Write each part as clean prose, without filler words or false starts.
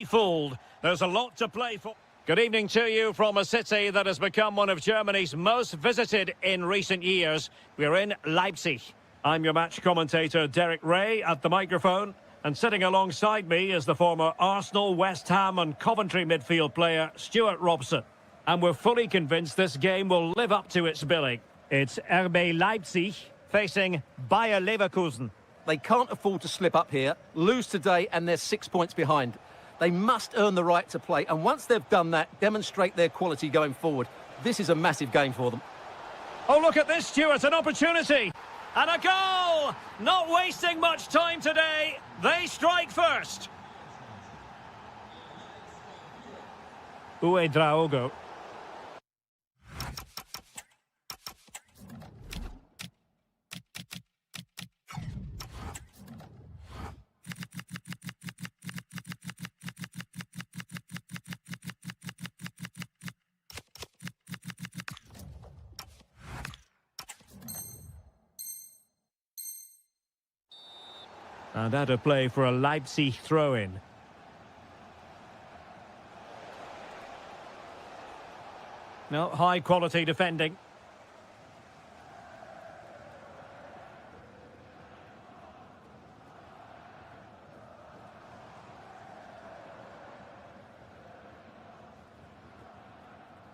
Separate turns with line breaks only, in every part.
Fooled. There's a lot to play for. Good evening to you from a city that has become one of Germany's most visited in recent years. We're in Leipzig. I'm your match commentator Derek Ray at the microphone, and sitting alongside me is the former Arsenal, West Ham and Coventry midfield player Stuart Robson. And we're fully convinced this game will live up to its billing. It's RB Leipzig facing Bayer Leverkusen.
They can't afford to slip up here, lose today and they're 6 points behind. They must earn the right to play, and once they've done that, demonstrate their quality going forward. This is a massive game for them.
Oh, look at this, Stuart, an opportunity. And a goal! Not wasting much time today. They strike first. Uedraogo. And out of play for a Leipzig throw-in. No, high-quality defending.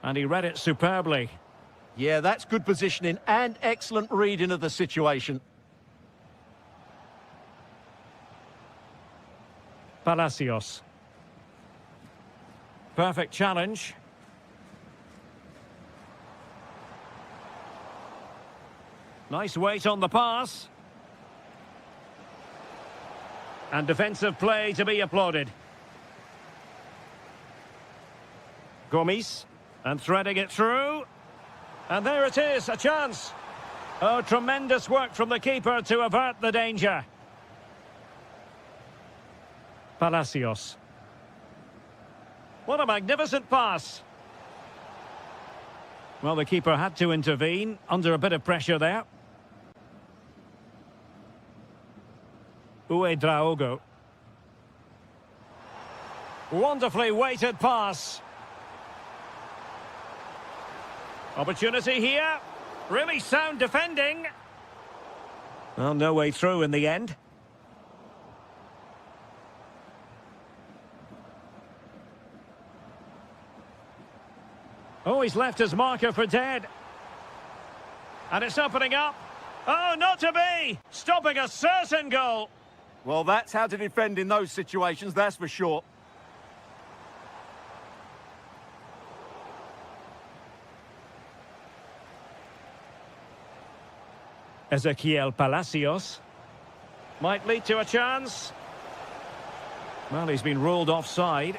And he read it superbly.
Yeah, that's good positioning and excellent reading of the situation.
Palacios. Perfect challenge. Nice weight on the pass. And defensive play to be applauded. Gomes. And threading it through. And there it is, a chance. Oh, tremendous work from the keeper to avert the danger. Palacios. What a magnificent pass. Well, the keeper had to intervene under a bit of pressure there. Uedraogo. Wonderfully weighted pass. Opportunity here. Really sound defending. Well, no way through in the end. Oh, he's left his marker for dead. And it's opening up. Oh, not to be! Stopping a certain goal.
Well, that's how to defend in those situations, that's for sure.
Ezequiel Palacios. Might lead to a chance. Well, he's been ruled offside.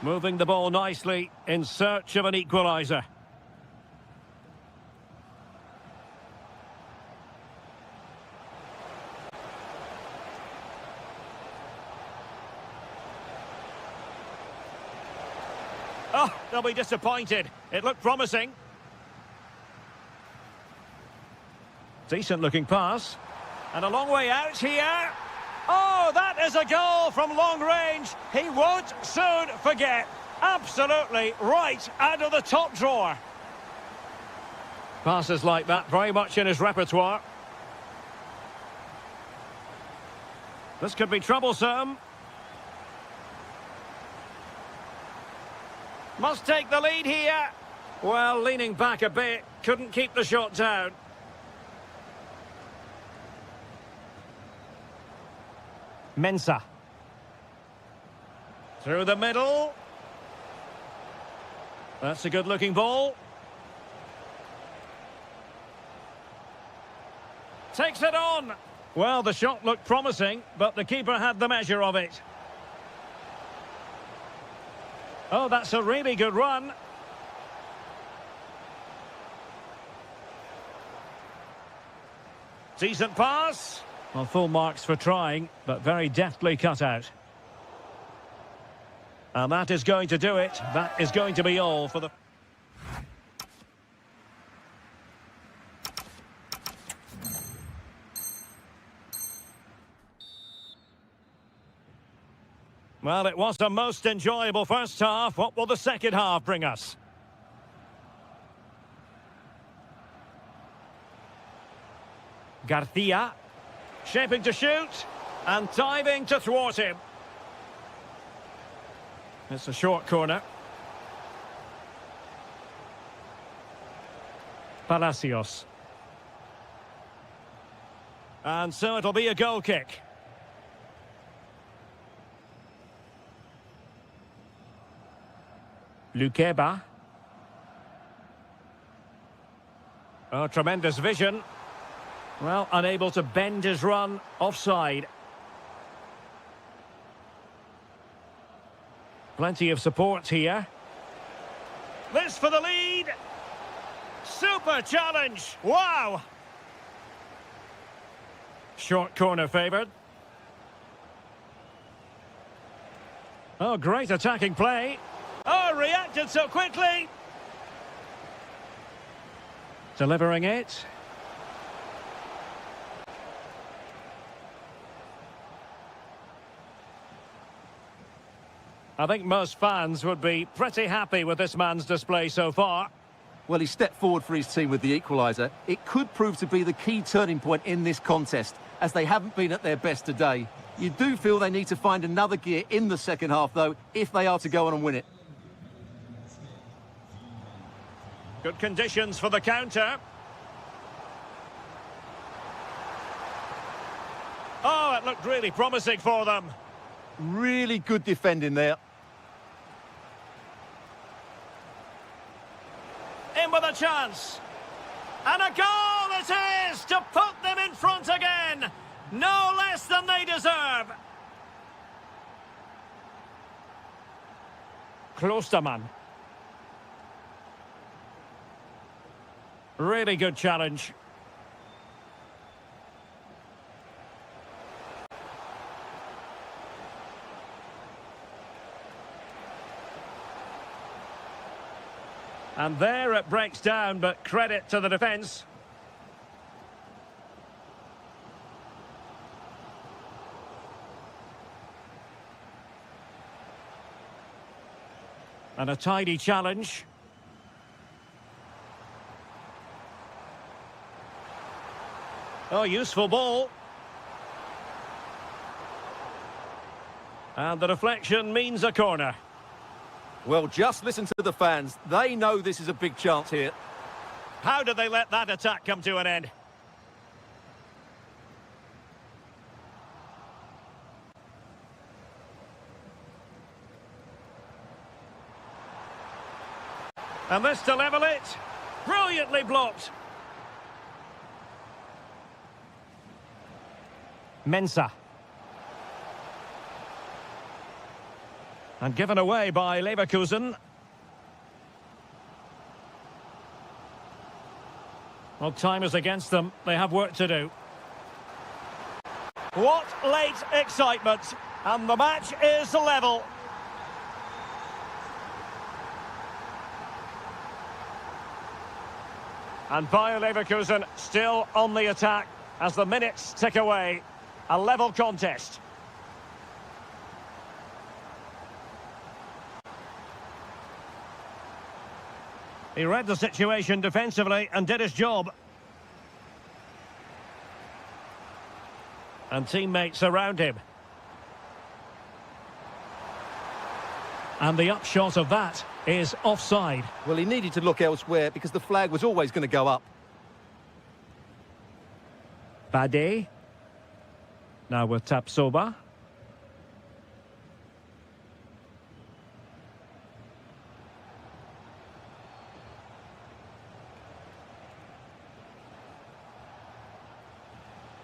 Moving the ball nicely in search of an equaliser. Oh, they'll be disappointed. It looked promising. Decent looking pass. And a long way out here. Oh, that is a goal from long range. He won't soon forget. Absolutely right out of the top drawer. Passes like that very much in his repertoire. This could be troublesome. Must take the lead here. Well, leaning back a bit. Couldn't keep the shot down. Mensah. Through the middle. That's a good-looking ball. Takes it on. Well, the shot looked promising, but the keeper had the measure of it. Oh, that's a really good run. Decent pass. Well, full marks for trying, but very deftly cut out. And that is going to do it. That is going to be all for the... Well, it was a most enjoyable first half. What will the second half bring us? Garcia, shaping to shoot, and diving to thwart him. It's a short corner. Palacios. And so it'll be a goal kick. Lukeba. Oh, tremendous vision. Well, unable to bend his run, offside. Plenty of support here. This for the lead. Super challenge. Wow. Short corner favoured. Oh, great attacking play. Oh, reacted so quickly. Delivering it. I think most fans would be pretty happy with this man's display so far.
Well, he stepped forward for his team with the equaliser. It could prove to be the key turning point in this contest, as they haven't been at their best today. You do feel they need to find another gear in the second half, though, if they are to go on and win it.
Good conditions for the counter. Oh, it looked really promising for them.
Really good defending there.
In with a chance. And a goal it is to put them in front again. No less than they deserve. Klostermann. Really good challenge. And there it breaks down, but credit to the defence. And a tidy challenge. Oh, useful ball. And the deflection means a corner.
Well, just listen to the fans. They know this is a big chance here.
How did they let that attack come to an end? And this to level it. Brilliantly blocked. Mensah. And given away by Leverkusen. Well, time is against them. They have work to do. What late excitement. And the match is level. And Bayer Leverkusen still on the attack as the minutes tick away. A level contest. He read the situation defensively and did his job. And teammates around him. And the upshot of that is offside.
Well, he needed to look elsewhere because the flag was always going to go up.
Bade. Now with Tapsoba.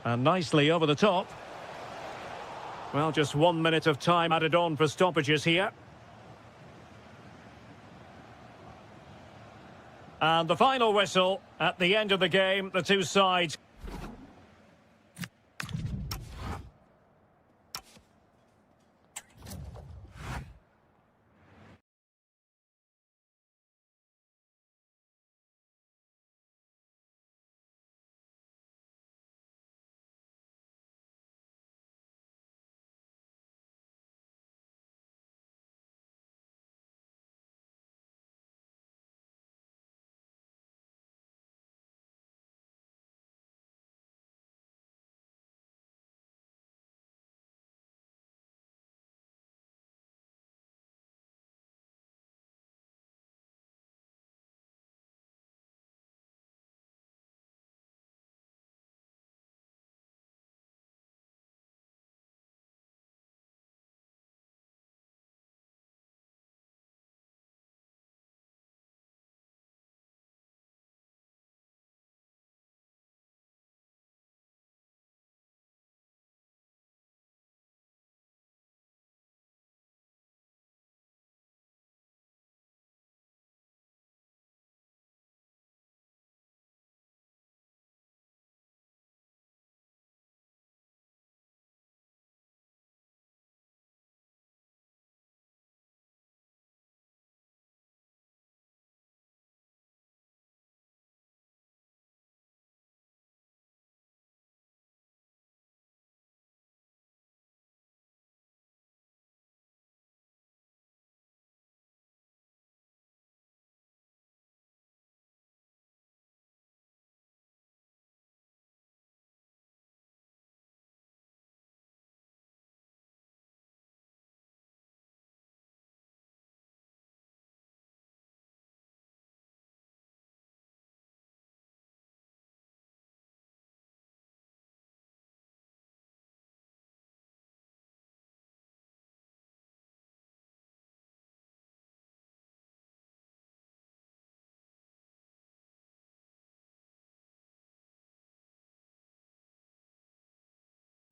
And nicely over the top. Well, just 1 minute of time added on for stoppages here. And the final whistle at the end of the game, the two sides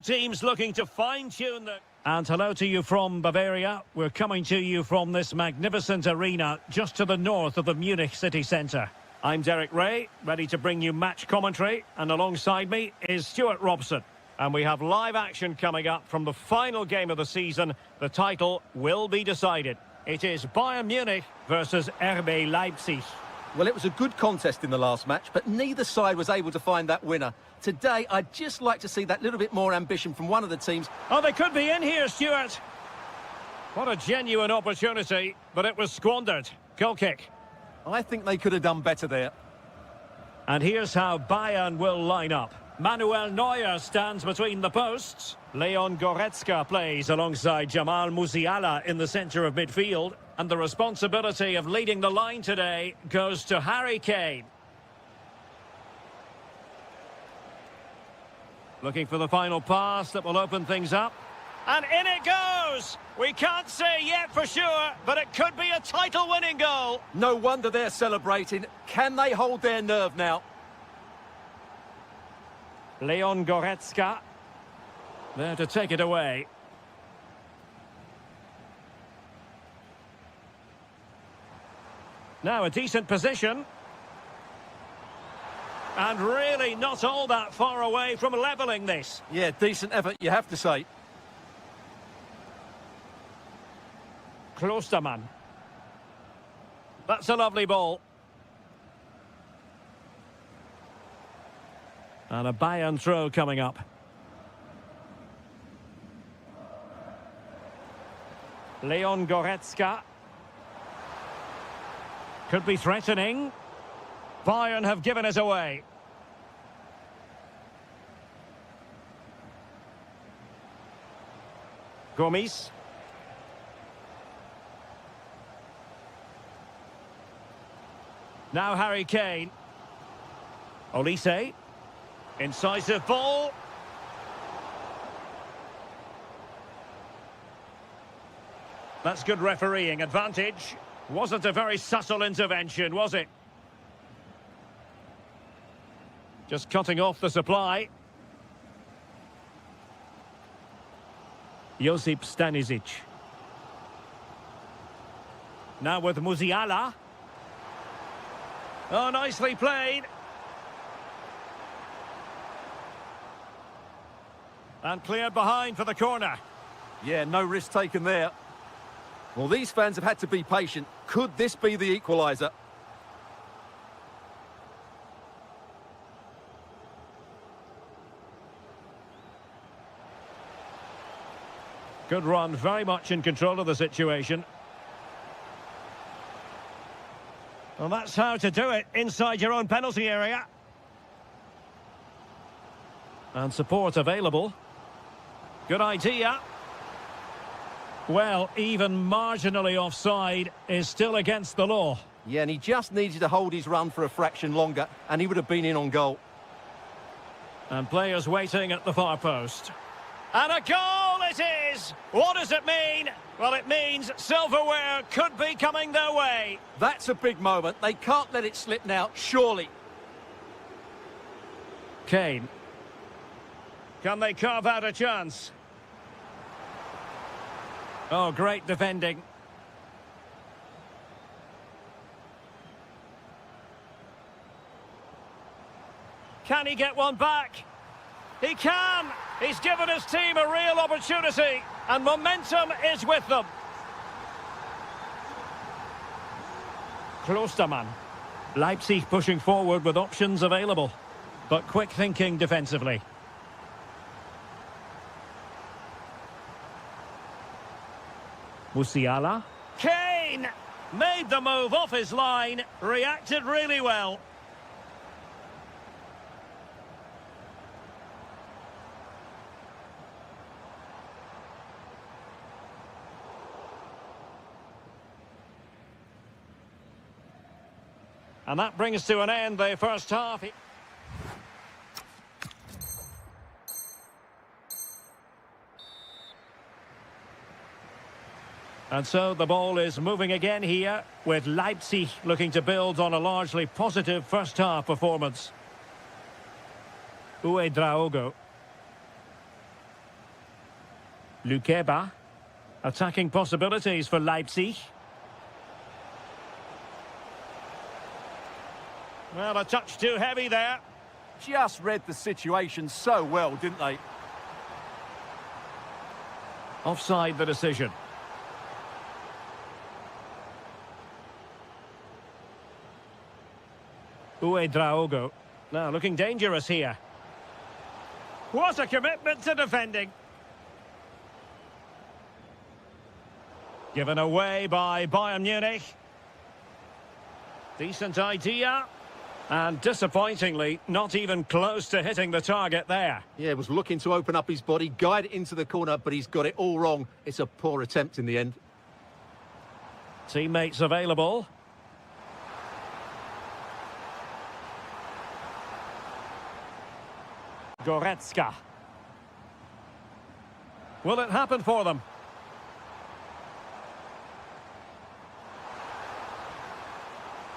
Teams looking to fine-tune the... And hello to you from Bavaria. We're coming to you from this magnificent arena just to the north of the Munich city centre. I'm Derek Ray, ready to bring you match commentary, and alongside me is Stuart Robson. And we have live action coming up from the final game of the season. The title will be decided. It is Bayern Munich versus RB Leipzig.
Well, it was a good contest in the last match, but neither side was able to find that winner. Today, I'd just like to see that little bit more ambition from one of the teams.
Oh, they could be in here, Stuart. What a genuine opportunity, but it was squandered. Goal kick.
I think they could have done better there.
And here's how Bayern will line up. Manuel Neuer stands between the posts. Leon Goretzka plays alongside Jamal Musiala in the centre of midfield. And the responsibility of leading the line today goes to Harry Kane. Looking for the final pass that will open things up. And in it goes! We can't say yet for sure, but it could be a title-winning goal.
No wonder they're celebrating. Can they hold their nerve now?
Leon Goretzka. There to take it away. Now a decent position. And really not all that far away from levelling this.
Yeah, decent effort, you have to say.
Klostermann. That's a lovely ball. And a Bayern throw coming up. Leon Goretzka. Could be threatening. Bayern have given us away. Gomis. Now Harry Kane. Olise. Incisive ball. That's good refereeing advantage. Wasn't a very subtle intervention, was it? Just cutting off the supply. Josip Stanisic. Now with Musiala. Oh, nicely played. And cleared behind for the corner.
Yeah, no risk taken there. Well, these fans have had to be patient. Could this be the equaliser?
Good run, very much in control of the situation. Well, that's how to do it inside your own penalty area. And support available. Good idea. Well, even marginally offside is still against the law.
Yeah, and he just needed to hold his run for a fraction longer, and he would have been in on goal.
And players waiting at the far post. And a goal it is! What does it mean? Well, it means silverware could be coming their way.
That's a big moment. They can't let it slip now, surely.
Kane. Can they carve out a chance? Oh, great defending. Can he get one back? He can! He's given his team a real opportunity, and momentum is with them. Klostermann. Leipzig pushing forward with options available, but quick thinking defensively. Musiala. Kane! Made the move off his line, reacted really well. And that brings to an end the first half. And so the ball is moving again here, with Leipzig looking to build on a largely positive first-half performance. Uwe Draogo. Lukeba. Attacking possibilities for Leipzig. Well, a touch too heavy there.
Just read the situation so well, didn't they?
Offside the decision. Draogo. Now looking dangerous here. What a commitment to defending. Given away by Bayern Munich. Decent idea. And disappointingly, not even close to hitting the target there.
Yeah, was looking to open up his body, guide it into the corner, but he's got it all wrong. It's a poor attempt in the end.
Teammates available. Goretzka. Will it happen for them?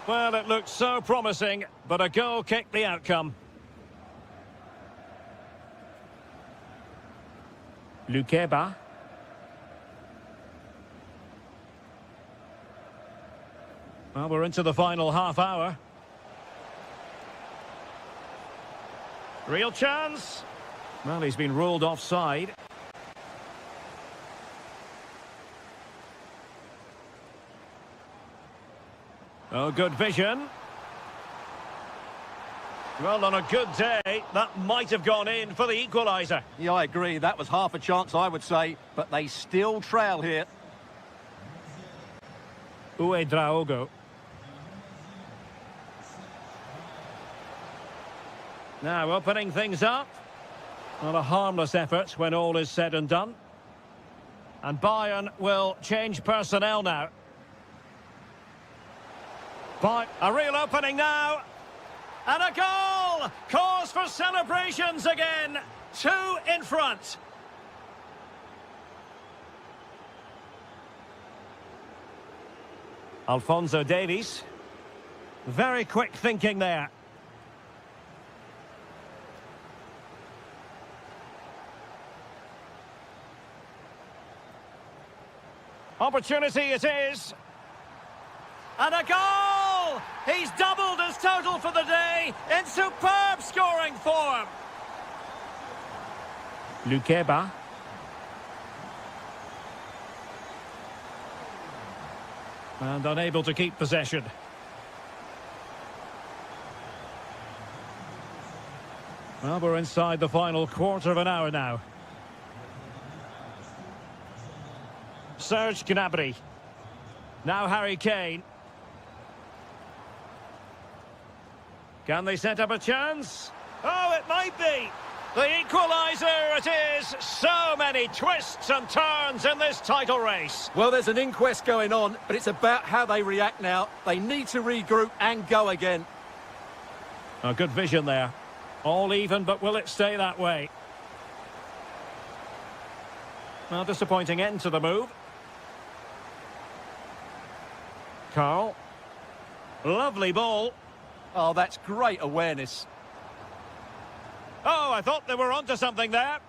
Well, it looked so promising, but a goal kicked the outcome. Lukeba. Well, we're into the final half hour. Real chance. Well, he's been ruled offside. Oh, good vision. Well, on a good day, that might have gone in for the equaliser.
Yeah, I agree. That was half a chance, I would say, but they still trail here.
Draogo. Now opening things up. Not a harmless effort when all is said and done. And Bayern will change personnel now. But a real opening now. And a goal! Cause for celebrations again. 2 in front. Alphonso Davies. Very quick thinking there. Opportunity it is. And a goal! He's doubled his total for the day in superb scoring form. Lukeba. And unable to keep possession. Well, we're inside the final quarter of an hour now. Serge Gnabry. Now Harry Kane. Can they set up a chance? Oh, it might be. The equaliser it is. So many twists and turns in this title race.
Well, there's an inquest going on, but it's about how they react now. They need to regroup and go again.
A good vision there. All even, but will it stay that way? Well, disappointing end to the move. Carl. Lovely ball.
Oh, that's great awareness.
Oh, I thought they were onto something there.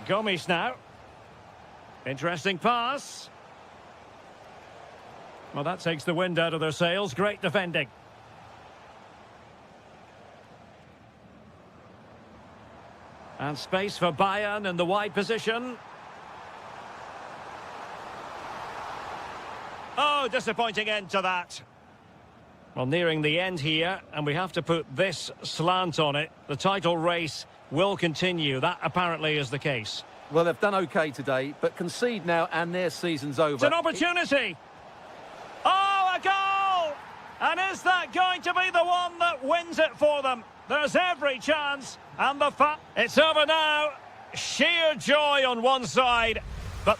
Gomes now. Interesting pass. Well, that takes the wind out of their sails. Great defending. And space for Bayern in the wide position. Oh, disappointing end to that. Well, nearing the end here, and we have to put this slant on it. The title race will continue. That apparently is the case.
Well, they've done okay today, but concede now and their season's over.
It's an opportunity. Oh, a goal! And is that going to be the one that wins it for them? There's every chance. And it's over now. Sheer joy on one side, but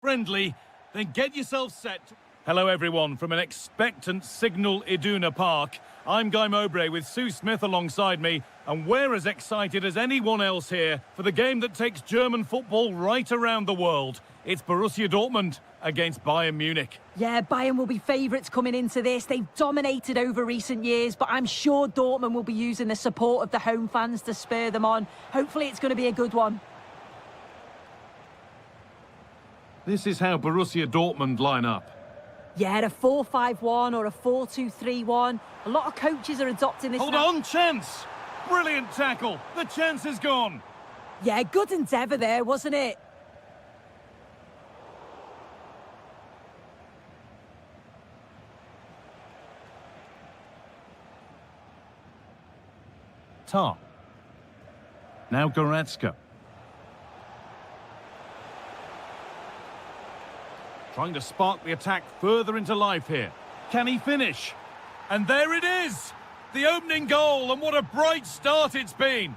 friendly, then get yourself set. Hello everyone from an expectant Signal Iduna Park. I'm Guy Mowbray with Sue Smith alongside me, and we're as excited as anyone else here for the game that takes German football right around the world. It's Borussia Dortmund against Bayern Munich.
Yeah, Bayern will be favourites coming into this. They've dominated over recent years, but I'm sure Dortmund will be using the support of the home fans to spur them on. Hopefully it's going to be a good one.
This is how Borussia Dortmund line up.
Yeah, a 4-5-1 or a 4-2-3-1. A lot of coaches are adopting this.
Hold on, chance! Brilliant tackle. The chance is gone.
Yeah, good endeavour there, wasn't it?
Tar. Now Goretzka. Trying to spark the attack further into life here. Can he finish? And there it is! The opening goal, and what a bright start it's been!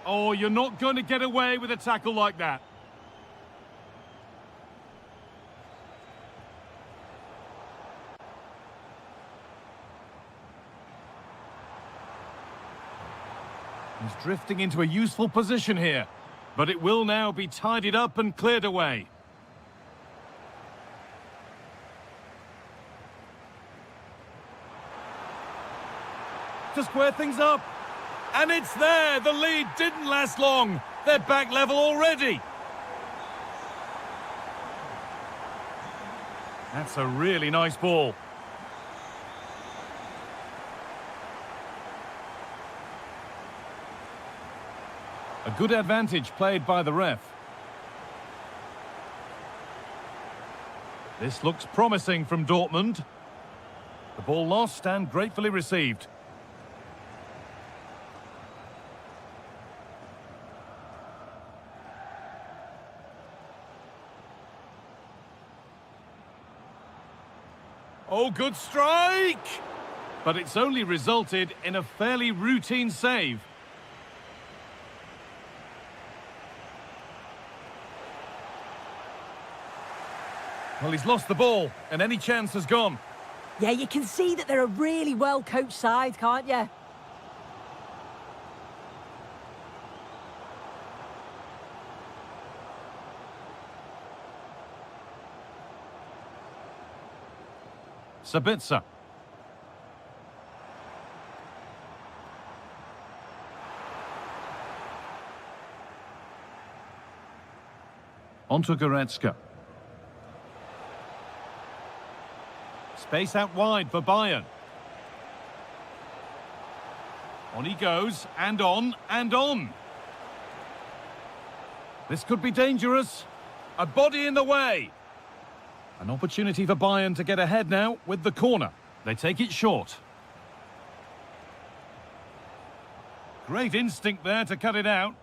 Oh, you're not going to get away with a tackle like that. He's drifting into a useful position here, but it will now be tidied up and cleared away. To square things up. And it's there! The lead didn't last long. They're back level already. That's a really nice ball. A good advantage played by the ref. This looks promising from Dortmund. The ball lost and gratefully received. Oh, good strike! But it's only resulted in a fairly routine save. Well, he's lost the ball, and any chance has gone.
Yeah, you can see that they're a really well-coached side, can't you?
Sabitzer. Onto Goretzka. Space out wide for Bayern. On he goes, and on, and on. This could be dangerous. A body in the way. An opportunity for Bayern to get ahead now with the corner. They take it short. Great instinct there to cut it out.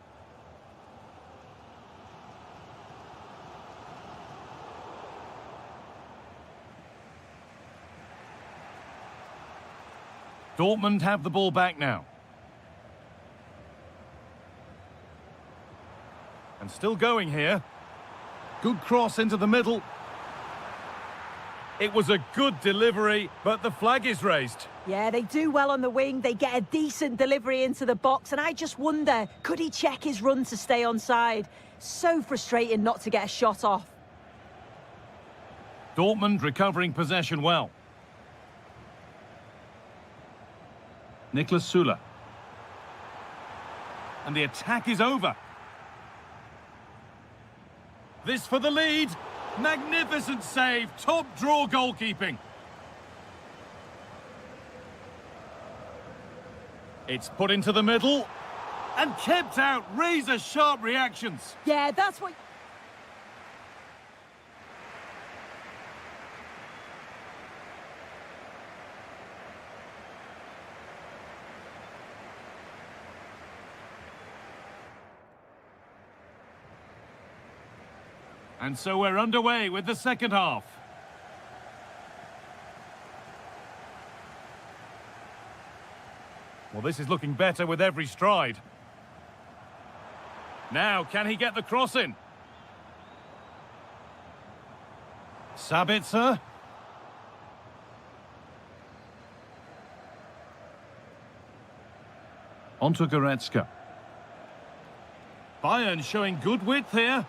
Dortmund have the ball back now. And still going here. Good cross into the middle. It was a good delivery, but the flag is raised.
Yeah, they do well on the wing. They get a decent delivery into the box, and I just wonder, could he check his run to stay onside? So frustrating not to get a shot off.
Dortmund recovering possession well. Niklas Süle. And the attack is over. This for the lead. Magnificent save. Top draw goalkeeping. It's put into the middle. And kept out. Razor-sharp reactions.
Yeah, that's what...
And so we're underway with the second half. Well, this is looking better with every stride. Now, can he get the cross in? Sabitzer. On to Goretzka. Bayern showing good width here.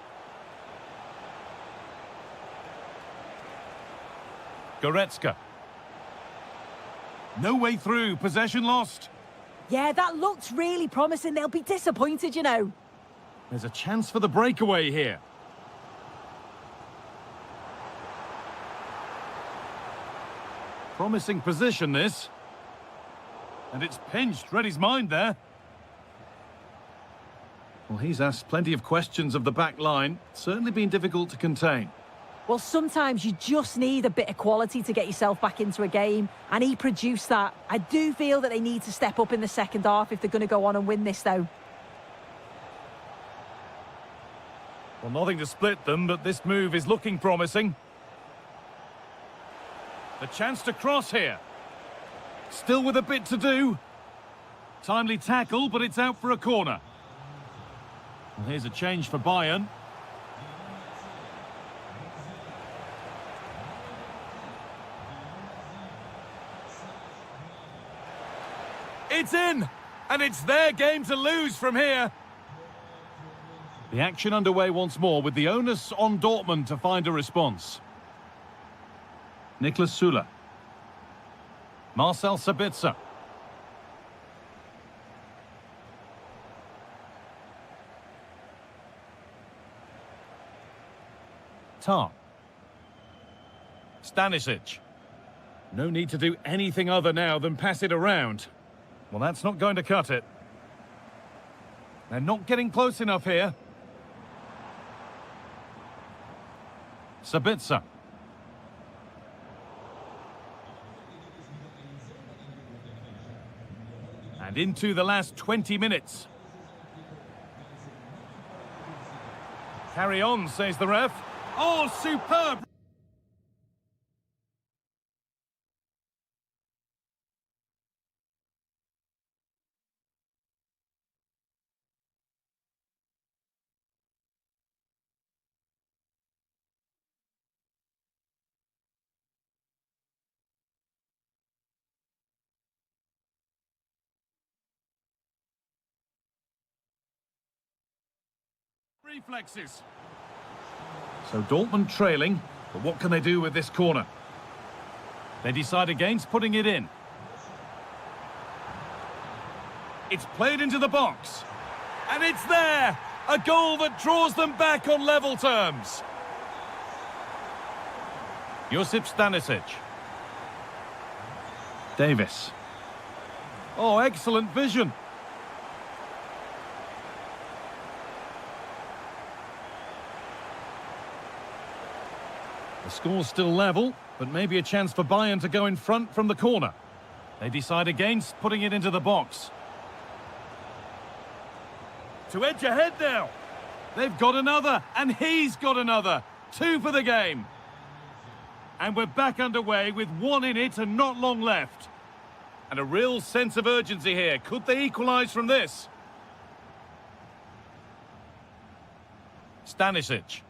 Goretzka. No way through, possession lost.
Yeah, that looked really promising. They'll be disappointed, you know.
There's a chance for the breakaway here. Promising position, this. And it's pinched, read his mind there. Well, he's asked plenty of questions of the back line. Certainly been difficult to contain.
Well, sometimes you just need a bit of quality to get yourself back into a game, and he produced that. I do feel that they need to step up in the second half if they're going to go on and win this, though.
Well, nothing to split them, but this move is looking promising. The chance to cross here. Still with a bit to do. Timely tackle, but it's out for a corner. Well, here's a change for Bayern. It's in! And it's their game to lose from here. The action underway once more with the onus on Dortmund to find a response. Niklas Süle. Marcel Sabitzer. Tar. Stanisic. No need to do anything other now than pass it around. Well, that's not going to cut it. They're not getting close enough here. Sabitzer. And into the last 20 minutes. Carry on, says the ref. Oh, superb! Reflexes. So Dortmund trailing, but what can they do with this corner? They decide against putting it in. It's played into the box. And it's there! A goal that draws them back on level terms. Josip Stanisic. Davis. Oh, excellent vision. The score's still level, but maybe a chance for Bayern to go in front from the corner. They decide against putting it into the box. To edge ahead now. They've got another, and he's got another. 2 for the game. And we're back underway with 1 in it and not long left. And a real sense of urgency here. Could they equalise from this? Stanisic.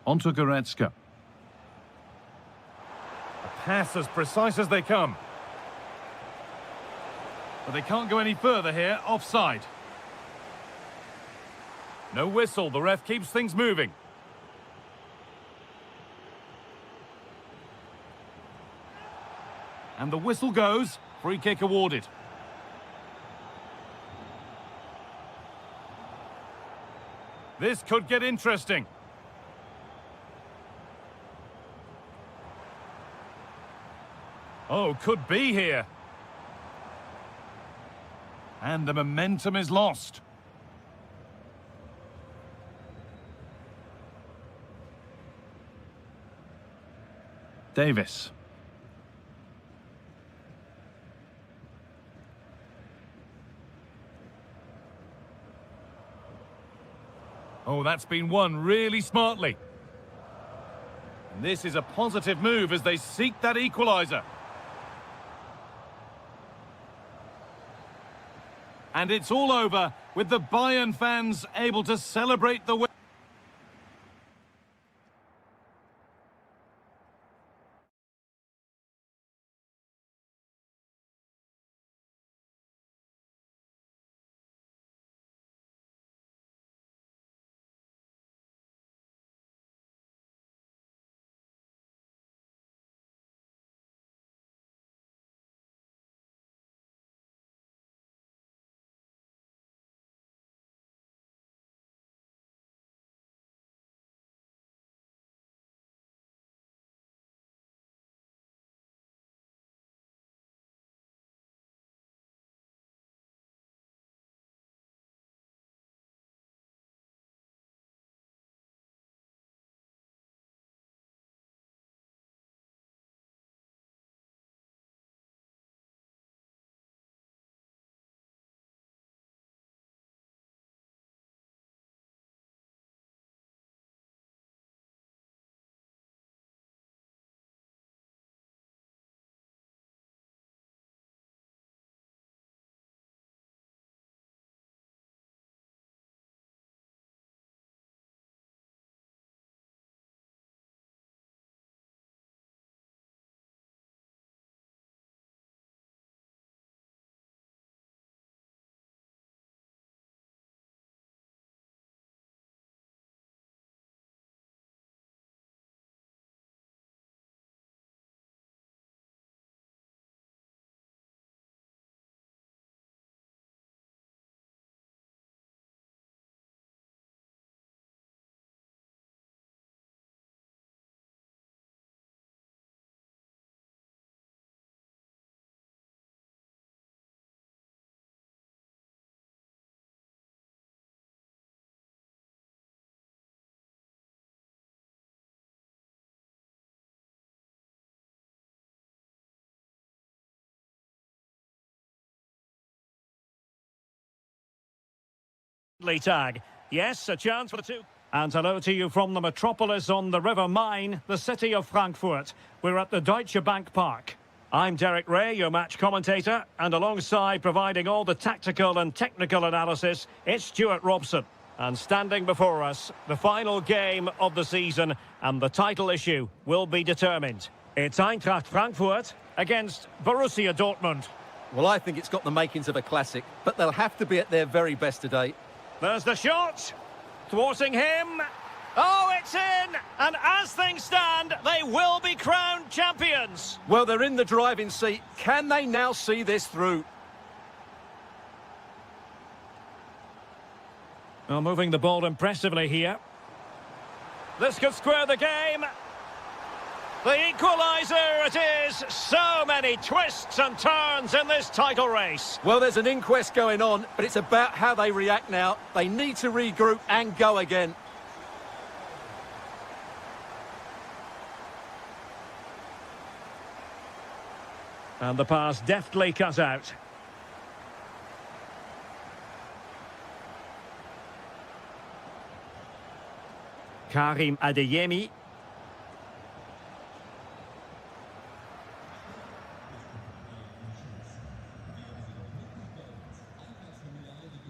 On to Goretzka. A pass as precise as they come. But they can't go any further here, offside. No whistle, the ref keeps things moving. And the whistle goes, free kick awarded. This could get interesting. Oh, could be here. And the momentum is lost. Davis. Oh, that's been won really smartly. And this is a positive move as they seek that equaliser. And it's all over with the Bayern fans able to celebrate the win.
Tag. Yes, a chance for the two. And hello to you from the metropolis on the River Main, the city of Frankfurt. We're at the Deutsche Bank Park. I'm Derek Ray, your match commentator, and alongside providing all the tactical and technical analysis, it's Stuart Robson. And standing before us, the final game of the season, and the title issue will be determined. It's Eintracht Frankfurt against Borussia Dortmund.
Well, I think it's got the makings of a classic, but they'll have to be at their very best today.
There's the shot, thwarting him. Oh, it's in! And as things stand, they will be crowned champions.
Well, they're in the driving seat. Can they now see this through?
Well, moving the ball impressively here. This could square the game. The equaliser it is. So many twists and turns in this title race.
Well, there's an inquest going on, but it's about how they react now. They need to regroup and go again.
And the pass deftly cut out. Karim Adeyemi.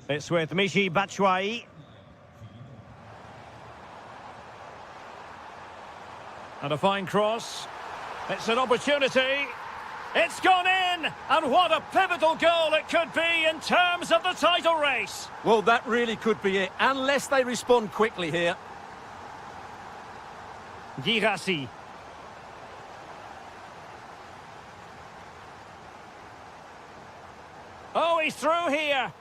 It's with Michy Batshuayi. And a fine cross. It's an opportunity. It's gone in! And what a pivotal goal it could be in terms of the title race.
Well, that really could be it, unless they respond quickly here.
Girassi. Oh, he's through here.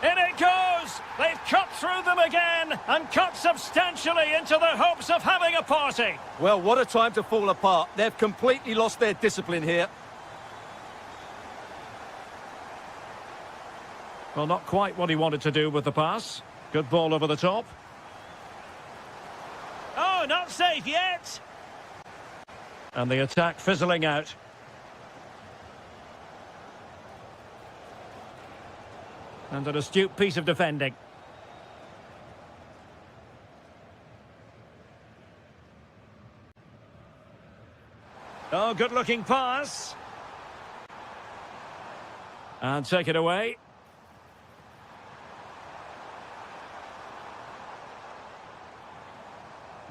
In it goes! They've cut through them again and cut substantially into their hopes of having a party.
Well, what a time to fall apart. They've completely lost their discipline here.
Well, not quite what he wanted to do with the pass. Good ball over the top. Oh, not safe yet. And the attack fizzling out. And an astute piece of defending. Oh, good-looking pass. And take it away.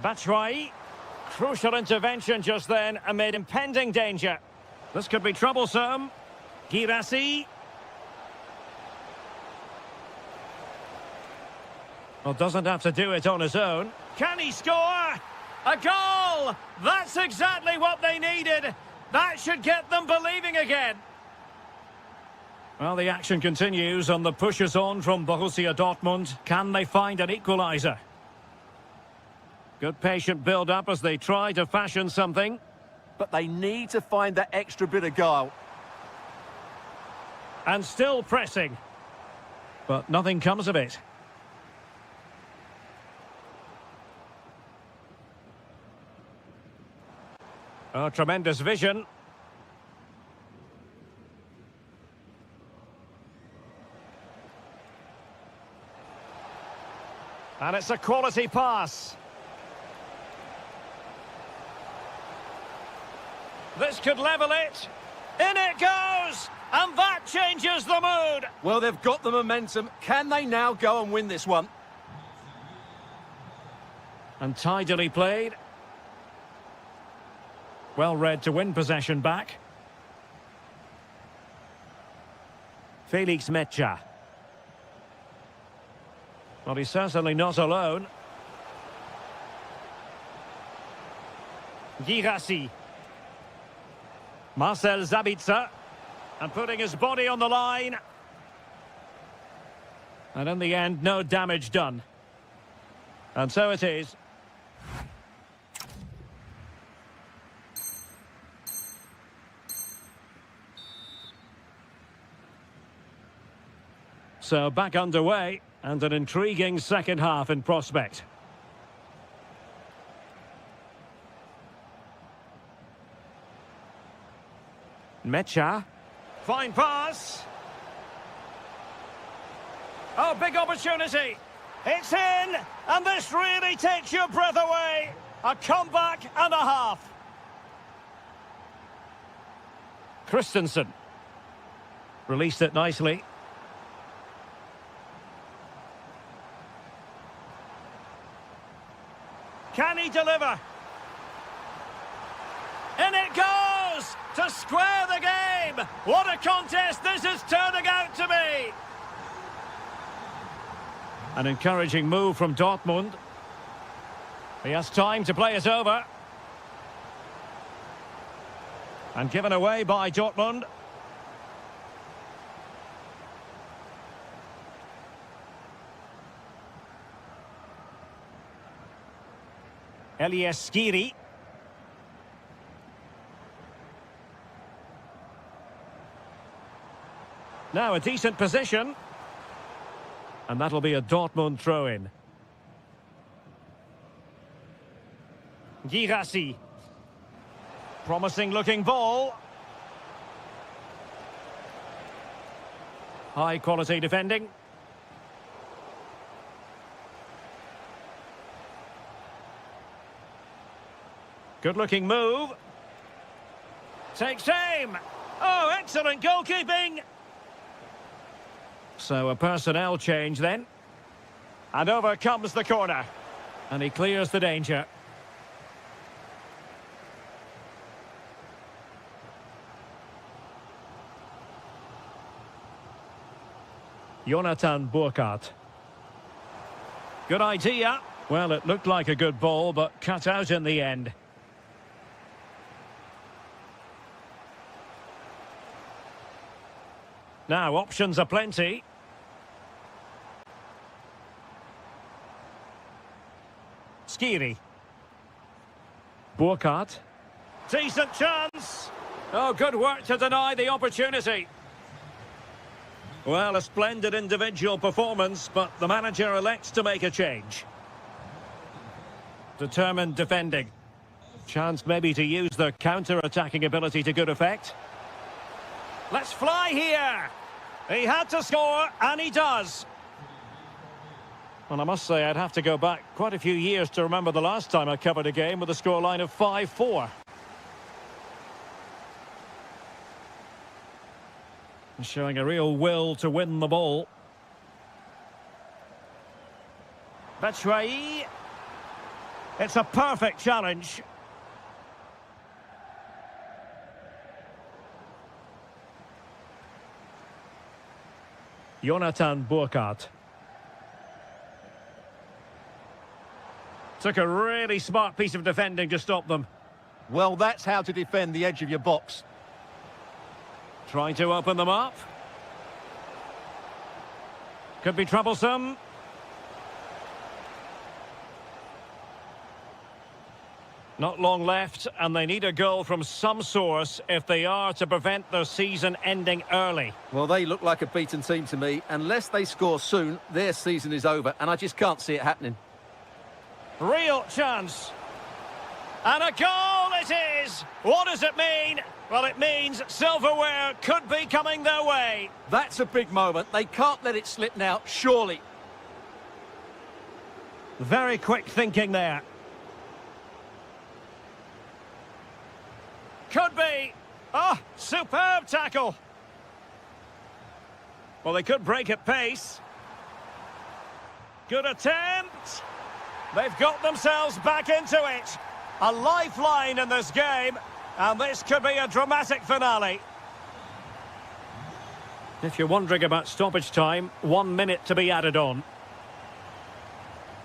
Batshuayi. Crucial intervention just then amid impending danger. This could be troublesome. Girassi. Well, doesn't have to do it on his own. Can he score? A goal! That's exactly what they needed. That should get them believing again. Well, the action continues and the push is on from Borussia Dortmund. Can they find an equaliser? Good patient build-up as they try to fashion something.
But they need to find that extra bit of guile.
And still pressing. But nothing comes of it. Oh, tremendous vision. And it's a quality pass. This could level it. In it goes! And that changes the mood!
Well, they've got the momentum. Can they now go and win this one?
And tidily played. Well read to win possession back. Felix Mecha. Well, he's certainly not alone. Girassi. Marcel Sabitzer. And putting his body on the line. And in the end, no damage done. And so it is. So back underway, and an intriguing second half in prospect. Mecha. Fine pass. Oh, big opportunity. It's in, and this really takes your breath away. A comeback and a half. Christensen. Released it nicely. Can he deliver? In it goes! To square the game! What a contest this is turning out to be! An encouraging move from Dortmund. He has time to play it over. And given away by Dortmund. Elias Skiri. Now a decent position. And that'll be a Dortmund throw-in. Girassi. Promising looking ball. High quality defending. Good looking move. Takes aim. Oh, excellent goalkeeping. So a personnel change then. And over comes the corner. And he clears the danger. Jonathan Burkhardt. Good idea. Well, it looked like a good ball, but cut out in the end. Now, options are plenty. Skiri. Burkhardt. Decent chance. Oh, good work to deny the opportunity. Well, a splendid individual performance, but the manager elects to make a change. Determined defending. Chance maybe to use their counter-attacking ability to good effect. Let's fly here. He had to score, and he does. Well, I must say, I'd have to go back quite a few years to remember the last time I covered a game with a scoreline of 5-4. Showing a real will to win the ball. Batshuayi. It's a perfect challenge. Jonathan Burkhardt. Took a really smart piece of defending to stop them.
Well, that's how to defend the edge of your box.
Trying to open them up. Could be troublesome. Not long left, and they need a goal from some source if they are to prevent their season ending early.
Well, they look like a beaten team to me. Unless they score soon, their season is over, and I just can't see it happening.
Real chance. And a goal it is! What does it mean? Well, it means silverware could be coming their way.
That's a big moment. They can't let it slip now, surely.
Very quick thinking there. Could be. Oh, superb tackle. Well, they could break at pace. Good attempt. They've got themselves back into it. A lifeline in this game, and this could be a dramatic finale. If you're wondering about stoppage time, 1 minute to be added on.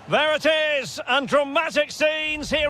There it is, and dramatic scenes here.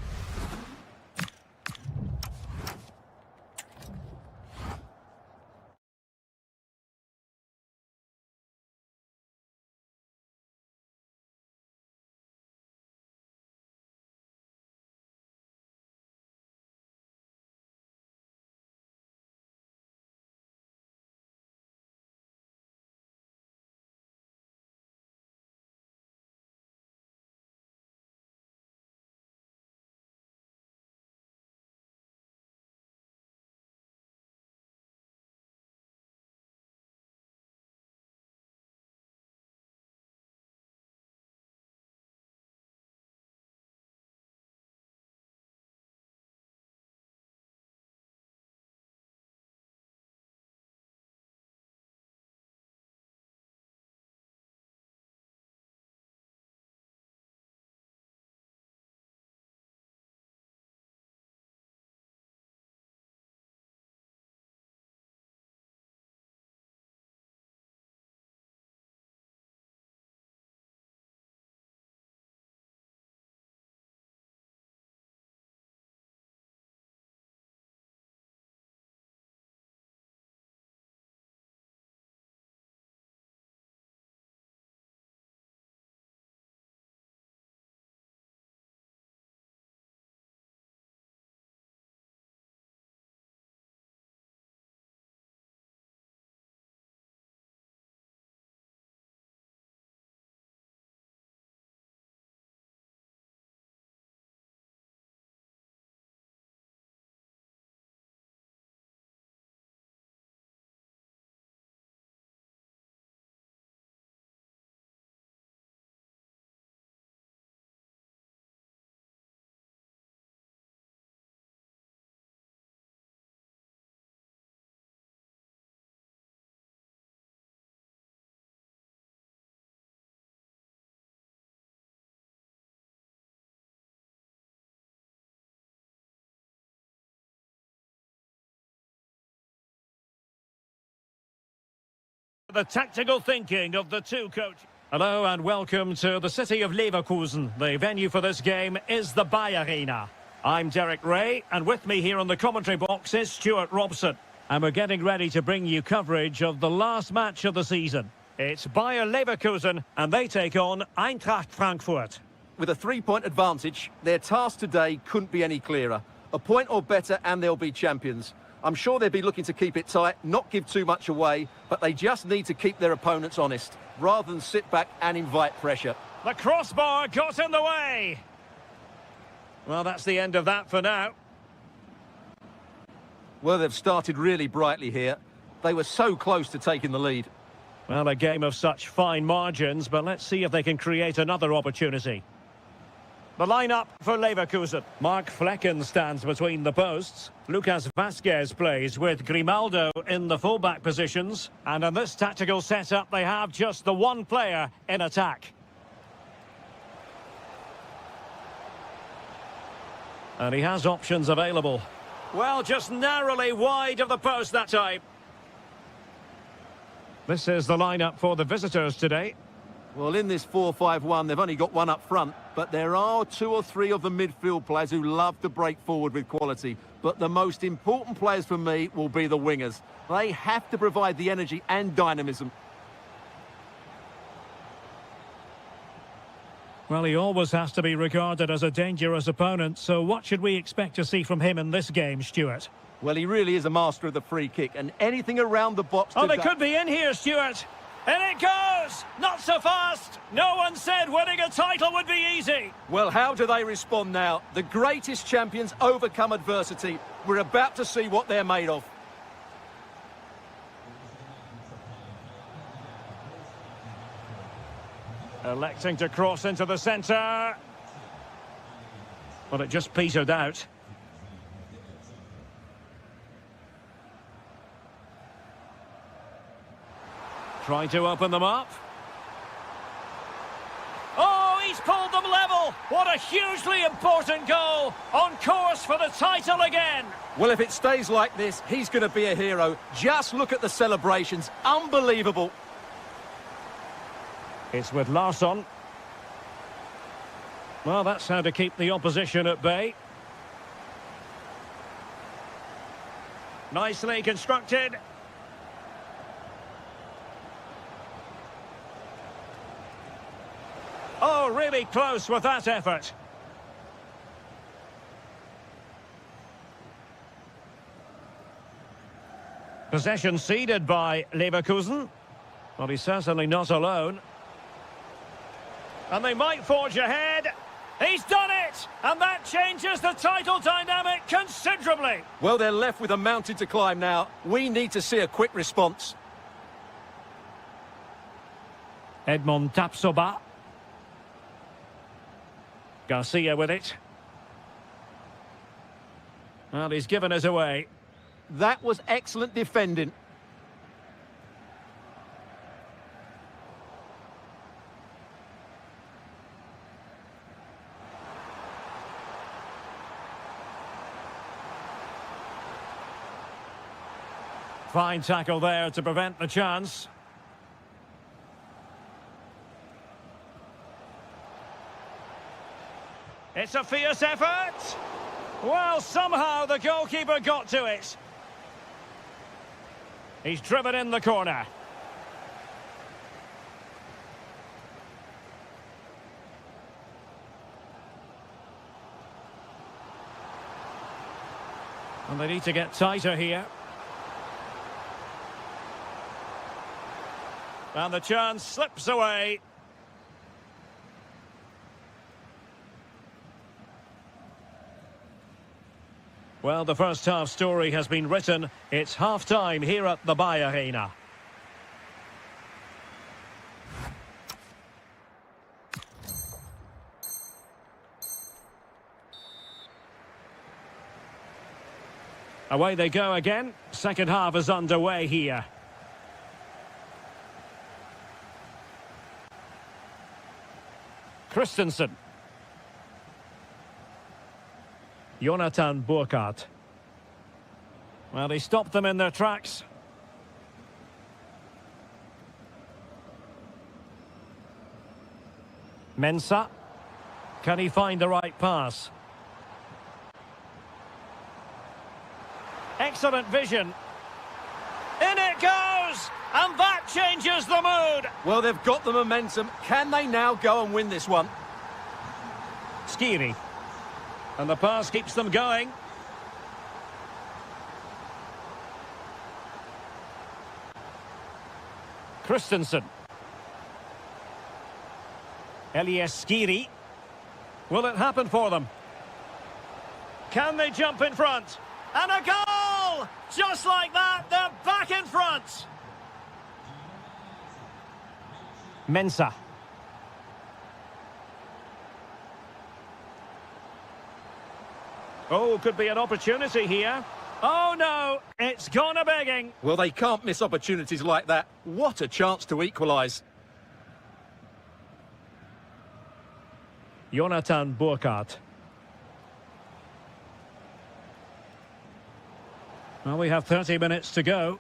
The tactical thinking of the two coaches. Hello and welcome to the city of Leverkusen. The venue for this game is the Bayern Arena. I'm Derek Ray, and with me here on the commentary box is Stuart Robson. And we're getting ready to bring you coverage of the last match of the season. It's Bayern Leverkusen, and they take on Eintracht Frankfurt.
With a 3-point advantage, their task today couldn't be any clearer. A point or better and they'll be champions. I'm sure they'll be looking to keep it tight, not give too much away, but they just need to keep their opponents honest, rather than sit back and invite pressure.
The crossbar got in the way. Well, that's the end of that for now.
Well, they've started really brightly here. They were so close to taking the lead.
Well, a game of such fine margins, but let's see if they can create another opportunity. The lineup for Leverkusen. Mark Flecken stands between the posts. Lucas Vasquez plays with Grimaldo in the fullback positions. And in this tactical setup, they have just the one player in attack. And he has options available. Well, just narrowly wide of the post that time. This is the lineup for the visitors today.
Well, in this 4-5-1, they've only got one up front, but there are 2 or 3 of the midfield players who love to break forward with quality. But the most important players for me will be the wingers. They have to provide the energy and dynamism.
Well, he always has to be regarded as a dangerous opponent, so what should we expect to see from him in this game, Stuart?
Well, he really is a master of the free kick, and anything around the box...
Oh, they could be in here, Stuart. And it goes! Not so fast! No one said winning a title would be easy!
Well, how do they respond now? The greatest champions overcome adversity. We're about to see what they're made of.
Electing to cross into the centre. Well, it just petered out. Trying to open them up. Oh, he's pulled them level. What a hugely important goal. On course for the title again.
Well, if it stays like this, he's going to be a hero. Just look at the celebrations. Unbelievable.
It's with Larsson. Well, that's how to keep the opposition at bay. Nicely constructed. Oh, really close with that effort. Possession ceded by Leverkusen. Well, he's certainly not alone. And they might forge ahead. He's done it! And that changes the title dynamic considerably.
Well, they're left with a mountain to climb now. We need to see a quick response.
Edmond Tapsoba. Garcia with it. Well, he's given us away.
That was excellent defending.
Fine tackle there to prevent the chance. It's a fierce effort. Well, somehow the goalkeeper got to it. He's driven in the corner. And they need to get tighter here. And the chance slips away. Well, the first half story has been written. It's half-time here at the Bayern Arena. Away they go again. Second half is underway here. Christensen. Jonathan Burkhardt. Well, he stopped them in their tracks. Mensah. Can he find the right pass? Excellent vision. In it goes! And that changes the mood!
Well, they've got the momentum. Can they now go and win this one?
Skiri. And the pass keeps them going. Christensen. Elias Skiri. Will it happen for them? Can they jump in front? And a goal! Just like that, they're back in front. Mensah. Oh, could be an opportunity here. Oh, no, it's gone a-begging.
Well, they can't miss opportunities like that. What a chance to equalise.
Jonathan Burkhardt. Well, we have 30 minutes to go.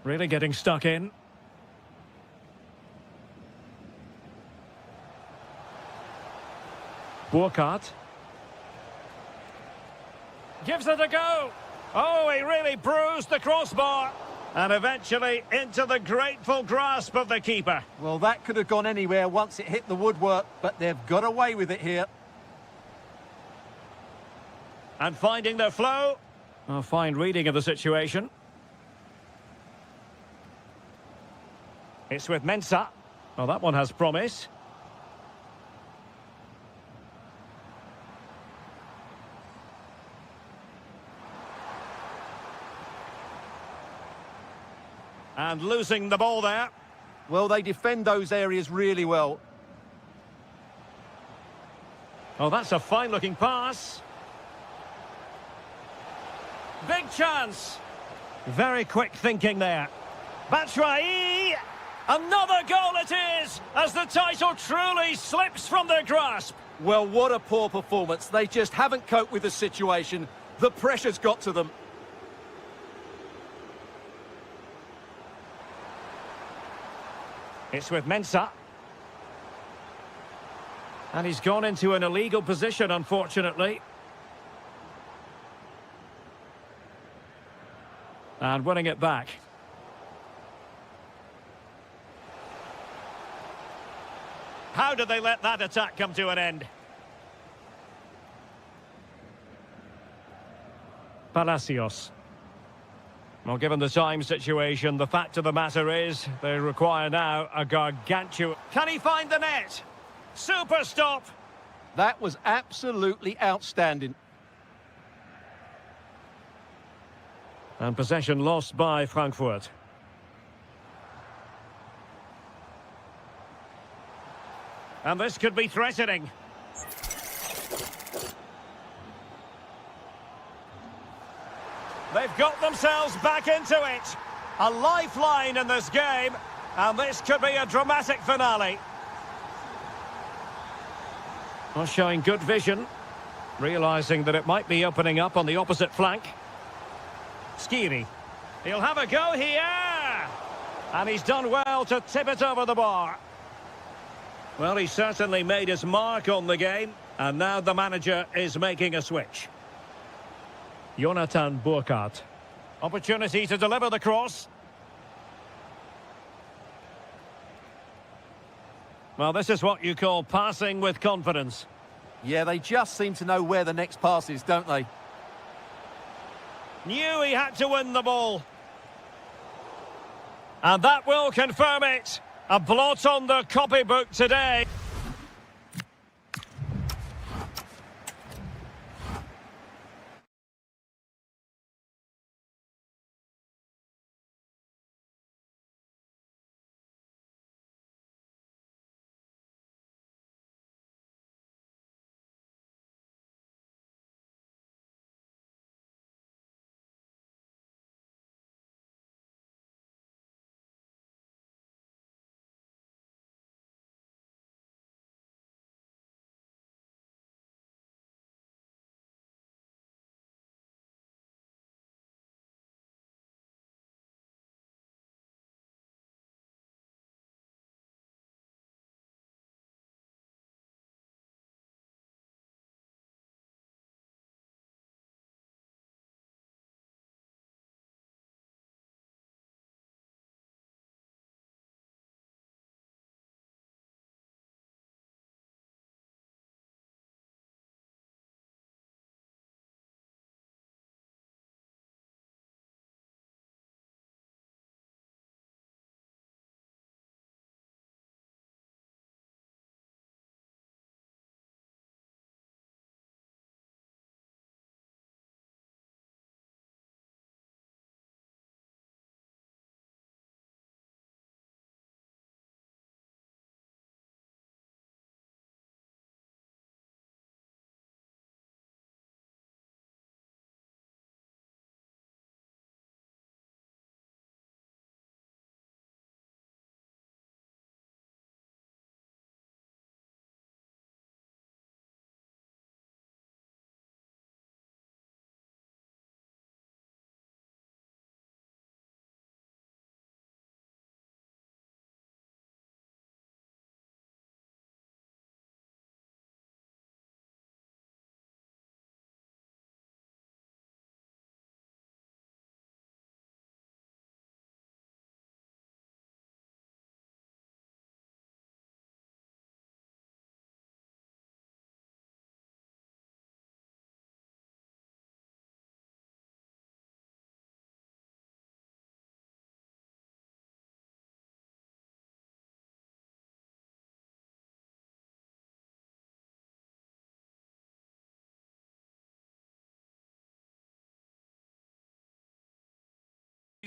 Really getting stuck in. Burkhardt. Gives it a go. Oh, he really bruised the crossbar. And eventually into the grateful grasp of the keeper.
Well, that could have gone anywhere once it hit the woodwork, but they've got away with it here.
And finding their flow. A fine reading of the situation. It's with Mensah. Oh, that one has promise. And losing the ball there.
Well, they defend those areas really well.
Oh, that's a fine-looking pass. Big chance. Very quick thinking there. Batshuayi. Another goal it is, as the title truly slips from their grasp.
Well, what a poor performance. They just haven't coped with the situation. The pressure's got to them.
It's with Mensah. And he's gone into an illegal position, unfortunately. And winning it back. How did they let that attack come to an end? Palacios. Well, given the time situation, the fact of the matter is they require now a gargantuan... Can he find the net? Super stop!
That was absolutely outstanding.
And possession lost by Frankfurt. And this could be threatening. They've got themselves back into it. A lifeline in this game. And this could be a dramatic finale. Well, showing good vision. Realising that it might be opening up on the opposite flank. Skiri. He'll have a go here. And he's done well to tip it over the bar. Well, he certainly made his mark on the game. And now the manager is making a switch. Jonathan Burkhardt. Opportunity to deliver the cross. Well, this is what you call passing with confidence.
Yeah, they just seem to know where the next pass is, don't they?
Knew he had to win the ball. And that will confirm it. A blot on the copybook today.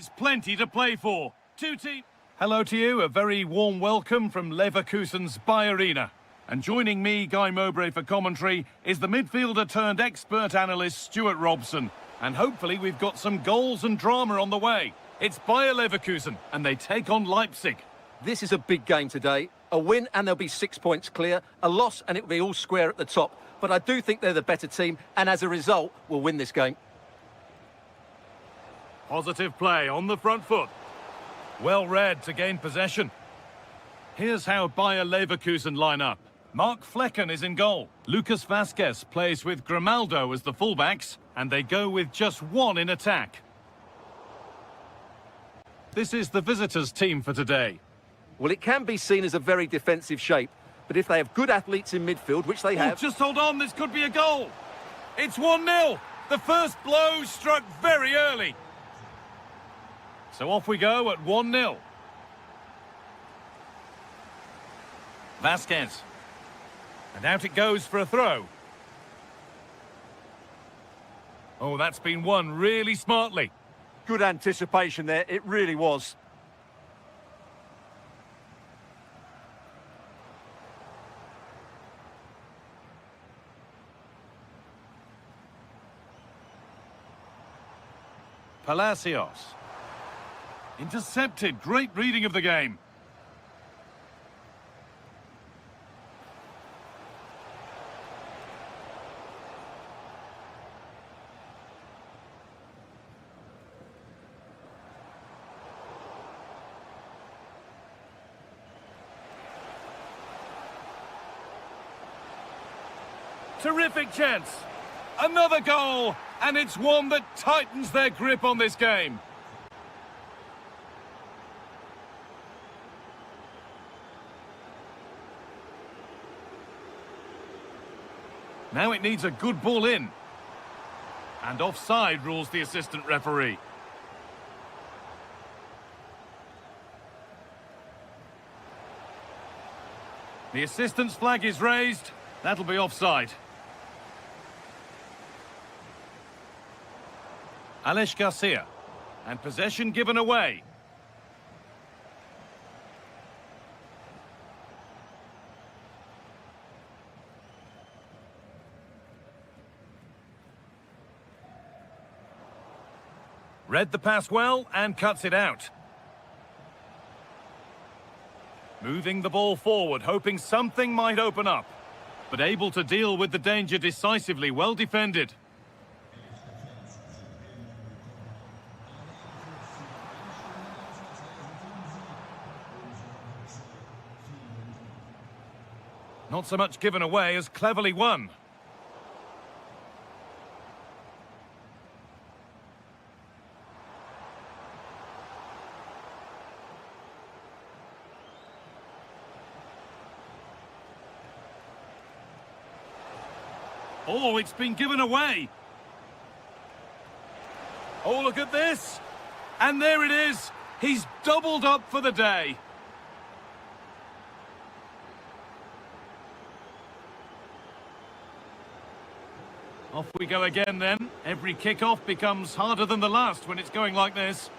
It's plenty to play for. Two teams. Hello to you, a very warm welcome from Leverkusen's Bayern. And joining me, Guy Mowbray, for commentary is the midfielder turned expert analyst Stuart Robson. And hopefully we've got some goals and drama on the way. It's Bayer Leverkusen and they take on Leipzig.
This is a big game today. A win and they'll be 6 points clear. A loss and it'll be all square at the top. But I do think they're the better team and as a result will win this game.
Positive play on the front foot. Well read to gain possession. Here's how Bayer Leverkusen line up. Mark Flecken is in goal. Lucas Vazquez plays with Grimaldo as the fullbacks, and they go with just one in attack. This is the visitors' team for today.
Well, it can be seen as a very defensive shape, but if they have good athletes in midfield, which they have...
Just hold on, this could be a goal. It's 1-0. The first blow struck very early. So off we go at 1-0. Vazquez. And out it goes for a throw. Oh, that's been won really smartly.
Good anticipation there, it really was.
Palacios. Intercepted, great reading of the game. Terrific chance. Another goal, and it's one that tightens their grip on this game. Now it needs a good ball in. And offside rules the assistant referee. The assistant's flag is raised. That'll be offside. Alex Garcia. And possession given away. Read the pass well and cuts it out. Moving the ball forward, hoping something might open up. But able to deal with the danger decisively, well defended. Not so much given away as cleverly won. Oh, it's been given away. Oh, look at this. And there it is. He's doubled up for the day. Off we go again then. Every kickoff becomes harder than the last when it's going like this.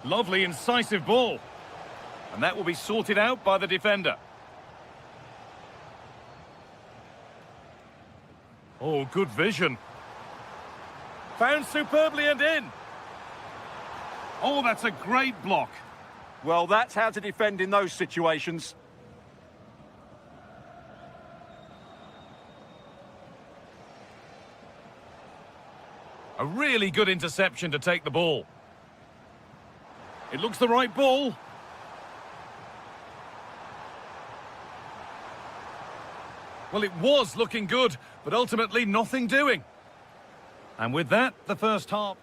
Lovely, incisive ball. And that will be sorted out by the defender. Oh, good vision. Found superbly and in. Oh, that's a great block.
Well, that's how to defend in those situations.
A really good interception to take the ball. It looks the right ball. Well, it was looking good, but ultimately nothing doing. And with that, the first half.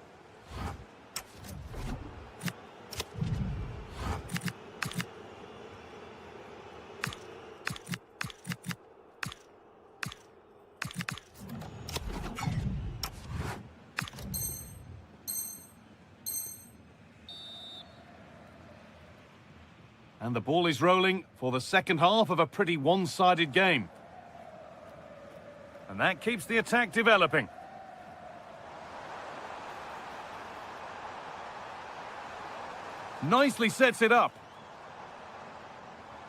And the ball is rolling for the second half of a pretty one-sided game. And that keeps the attack developing. Nicely sets it up.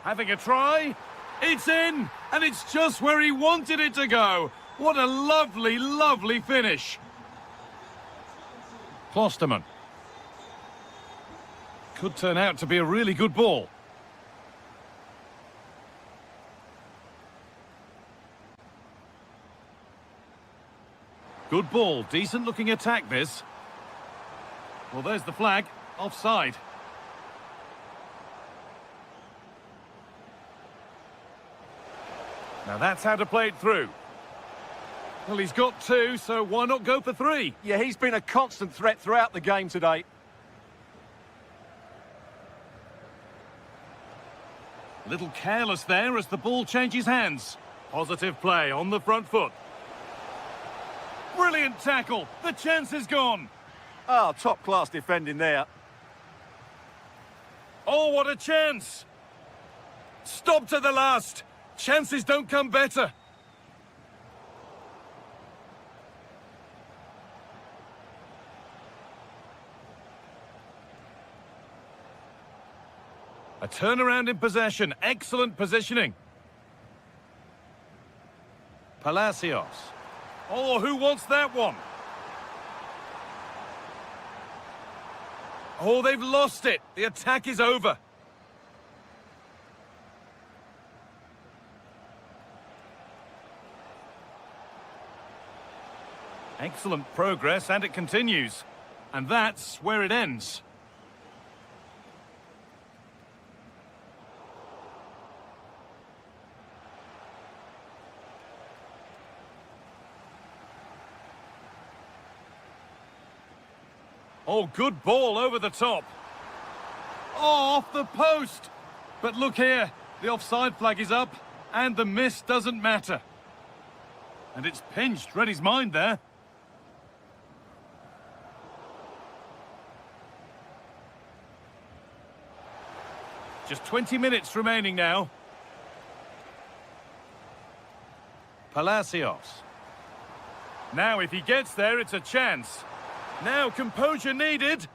Having a try. It's in! And it's just where he wanted it to go. What a lovely, lovely finish. Klosterman. Could turn out to be a really good ball. Good ball, decent looking attack this. Well, there's the flag, offside. Now that's how to play it through. Well, he's got two, so why not go for three?
Yeah, he's been a constant threat throughout the game today.
A little careless there as the ball changes hands. Positive play on the front foot. Brilliant tackle. The chance is gone.
Oh, top-class defending there.
Oh, what a chance. Stop to the last. Chances don't come better. A turnaround in possession. Excellent positioning. Palacios. Oh, who wants that one? Oh, they've lost it. The attack is over. Excellent progress, and it continues. And that's where it ends. Oh, good ball over the top. Oh, off the post. But look here, the offside flag is up, and the miss doesn't matter. And it's pinched, read his mind there. Just 20 minutes remaining now. Palacios. Now, if he gets there, it's a chance. Now, composure needed.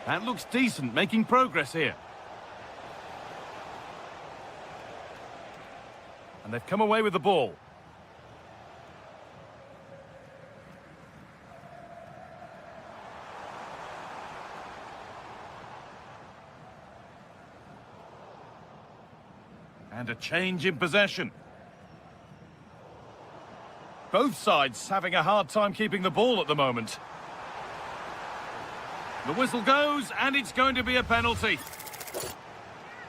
That looks decent, making progress here. And they've come away with the ball. And a change in possession. Both sides having a hard time keeping the ball at the moment. The whistle goes, and it's going to be a penalty.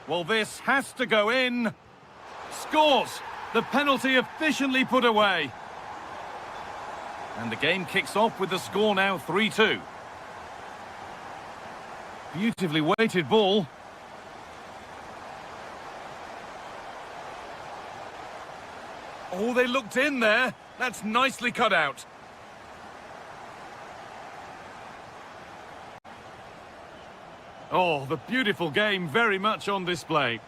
Well, this has to go in. Scores! The penalty efficiently put away. And the game kicks off with the score now 3-2. Beautifully weighted ball. Oh, they looked in there. That's nicely cut out. Oh, the beautiful game very much on display.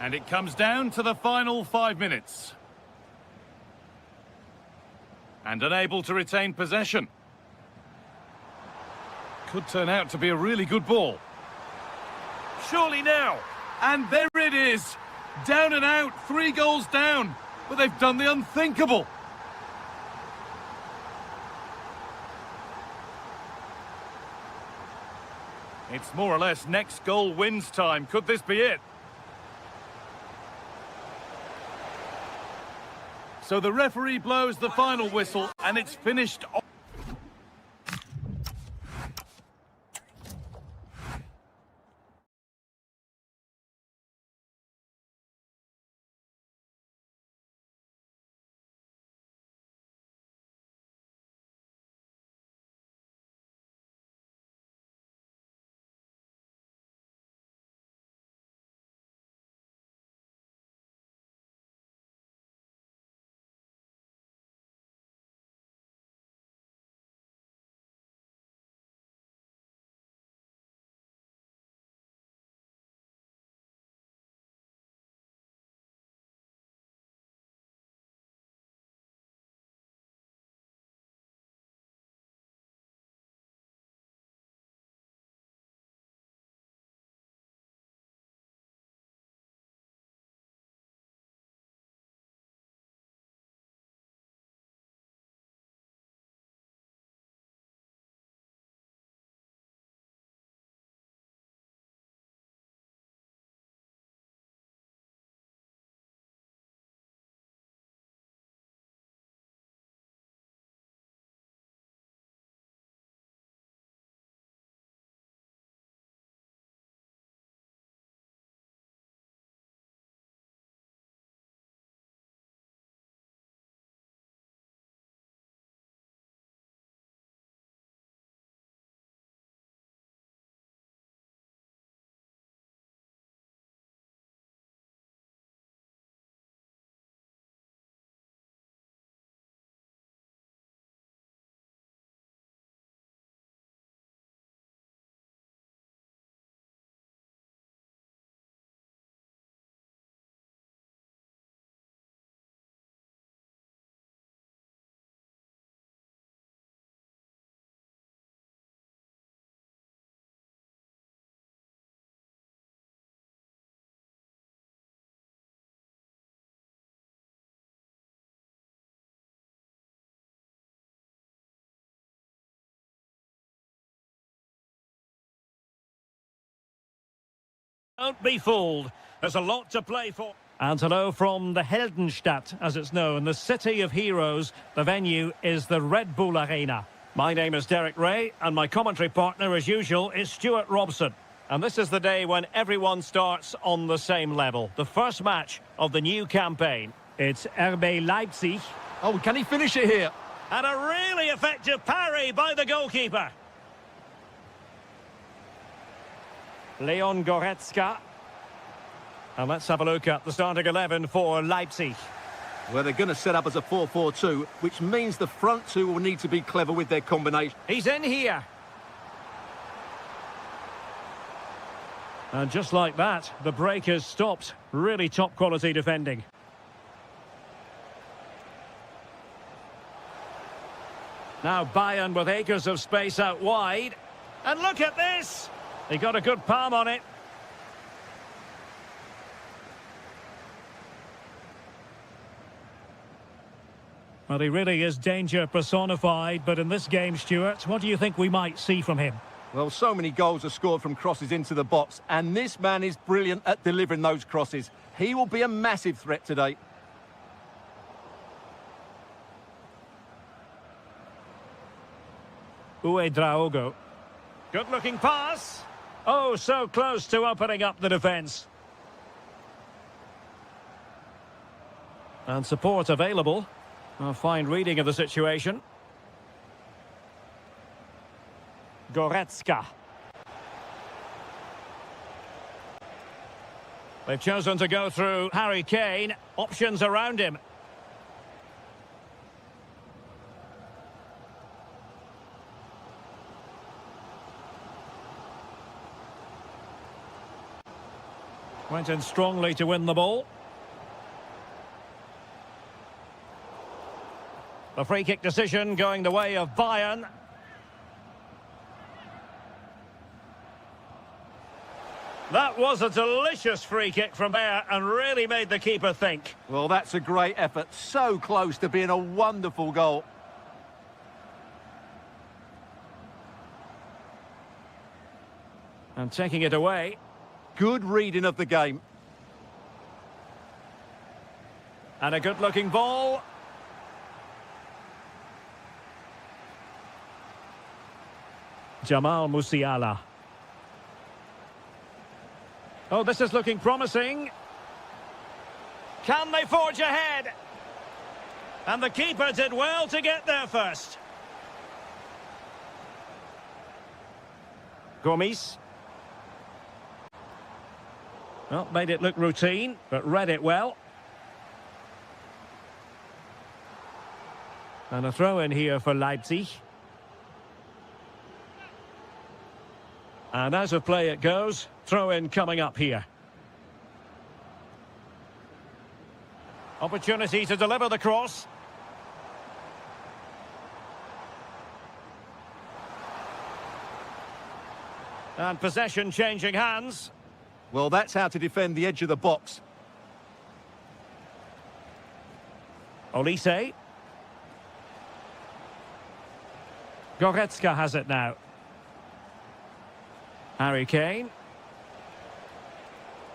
And it comes down to the final 5 minutes. And unable to retain possession. Could turn out to be a really good ball. Surely now. And there it is. Down and out, 3 goals down. But they've done the unthinkable. It's more or less next goal wins time. Could this be it? So the referee blows the final whistle, and it's finished off.
Don't be fooled. There's a lot to play for. And hello from the Heldenstadt, as it's known, the city of heroes. The venue is the Red Bull Arena. My name is Derek Ray, and my commentary partner, as usual, is Stuart Robson. And this is the day when everyone starts on the same level. The first match of the new campaign. It's RB Leipzig.
Oh, can he finish it here?
And a really effective parry by the goalkeeper. Leon Goretzka. And let's have a look at the starting 11 for Leipzig.
Well, they're going to set up as a 4-4-2, which means the front two will need to be clever with their combination.
He's in here. And just like that, the break is stopped. Really top quality defending. Now Bayern with acres of space out wide. And look at this! He got a good palm on it. Well, he really is danger personified, but in this game, Stuart, what do you think we might see from him?
Well, so many goals are scored from crosses into the box, and this man is brilliant at delivering those crosses. He will be a massive threat today.
Draogo. Good-looking pass. Oh, so close to opening up the defence. And support available. A fine reading of the situation. Goretzka. They've chosen to go through Harry Kane. Options around him. Went in strongly to win the ball. The free kick decision going the way of Bayern. That was a delicious free kick from there and really made the keeper think.
Well, that's a great effort. So close to being a wonderful goal.
And taking it away.
Good reading of the game.
And a good-looking ball. Jamal Musiala. Oh, this is looking promising. Can they forge ahead? And the keeper did well to get there first. Gomes. Well, made it look routine, but read it well. And a throw in here for Leipzig. And out of play it goes. Throw in coming up here. Opportunity to deliver the cross. And possession changing hands.
Well, that's how to defend the edge of the box.
Olise. Goretzka has it now. Harry Kane.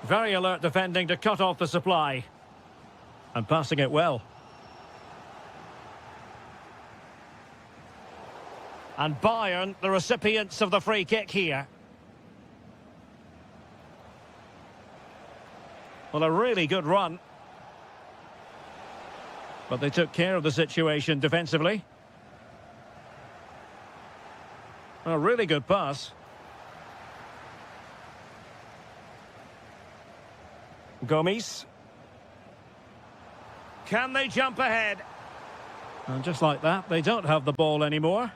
Very alert defending to cut off the supply. And passing it well. And Bayern, the recipients of the free kick here. Well, a really good run. But they took care of the situation defensively. A really good pass. Gomes. Can they jump ahead? And just like that, they don't have the ball anymore.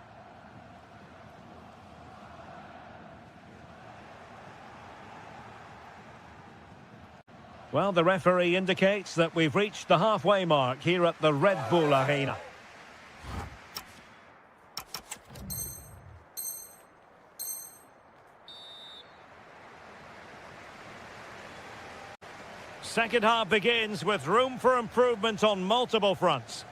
Well, the referee indicates that we've reached the halfway mark here at the Red Bull Arena. Second half begins with room for improvement on multiple fronts.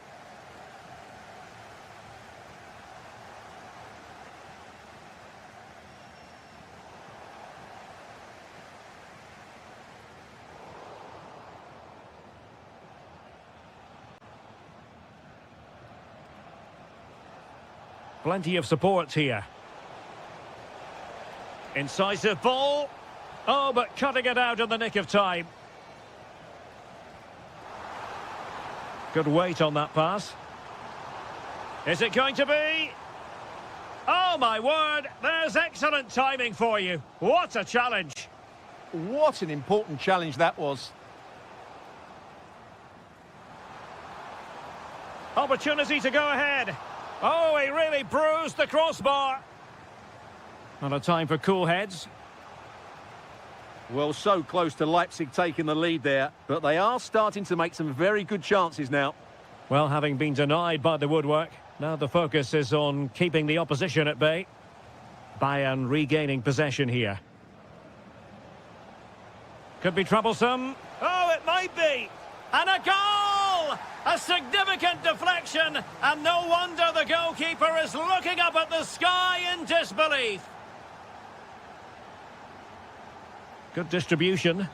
Plenty of support here. Incisive ball. Oh, but cutting it out in the nick of time. Good weight on that pass. Is it going to be? Oh, my word. There's excellent timing for you. What a challenge.
What an important challenge that was.
Opportunity to go ahead. Oh, he really bruised the crossbar. Not a time for cool heads.
Well, so close to Leipzig taking the lead there, but they are starting to make some very good chances now.
Well, having been denied by the woodwork, now the focus is on keeping the opposition at bay. Bayern regaining possession here. Could be troublesome. Oh, it might be. And a goal! A significant deflection, and no wonder the goalkeeper is looking up at the sky in disbelief. Good distribution.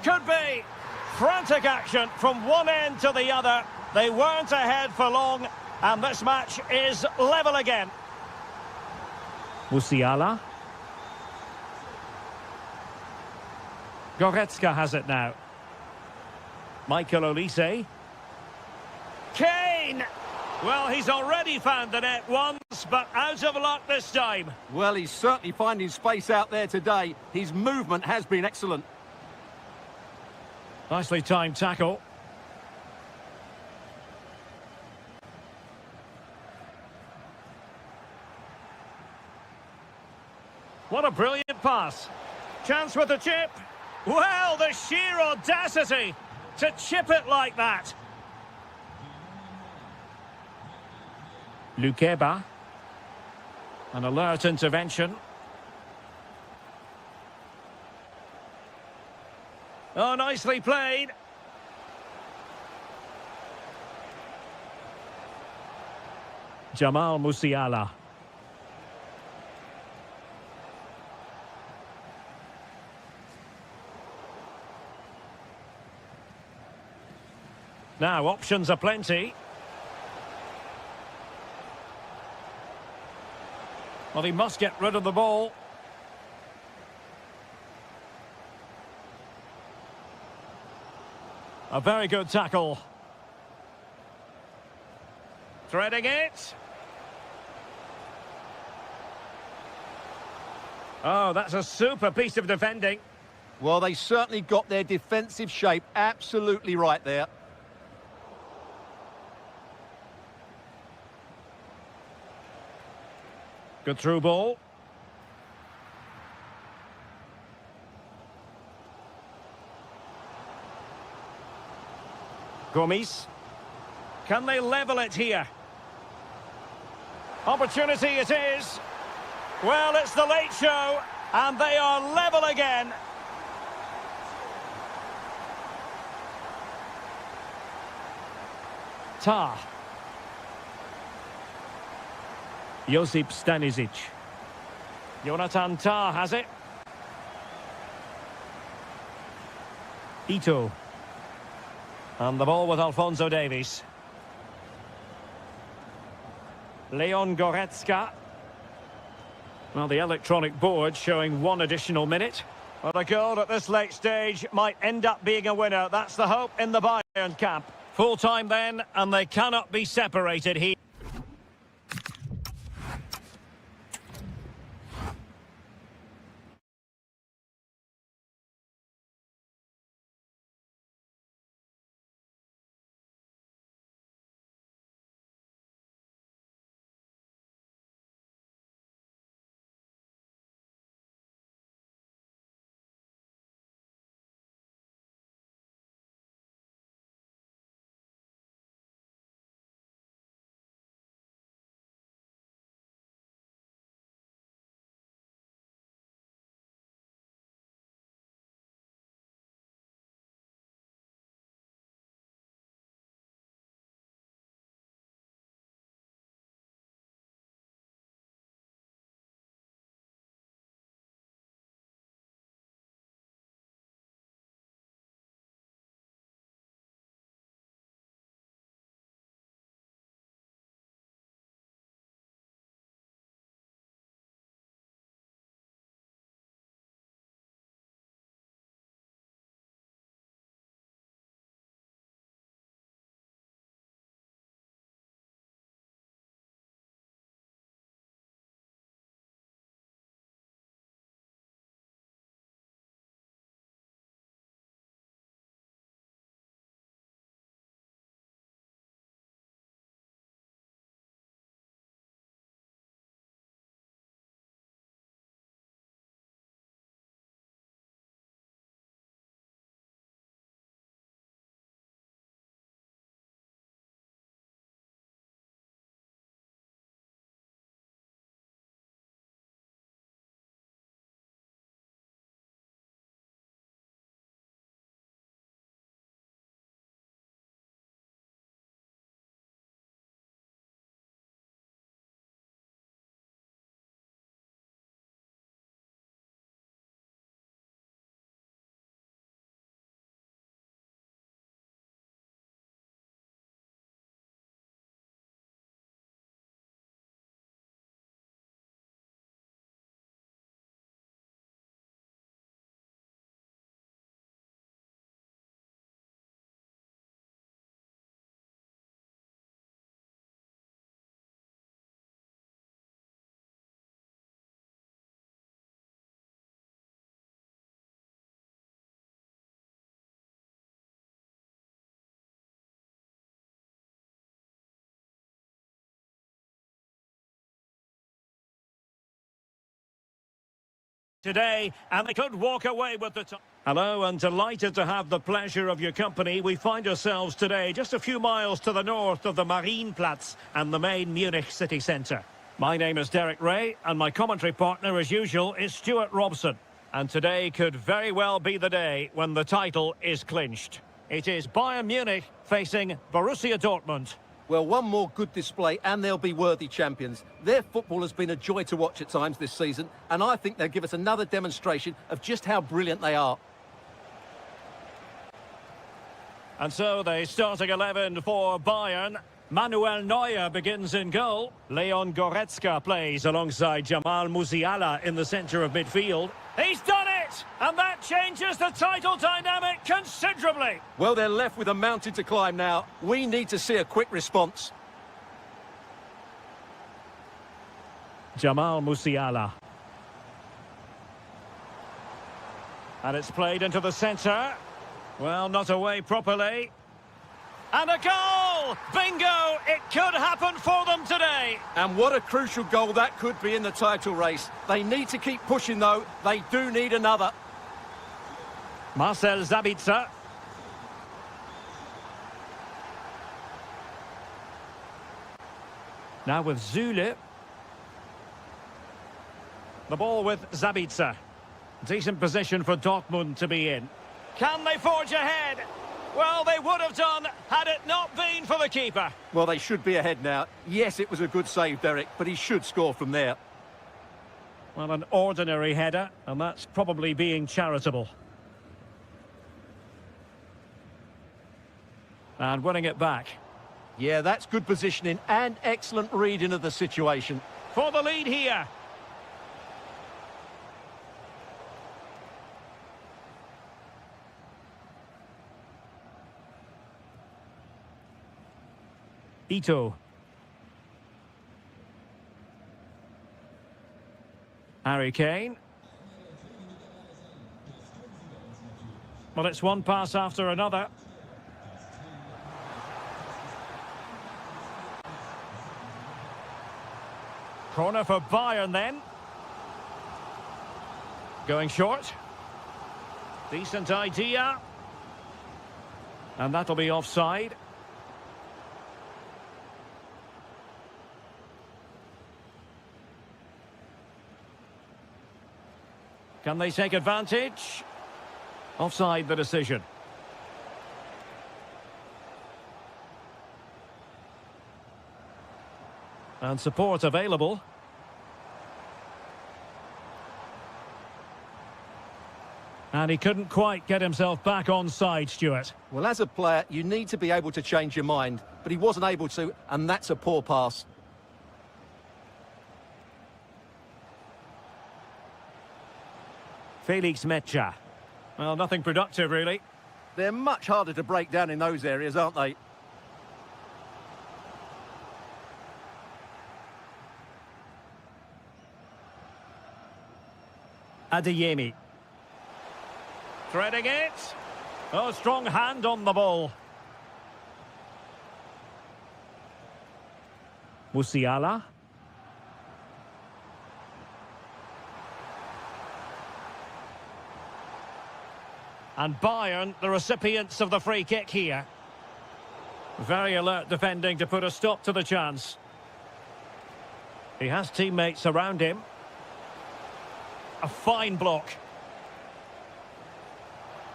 Could be. Frantic action from one end to the other. They weren't ahead for long, and this match is level again. Musiala. Goretzka has it now. Michael Olise. Kane! Well, he's already found the net once, but out of luck this time.
Well, he's certainly finding space out there today. His movement has been excellent.
Nicely timed tackle. What a brilliant pass. Chance with the chip. Well, the sheer audacity to chip it like that. Lukeba. An alert intervention. Oh, nicely played. Jamal Musiala. Now, options are plenty. Well, he must get rid of the ball. A very good tackle. Threading it. Oh, that's a super piece of defending.
Well, they certainly got their defensive shape absolutely right there.
Good through ball. Gomes. Can they level it here? Opportunity it is. Well, it's the late show, and they are level again. Tah. Josip Stanisic. Jonathan Tah has it. Ito. And the ball with Alphonso Davies. Leon Goretzka. Well, the electronic board showing one additional minute. But a goal at this late stage might end up being a winner. That's the hope in the Bayern camp. Full time then, and they cannot be separated here. today, and they could walk away with the top. Hello, and delighted to have the pleasure of your company. We find ourselves today just a few miles to the north of the Marienplatz and the main Munich city centre. My name is Derek Ray, and my commentary partner, as usual, is Stuart Robson. And today could very well be the day when the title is clinched. It is Bayern Munich facing Borussia Dortmund.
Well, one more good display and they'll be worthy champions. Their football has been a joy to watch at times this season, and I think they'll give us another demonstration of just how brilliant they are.
And so the starting 11 for Bayern. Manuel Neuer begins in goal. Leon Goretzka plays alongside Jamal Musiala in the centre of midfield. He's done it! And that changes the title dynamic considerably.
Well, they're left with a mountain to climb now. We need to see a quick response.
Jamal Musiala. And it's played into the centre. Well, not away properly. And a goal! Bingo! It could happen for them today.
And what a crucial goal that could be in the title race. They need to keep pushing, though. They do need another.
Marcel Sabitzer. Now with Zule. The ball with Sabitzer. Decent position for Dortmund to be in. Can they forge ahead? Well, they would have done had it not been for the keeper.
Well, they should be ahead now. Yes, it was a good save, Derek, but he should score from there.
Well, an ordinary header, and that's probably being charitable. And winning it back.
Yeah, that's good positioning and excellent reading of the situation.
For the lead here. Ito. Harry Kane. Well, it's one pass after another. Corner for Bayern then. Going short. Decent idea. And that'll be offside. Can they take advantage? Offside the decision. And support available. And he couldn't quite get himself back on side, Stuart.
Well, as a player, you need to be able to change your mind, but he wasn't able to, and that's a poor pass.
Felix Mecha. Well, nothing productive, really.
They're much harder to break down in those areas, aren't they?
Adeyemi. Threading it. Oh, strong hand on the ball. Musiala. And Bayern, the recipients of the free kick here. Very alert defending to put a stop to the chance. He has teammates around him. A fine block.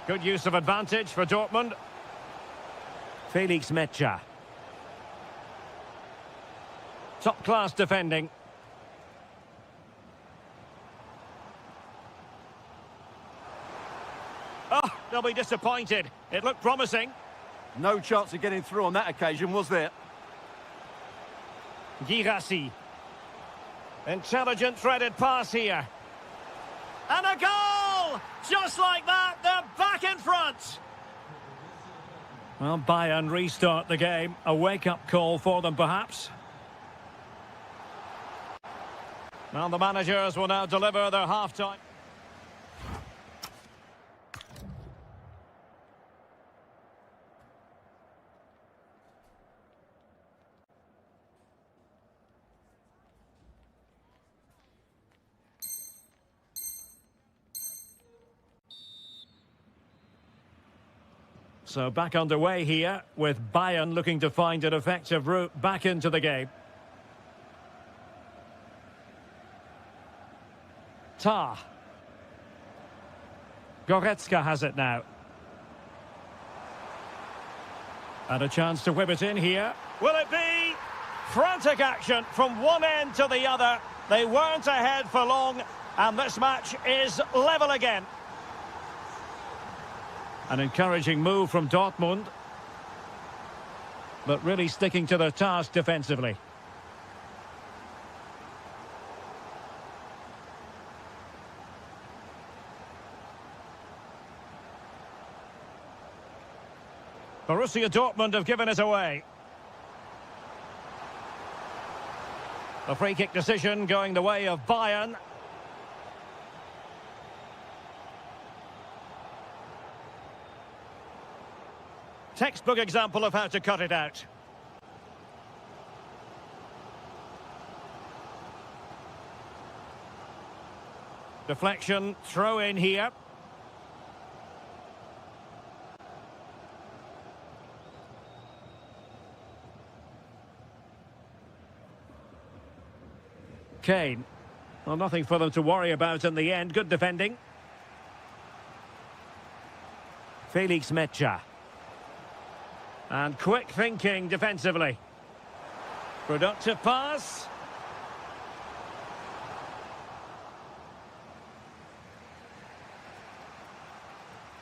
Good use of advantage for Dortmund. Felix Mecha. Top-class defending. Oh, they'll be disappointed. It looked promising.
No chance of getting through on that occasion, was there?
Girassi. Intelligent threaded pass here. And a goal! Just like that, they're back in front. Well, Bayern restart the game. A wake-up call for them, perhaps. Well, the managers will now deliver their half-time. So back underway here with Bayern looking to find an effective route back into the game. Tah. Goretzka has it now. And a chance to whip it in here. Will it be? Frantic action from one end to the other. They weren't ahead for long, and this match is level again. An encouraging move from Dortmund, but really sticking to their task defensively. Borussia Dortmund have given it away. The free kick decision going the way of Bayern. Textbook example of how to cut it out. Deflection, throw in here. Kane. Well, nothing for them to worry about in the end. Good defending. Felix Mecha. And quick thinking defensively. Productive pass.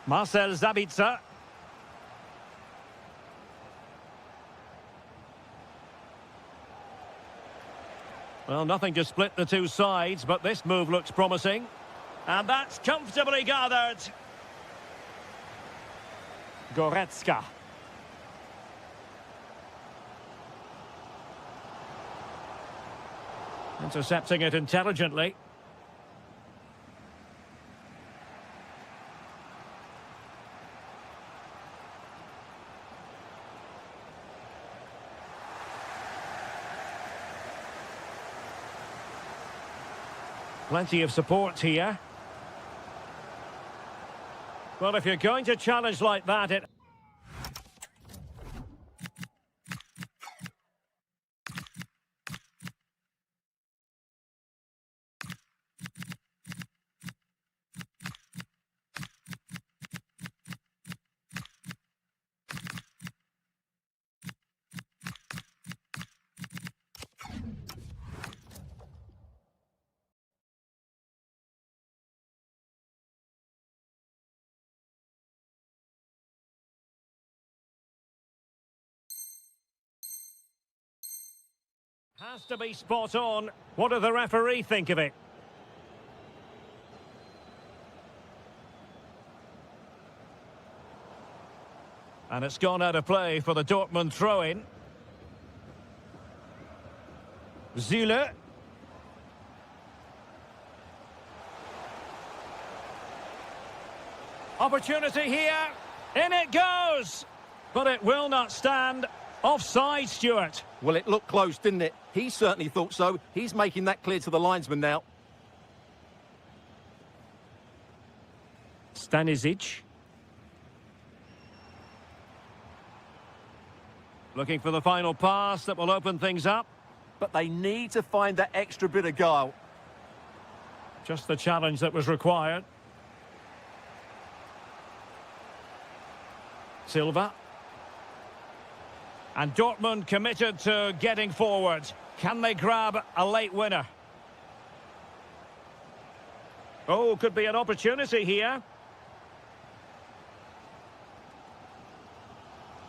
Marcel Sabitzer. Well, nothing to split the two sides, but this move looks promising. And that's comfortably gathered. Goretzka. Intercepting it intelligently. Plenty of support here. Well, if you're going to challenge like that, it... Has to be spot on. What does the referee think of it? And it's gone out of play for the Dortmund throw-in. Zule. Opportunity here. In it goes. But it will not stand. Offside, Stuart.
Well, it looked close, didn't it? He certainly thought so. He's making that clear to the linesman now.
Stanisic. Looking for the final pass that will open things up.
But they need to find that extra bit of guile.
Just the challenge that was required. Silva. And Dortmund committed to getting forward. Can they grab a late winner? Oh, could be an opportunity here.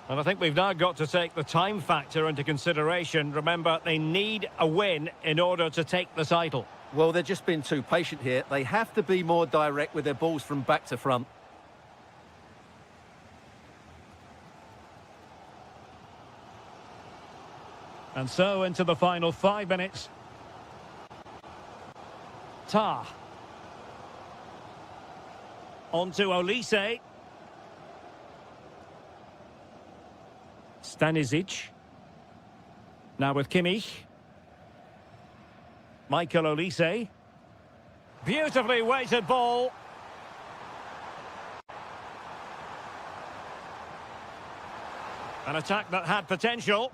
And I think we've now got to take the time factor into consideration. Remember, they need a win in order to take the title.
Well, they're just being too patient here. They have to be more direct with their balls from back to front.
And so into the final 5 minutes. Tah. On to Olise. Stanisic. Now with Kimmich. Michael Olise. Beautifully weighted ball. An attack that had potential.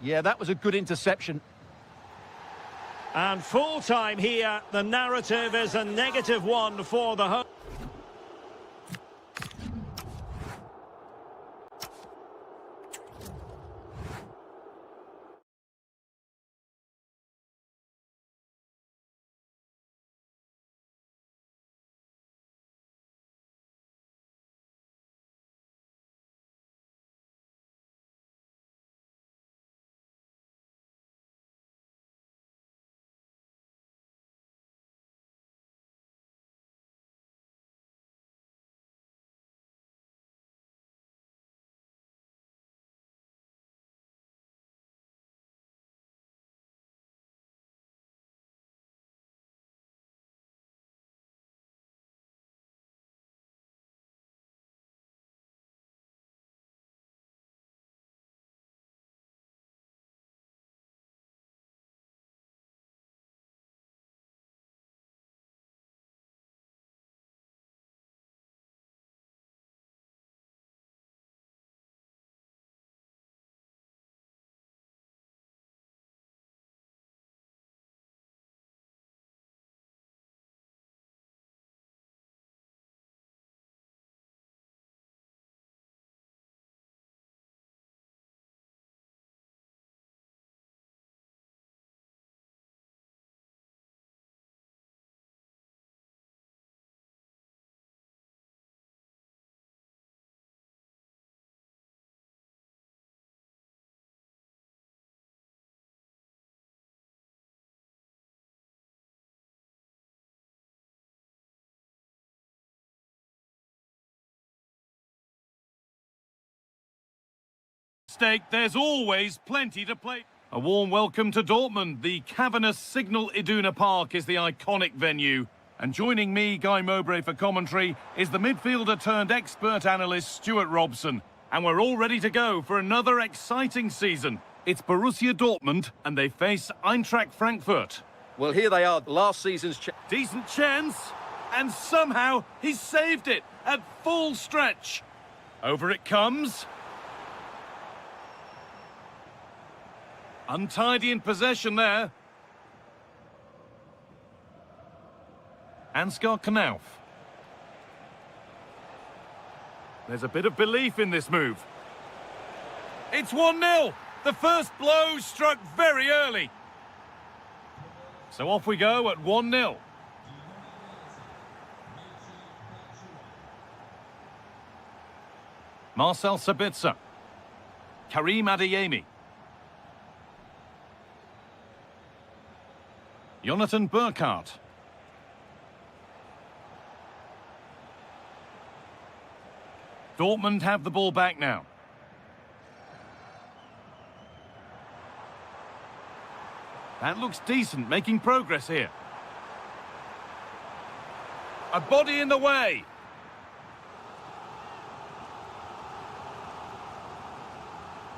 Yeah, that was a good interception.
And full time here, the narrative is a negative one for the home.
There's always plenty to play. A warm welcome to Dortmund. The cavernous Signal Iduna Park is the iconic venue. And joining me, Guy Mowbray, for commentary is the midfielder turned expert analyst Stuart Robson. And we're all ready to go for another exciting season. It's Borussia Dortmund and they face Eintracht Frankfurt.
Well, here they are, last season's...
Decent chance, and somehow he's saved it at full stretch. Over it comes. Untidy in possession there. Ansgar Knauf. There's a bit of belief in this move. It's 1-0. The first blow struck very early. So off we go at 1-0. Marcel Sabitzer. Karim Adeyemi. Jonathan Burkhardt. Dortmund have the ball back now. That looks decent, making progress here. A body in the way.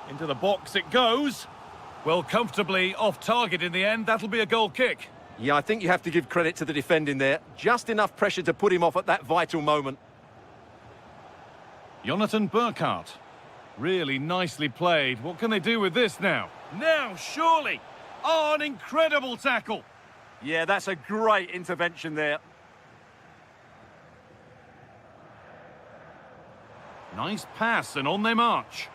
Into the box it goes. Well, comfortably off target in the end. That'll be a goal kick.
Yeah, I think you have to give credit to the defending there. Just enough pressure to put him off at that vital moment.
Jonathan Burkhardt. Really nicely played. What can they do with this now? Now, surely. Oh, an incredible tackle.
Yeah, that's a great intervention there.
Nice pass and on they march.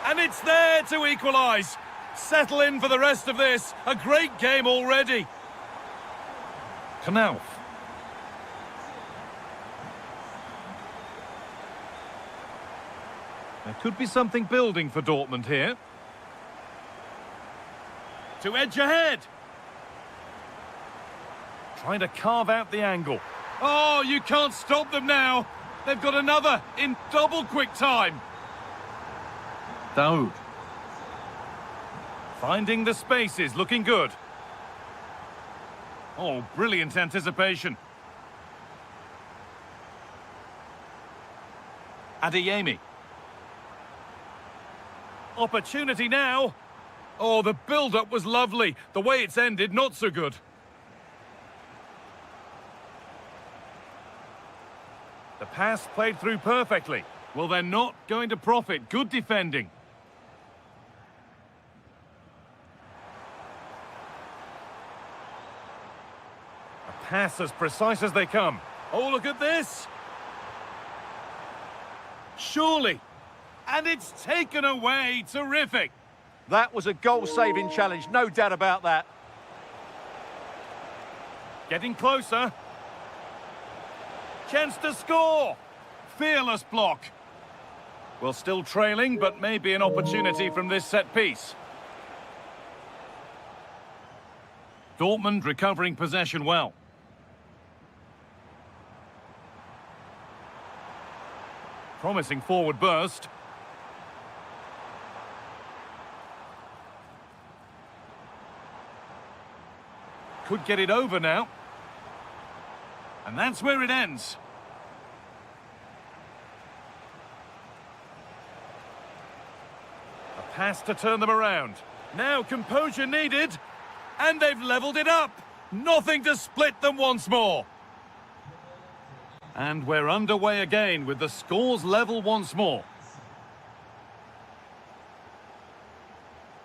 And it's there to equalise. Settle in for the rest of this. A great game already. Knauf. There could be something building for Dortmund here. To edge ahead. Trying to carve out the angle. Oh, you can't stop them now. They've got another in double quick time. Daoud. Finding the spaces, looking good. Oh, brilliant anticipation. Adeyemi. Opportunity now. Oh, the build-up was lovely. The way it's ended, not so good. The pass played through perfectly. Well, they're not going to profit. Good defending. A pass as precise as they come. Oh, look at this. Surely. And it's taken away. Terrific.
That was a goal-saving challenge, no doubt about that.
Getting closer. Chance to score. Fearless block. Well, still trailing, but maybe an opportunity from this set piece. Dortmund recovering possession well. Promising forward burst. Could get it over now. And that's where it ends. A pass to turn them around. Now composure needed. And they've levelled it up. Nothing to split them once more. And we're underway again with the scores level once more.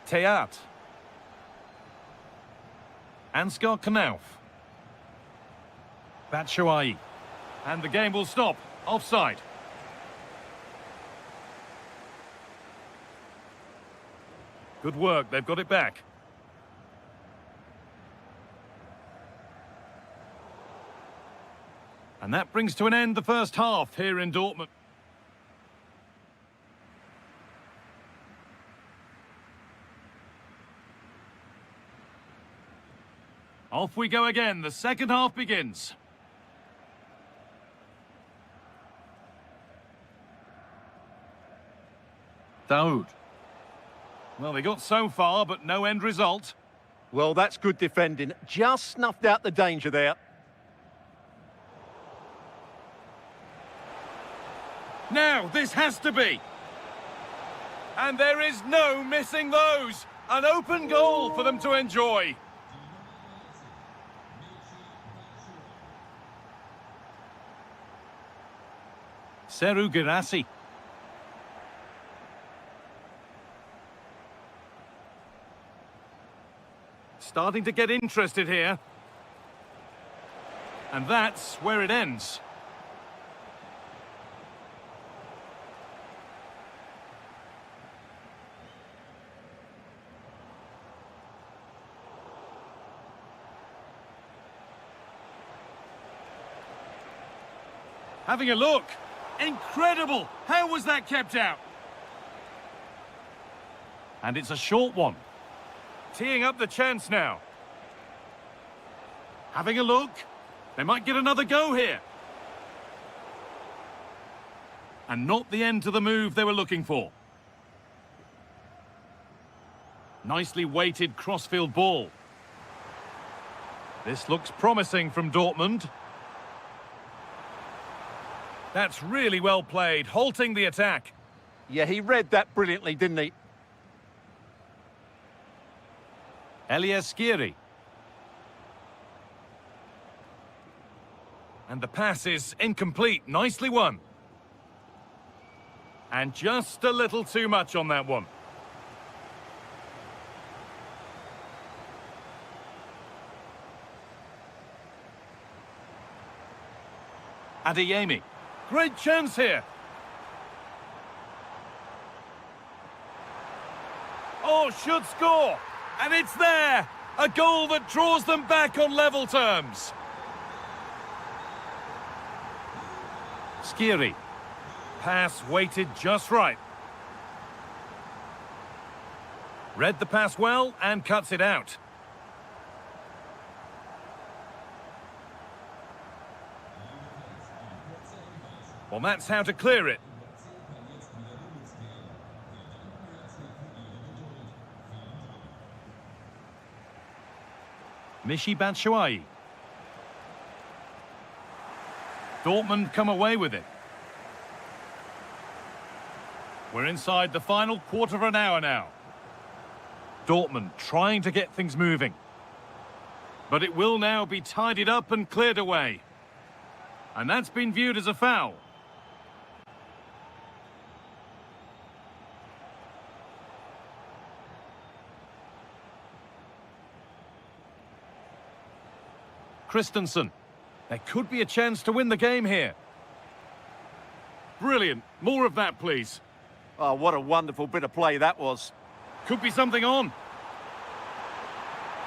Teat. Ansgar Knauf. Batshuayi. And the game will stop. Offside. Good work, they've got it back. And that brings to an end the first half here in Dortmund. Off we go again, the second half begins.
Daoud.
Well, they got so far, but no end result.
Well, that's good defending. Just snuffed out the danger there.
Now, this has to be. And there is no missing those. An open goal for them to enjoy. Seru Girassi. Starting to get interested here. And that's where it ends. Having a look. Incredible! How was that kept out? And it's a short one. Teeing up the chance now. Having a look. They might get another go here. And not the end to the move they were looking for. Nicely weighted crossfield ball. This looks promising from Dortmund. That's really well played, halting the attack.
Yeah, he read that brilliantly, didn't he?
Elias Skiri. And the pass is incomplete, nicely won. And just a little too much on that one. Adeyemi. Great chance here. Oh, should score. And it's there. A goal that draws them back on level terms. Skiri. Pass weighted just right. Read the pass well and cuts it out. Well, that's how to clear it. Michy Batshuayi. Dortmund come away with it. We're inside the final quarter of an hour now. Dortmund trying to get things moving. But it will now be tidied up and cleared away. And that's been viewed as a foul. Christensen. There could be a chance to win the game here. Brilliant. More of that, please.
Oh, what a wonderful bit of play that was.
Could be something on.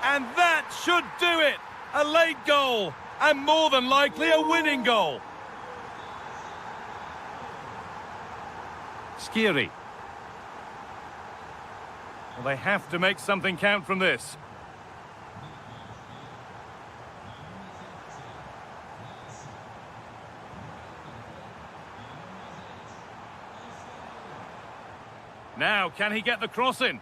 And that should do it. A late goal. And more than likely a winning goal. Skiri. Well, they have to make something count from this. Now, can he get the cross in?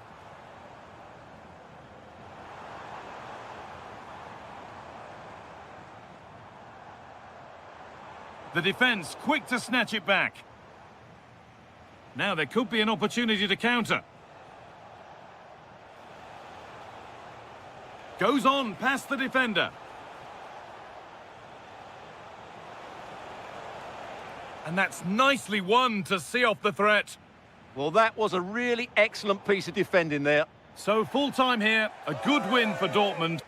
The defence quick to snatch it back. Now there could be an opportunity to counter. Goes on past the defender. And that's nicely won to see off the threat.
Well, that was a really excellent piece of defending there.
So full time here, a good win for Dortmund.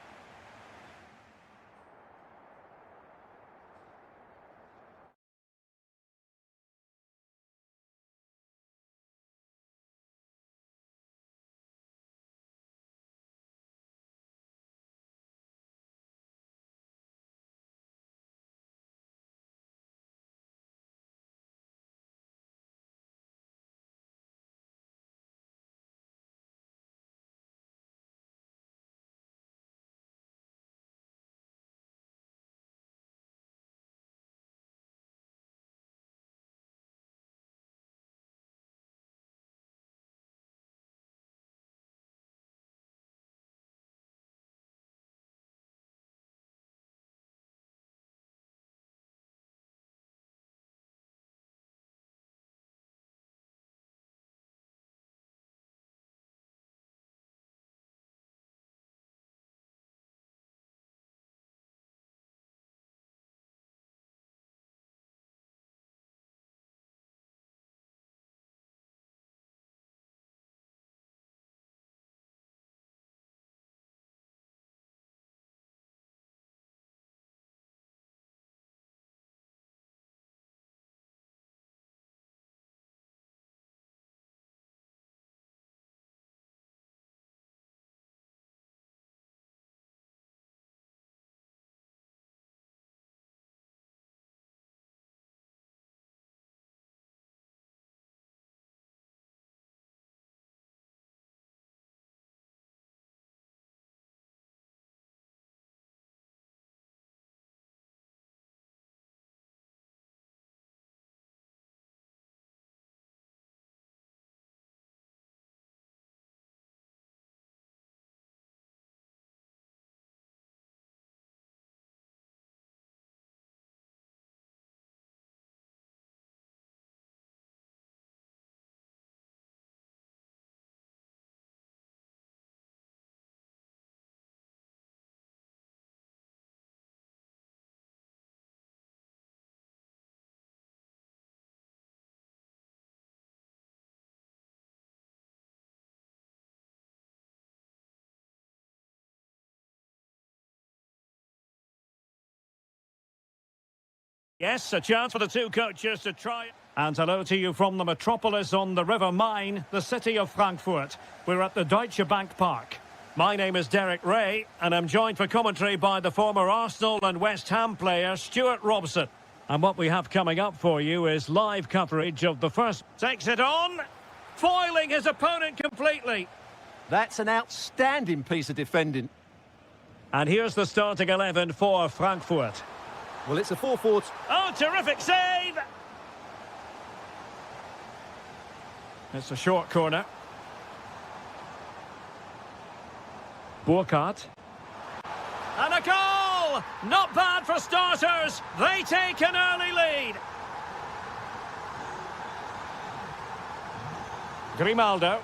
Yes, a chance for the two coaches to try. And hello to you from the metropolis on the River Main, the city of Frankfurt. We're at the Deutsche Bank Park. My name is Derek Ray, and I'm joined for commentary by the former Arsenal and West Ham player Stuart Robson. And what we have coming up for you is live coverage of the first. Takes it on, foiling his opponent completely.
That's an outstanding piece of defending.
And here's the starting 11 for Frankfurt.
Well, it's a 4-4.
Oh, terrific save! It's a short corner. Burkhardt. And a goal! Not bad for starters. They take an early lead. Grimaldo.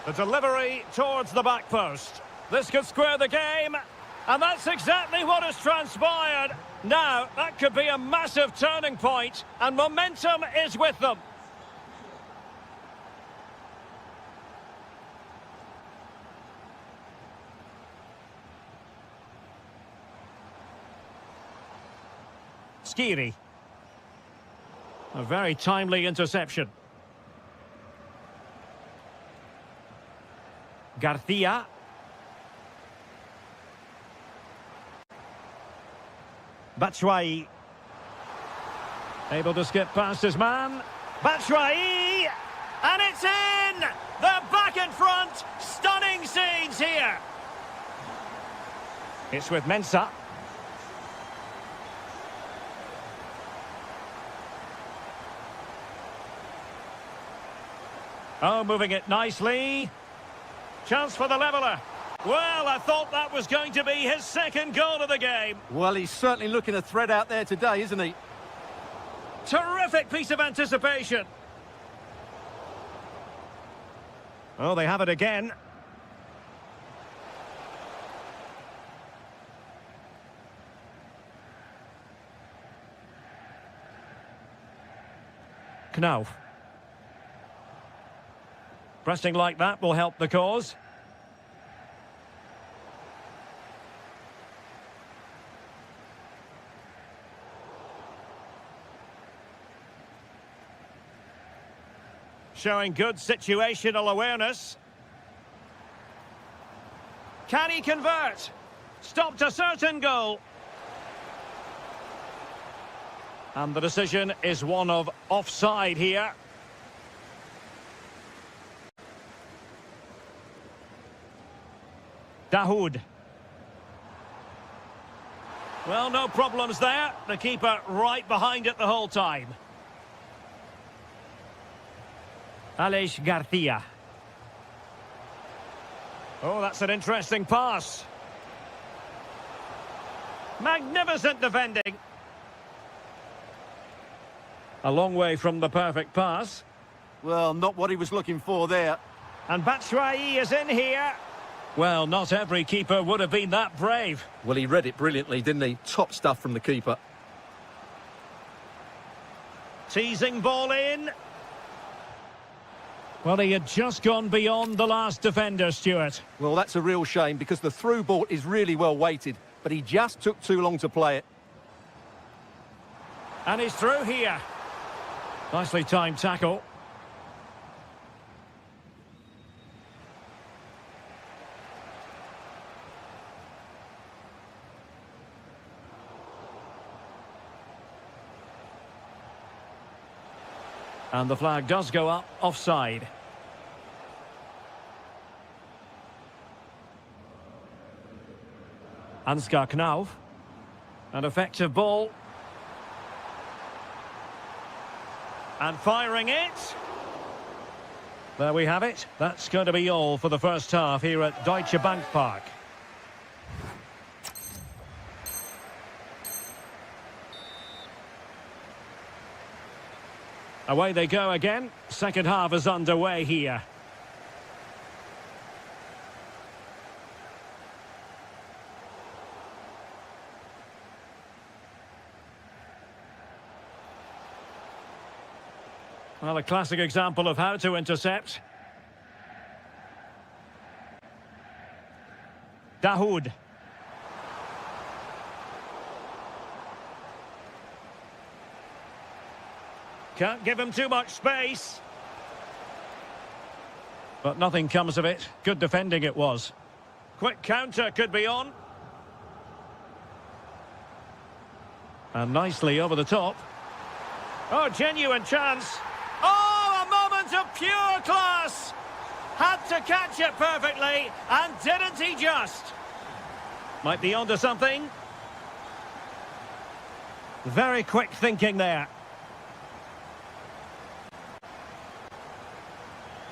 The delivery towards the back post. This could square the game, and that's exactly what has transpired. Now, that could be a massive turning point, and momentum is with them. Skiri. A very timely interception. Garcia. Batshuayi. Able to skip past his man. Batshuayi! And it's in! They're back in front! Stunning scenes here! It's with Mensah. Oh, moving it nicely. Chance for the leveller. Well, I thought that was going to be his second goal of the game.
Well, he's certainly looking a threat out there today, isn't he?
Terrific piece of anticipation. Oh, they have it again. Knauf. Pressing like that will help the cause. Showing good situational awareness. Can he convert? Stopped a certain goal. And the decision is one of offside here. Dahoud. Well, no problems there. The keeper right behind it the whole time. Aleix Garcia. Oh, that's an interesting pass. Magnificent defending. A long way from the perfect pass.
Well, not what he was looking for there.
And Batshuayi is in here. Well, not every keeper would have been that brave.
Well, he read it brilliantly, didn't he? Top stuff from the keeper.
Teasing ball in. Well, he had just gone beyond the last defender, Stuart.
Well, that's a real shame because the through ball is really well weighted, but he just took too long to play it.
And he's through here. Nicely timed tackle. And the flag does go up, offside. Ansgar Knauf. An effective ball. And firing it. There we have it. That's going to be all for the first half here at Deutsche Bank Park. Away they go again. Second half is underway here. Well, a classic example of how to intercept. Dahoud. Can't give him too much space. But nothing comes of it. Good defending it was. Quick counter could be on. And nicely over the top. Oh, genuine chance. Oh, a moment of pure class. Had to catch it perfectly, and didn't he just? Might be onto something. Very quick thinking there.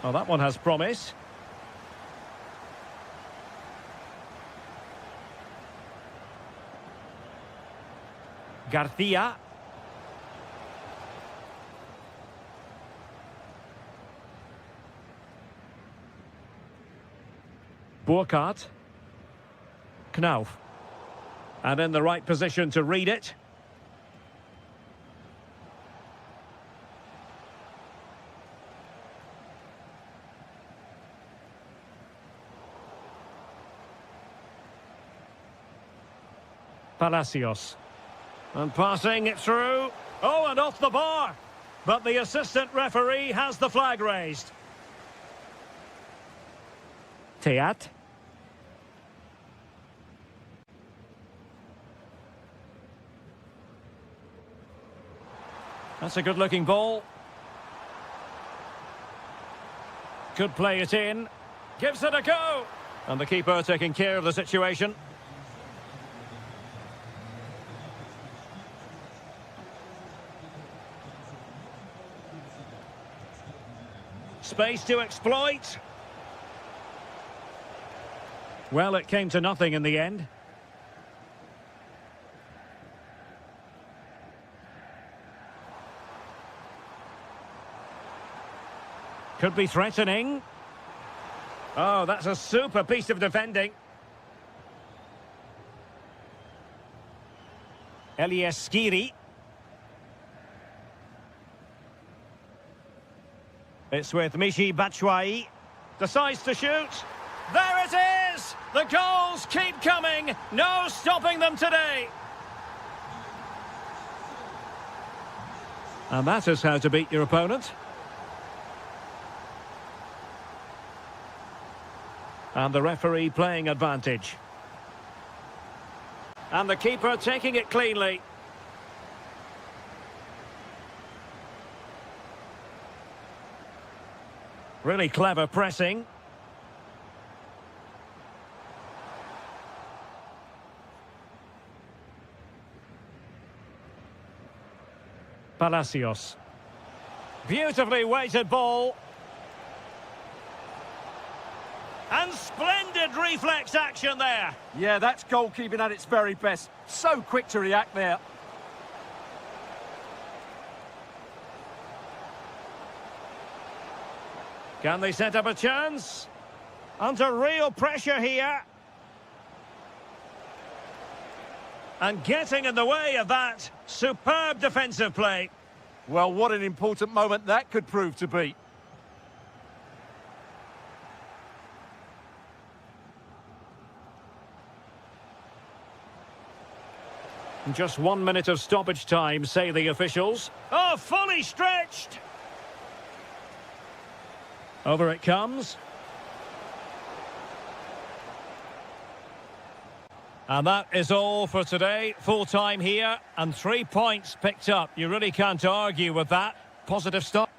Oh, that one has promise. Garcia. Burkhardt. Knauf. And in the right position to read it. Palacios. And passing it through. Oh, and off the bar. But the assistant referee has the flag raised. Teat. That's a good-looking ball. Could play it in. Gives it a go. And the keeper taking care of the situation. Space to exploit. Well, it came to nothing in the end. Could be threatening. Oh, that's a super piece of defending. Elias Skiri. It's with Michy Batshuayi. Decides to shoot. There it is! The goals keep coming. No stopping them today. And that is how to beat your opponent. And the referee playing advantage. And the keeper taking it cleanly. Really clever pressing. Palacios. Beautifully weighted ball. And splendid reflex action there.
Yeah, that's goalkeeping at its very best. So quick to react there.
Can they set up a chance? Under real pressure here. And getting in the way of that. Superb defensive play.
Well, what an important moment that could prove to be.
Just 1 minute of stoppage time, say the officials. Oh, fully stretched! Over it comes. And that is all for today. Full time here and 3 points picked up. You really can't argue with that. Positive start.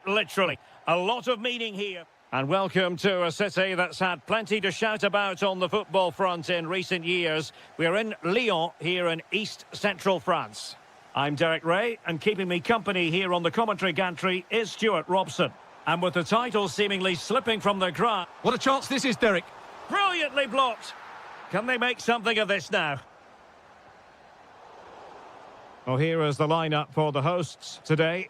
quite literally. A lot of meaning here. And welcome to a city that's had plenty to shout about on the football front in recent years. We're in Lyon, here in East Central France. I'm Derek Ray, and keeping me company here on the commentary gantry is Stuart Robson. And with the title seemingly slipping from their grasp...
What a chance this is, Derek.
Brilliantly blocked. Can they make something of this now? Well, here is the lineup for the hosts today.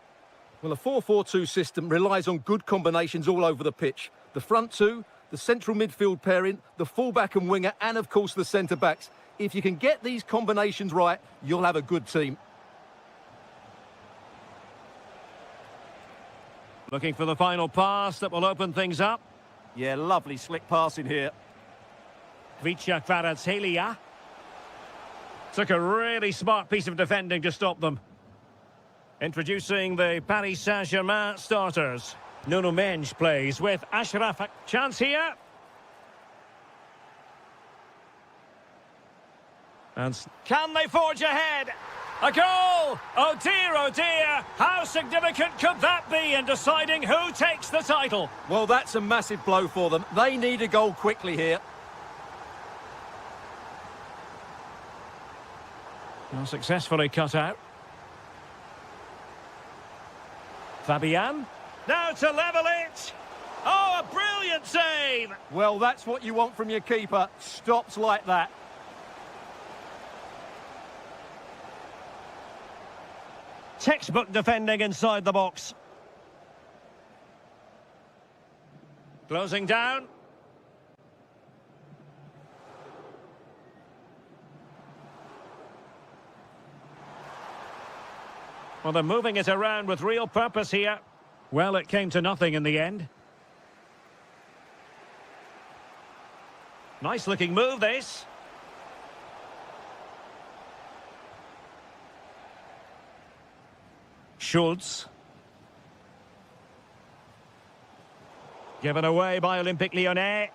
Well, a 4-4-2 system relies on good combinations all over the pitch. The front two, the central midfield pairing, the fullback and winger, and of course the centre-backs. If you can get these combinations right, you'll have a good team.
Looking for the final pass that will open things up.
Yeah, lovely slick passing here.
Kvaratskhelia. Took a really smart piece of defending to stop them. Introducing the Paris Saint-Germain starters. Nuno Mendes plays with Ashraf. Chance here. And can they forge ahead? A goal! Oh dear, how significant could that be in deciding who takes the title?
Well, that's a massive blow for them. They need a goal quickly here.
Well, successfully cut out. Fabian. Now to level it. Oh, a brilliant save.
Well, that's what you want from your keeper. Stops like that.
Textbook defending inside the box. Closing down. Well, they're moving it around with real purpose here. Well, it came to nothing in the end. Nice looking move, this. Schultz. Given away by Olympique Lyonnais.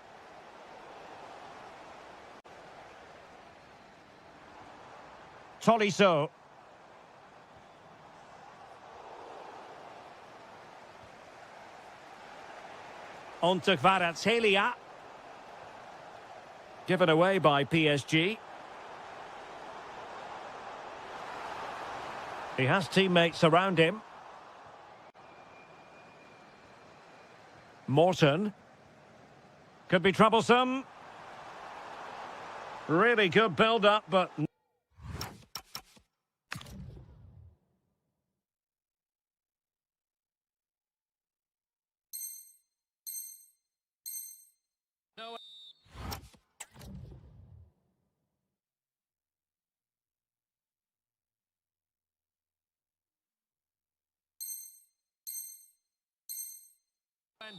Tolisso. On to Kvaratskhelia. Given away by PSG. He has teammates around him. Morton. Could be troublesome. Really good build-up, but...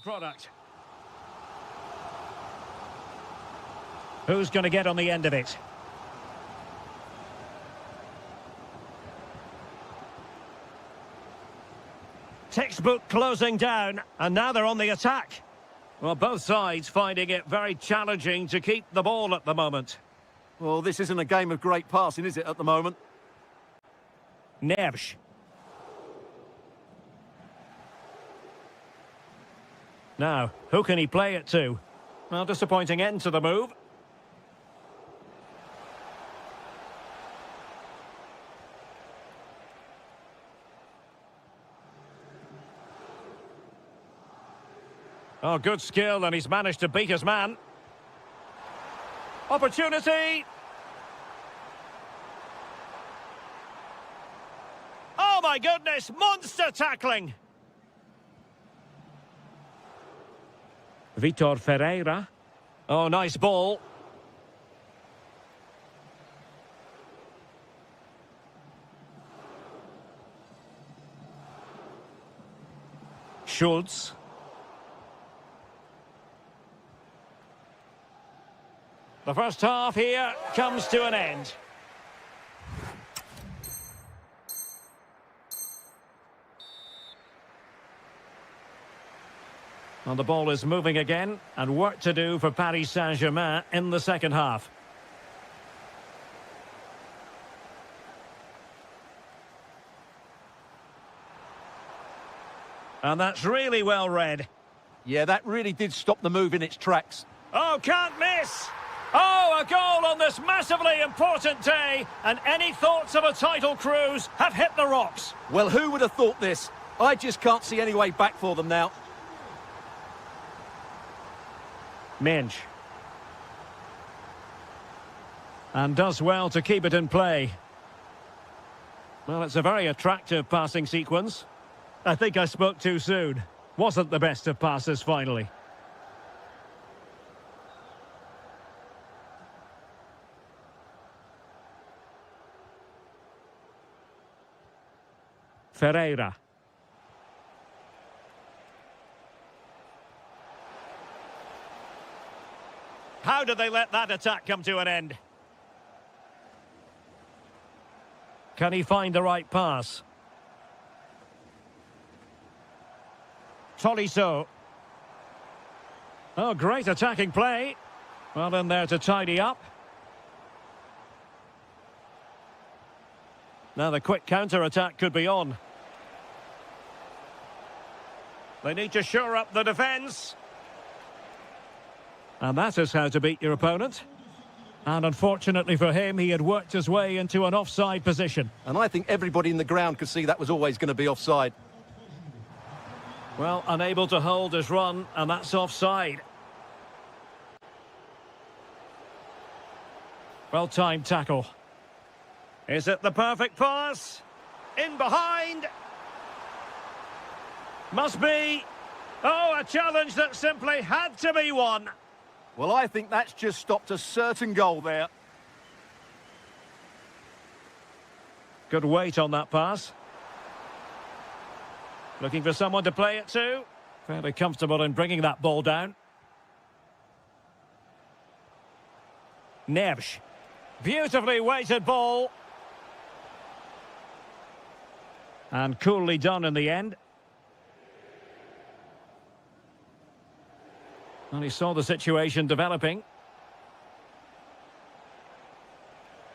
product. Who's going to get on the end of it? Textbook closing down, and now they're on the attack. Well, both sides finding it very challenging to keep the ball at the moment.
Well, this isn't a game of great passing, is it, at the moment?
Neves. Now, who can he play it to? Well, disappointing end to the move. Oh, good skill, and he's managed to beat his man. Opportunity! Oh, my goodness! Monster tackling! Vitor Ferreira. Oh, nice ball. Schultz. The first half here comes to an end. And the ball is moving again, and work to do for Paris Saint-Germain in the second half. And that's really well read.
Yeah, that really did stop the move in its tracks.
Oh, can't miss! Oh, a goal on this massively important day, and any thoughts of a title cruise have hit the rocks.
Well, who would have thought this? I just can't see any way back for them now.
Minch. And does well to keep it in play. Well, it's a very attractive passing sequence. I think I spoke too soon. Wasn't the best of passes, finally. Ferreira. How did they let that attack come to an end? Can he find the right pass? Tolisso. Oh, great attacking play. Well in there to tidy up. Now the quick counter-attack could be on. They need to shore up the defence. And that is how to beat your opponent. And unfortunately for him, he had worked his way into an offside position.
And I think everybody in the ground could see that was always going to be offside.
Well, unable to hold his run, and that's offside. Well-timed tackle. Is it the perfect pass? In behind. Must be. Oh, a challenge that simply had to be won.
Well, I think that's just stopped a certain goal there.
Good weight on that pass. Looking for someone to play it to. Fairly comfortable in bringing that ball down. Neves. Beautifully weighted ball. And coolly done in the end. And he saw the situation developing.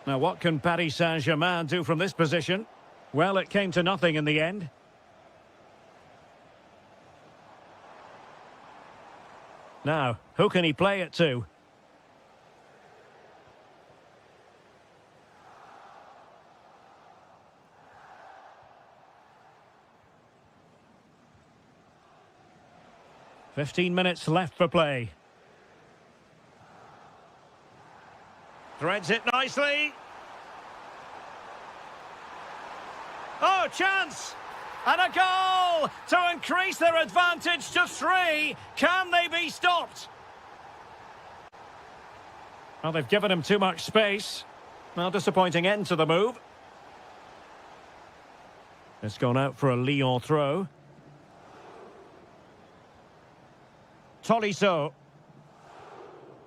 Now what can Paris Saint-Germain do from this position? Well, it came to nothing in the end. Now, who can he play it to? "15 minutes left for play. Threads it nicely. Oh, chance! And a goal to increase their advantage to 3. Can they be stopped? Well, they've given him too much space. Well, disappointing end to the move. It's gone out for a Lyon throw. Tolisso.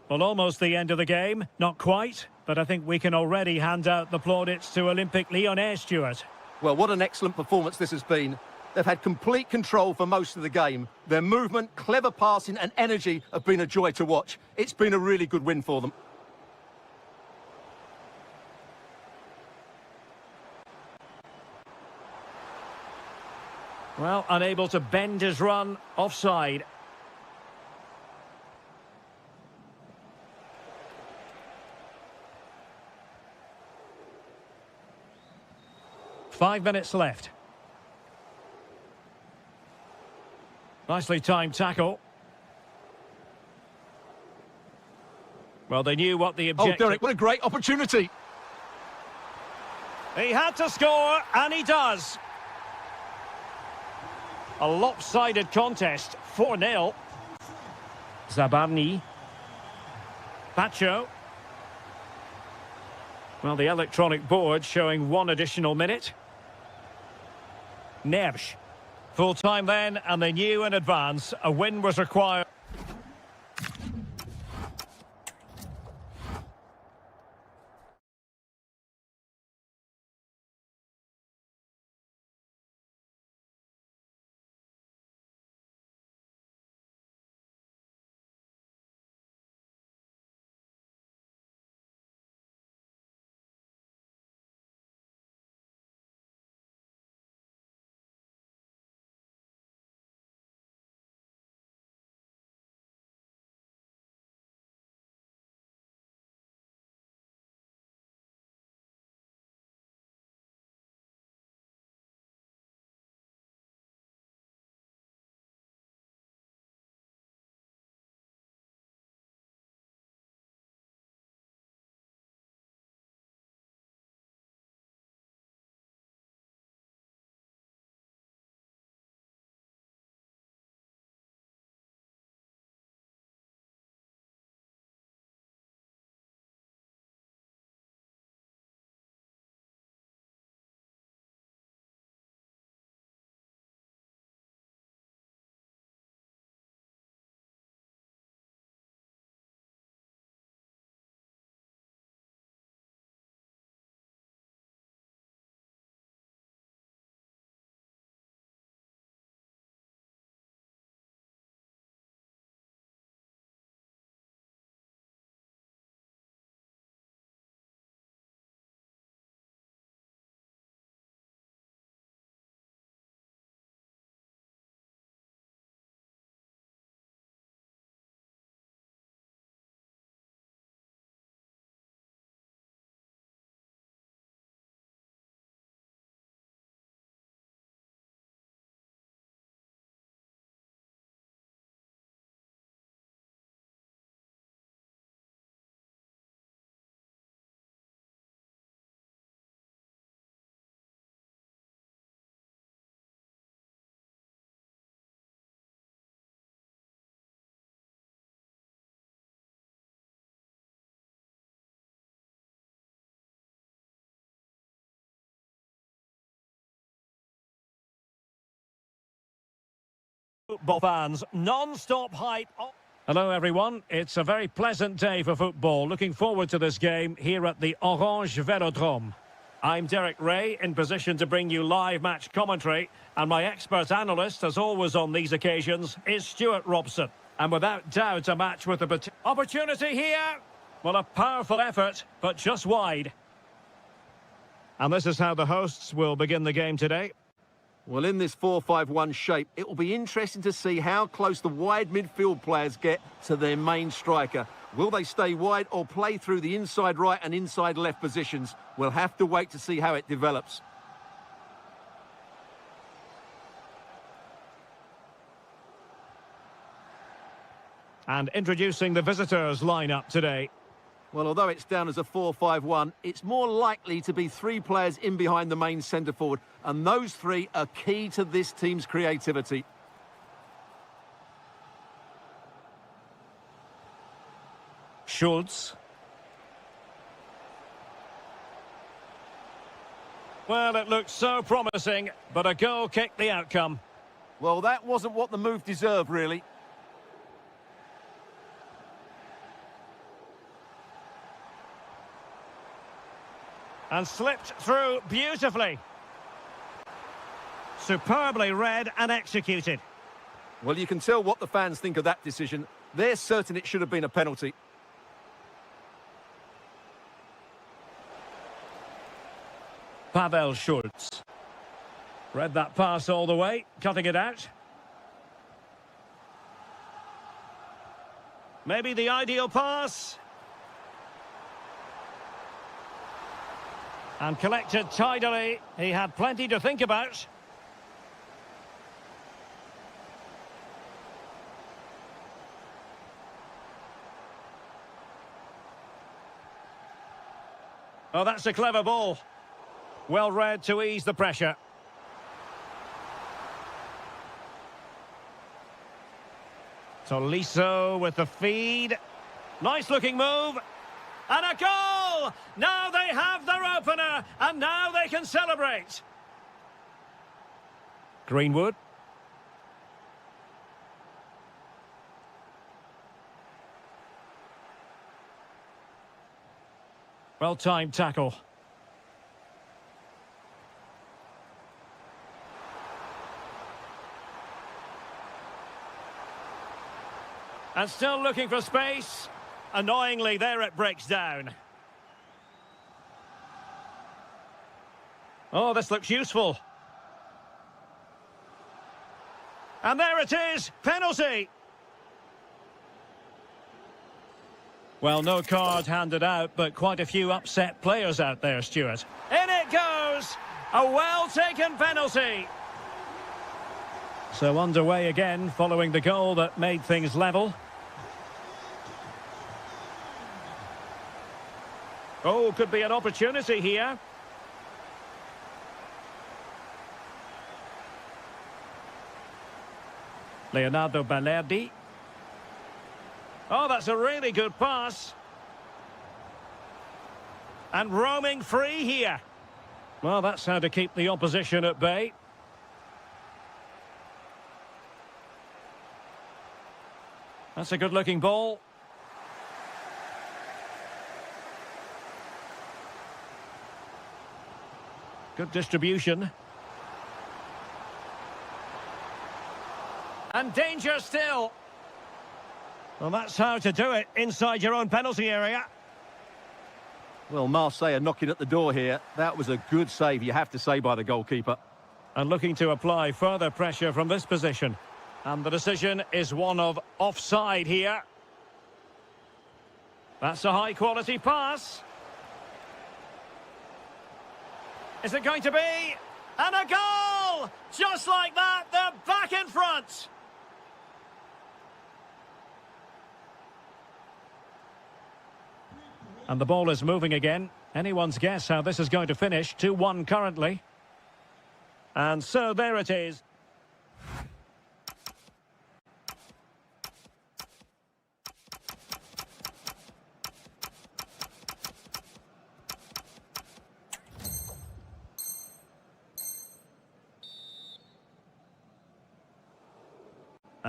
Well, almost the end of the game. Not quite, but I think we can already hand out the plaudits to Olympique Lyonnais, Stuart.
Well, what an excellent performance this has been. They've had complete control for most of the game. Their movement, clever passing and energy have been a joy to watch. It's been a really good win for them.
Well, unable to bend his run, offside. Five minutes left. Nicely timed tackle. Well, they knew what the objective...
Oh, Derek, what a great opportunity.
He had to score, and he does. A lopsided contest, 4-0. Zabarny. Pacho. Well, the electronic board showing 1 additional minute. Neves. Full time then, and they knew in advance a win was required. Football fans, non-stop hype. Hello everyone, it's a very pleasant day for football. Looking forward to this game here at the Orange Velodrome. I'm Derek Ray, in position to bring you live match commentary, and my expert analyst, as always on these occasions, is Stuart Robson. And without doubt, a match with a opportunity here. Well, a powerful effort, but just wide. And this is how the hosts will begin the game today.
Well, in this 4-5-1 shape, it will be interesting to see how close the wide midfield players get to their main striker. Will they stay wide or play through the inside right and inside left positions? We'll have to wait to see how it develops.
And introducing the visitors' lineup today.
Well, although it's down as a 4-5-1, it's more likely to be three players in behind the main centre forward, and those three are key to this team's creativity.
Schultz. Well, it looked so promising, but a goal kicked the outcome.
Well, that wasn't what the move deserved, really.
And slipped through beautifully. Superbly read and executed.
Well, you can tell what the fans think of that decision. They're certain it should have been a penalty.
Pavel Schultz. Read that pass all the way, cutting it out. Maybe the ideal pass. And collected tidily. He had plenty to think about. Oh, that's a clever ball. Well read to ease the pressure. Tolisso with the feed. Nice looking move. And a goal! Now they have their opener, and now they can celebrate. Greenwood. Well-timed tackle. And still looking for space. Annoyingly, there it breaks down. Oh, this looks useful. And there it is, penalty. Well, no card handed out, but quite a few upset players out there, Stuart. In it goes! A well-taken penalty. So underway again, following the goal that made things level. Oh, could be an opportunity here. Leonardo Balerdi. Oh, that's a really good pass. And roaming free here. Well, that's how to keep the opposition at bay. That's a good-looking ball. Good distribution. And danger still. Well, that's how to do it inside your own penalty area.
Well, Marseille are knocking at the door here. That was a good save, you have to say, by the goalkeeper.
And looking to apply further pressure from this position. And the decision is one of offside here. That's a high-quality pass. Is it going to be? And a goal! Just like that, they're back in front. And the ball is moving again. Anyone's guess how this is going to finish. 2-1 currently. And so there it is.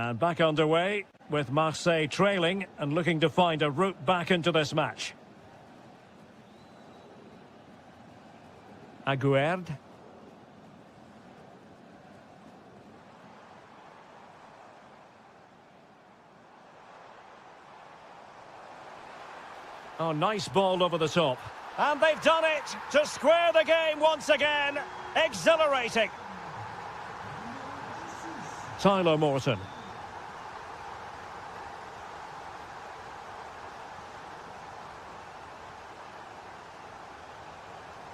And back underway with Marseille trailing and looking to find a route back into this match. Aguerd. Oh, nice ball over the top. And they've done it to square the game once again. Exhilarating. Tyler Morton.